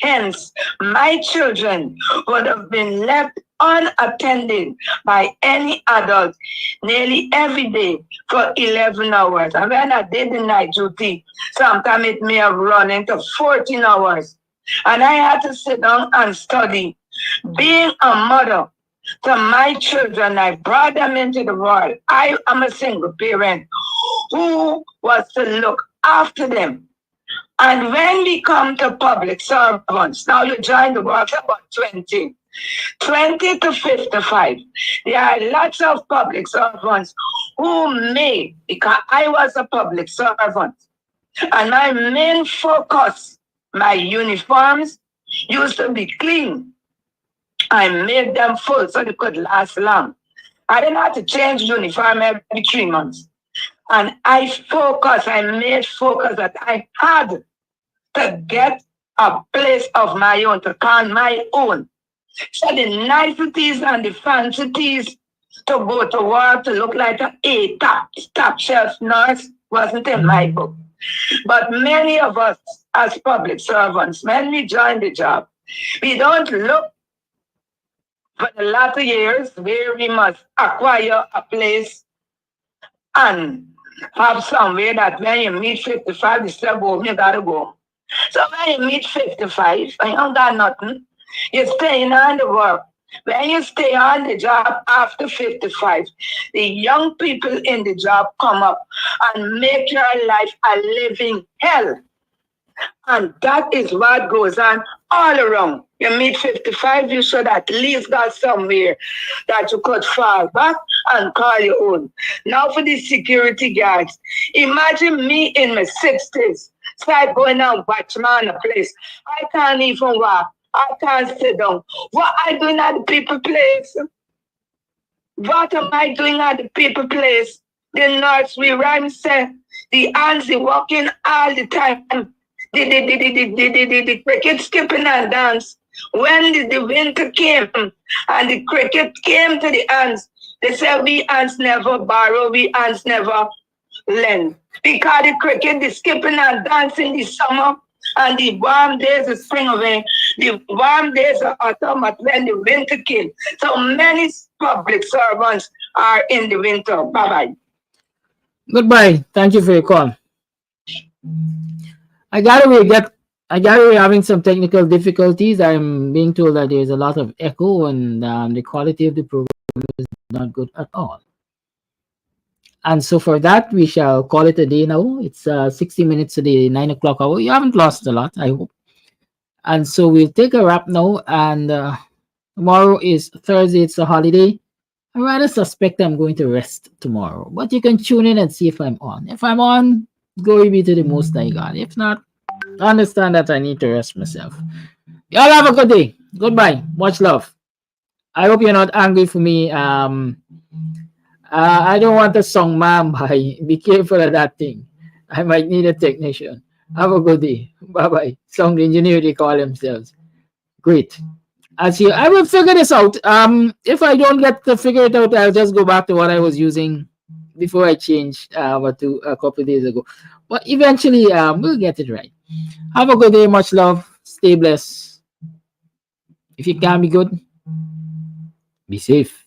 Hence, my children would have been left unattended by any adult nearly every day for 11 hours. And when I did the night duty, sometimes it may have run into 14 hours. And I had to sit down and study. Being a mother to my children. I brought them into the world. I am a single parent who was to look after them. And when we come to public servants, now you join the world about 20 to 55. There are lots of public servants who may, because I was a public servant, and my main focus, my uniforms used to be clean. I made them full so they could last long. I didn't have to change uniform every 3 months. And I made focus that I had to get a place of my own, to call my own. So the niceties and the fancities to go to work to look like a top shelf nurse wasn't in my book. But many of us as public servants, when we join the job, we don't look for the latter years where we must acquire a place and have somewhere that when you meet 55, you say, "Boom, you gotta go." So when you meet 55 and you don't got nothing, you're staying on the work. When you stay on the job after 55, the young people in the job come up and make your life a living hell. And that is what goes on all around. You meet 55, you should at least got somewhere that you could fall back and call your own. Now for the security guards, imagine me in my 60s, start going out watchman a place. I can't even walk. I can't sit down. What am I doing at the people place? What am I doing at the people place? The nurse we rhyme say, the hands they walking all the time. The cricket skipping and dance. When the winter came and the cricket came to the ants, they said we ants never borrow, we ants never lend. Because the cricket, the skipping and dancing the summer and the warm days of spring away, the warm days of autumn, but when the winter came. So many public servants are in the winter. Bye-bye. Goodbye. Thank you for your call. I gather we're having some technical difficulties. I'm being told that there's a lot of echo and the quality of the program is not good at all. And so for that, we shall call it a day now. It's 60 minutes to the 9 o'clock hour. You haven't lost a lot, I hope. And so we'll take a wrap now. And tomorrow is Thursday. It's a holiday. I rather suspect I'm going to rest tomorrow. But you can tune in and see if I'm on. If I'm on, glory be to the Most High God. If not, understand that I need to rest myself. Y'all have a good day. Goodbye. Much love. I hope you're not angry for me. I don't want a song, ma'am. Be careful of that thing. I might need a technician. Have a good day. Bye-bye. Sound engineer, they call themselves. Great. I will figure this out. If I don't get to figure it out, I'll just go back to what I was using before I changed a couple of days ago. But eventually, we'll get it right. Have a good day. Much love. Stay blessed. If you can be good, be safe.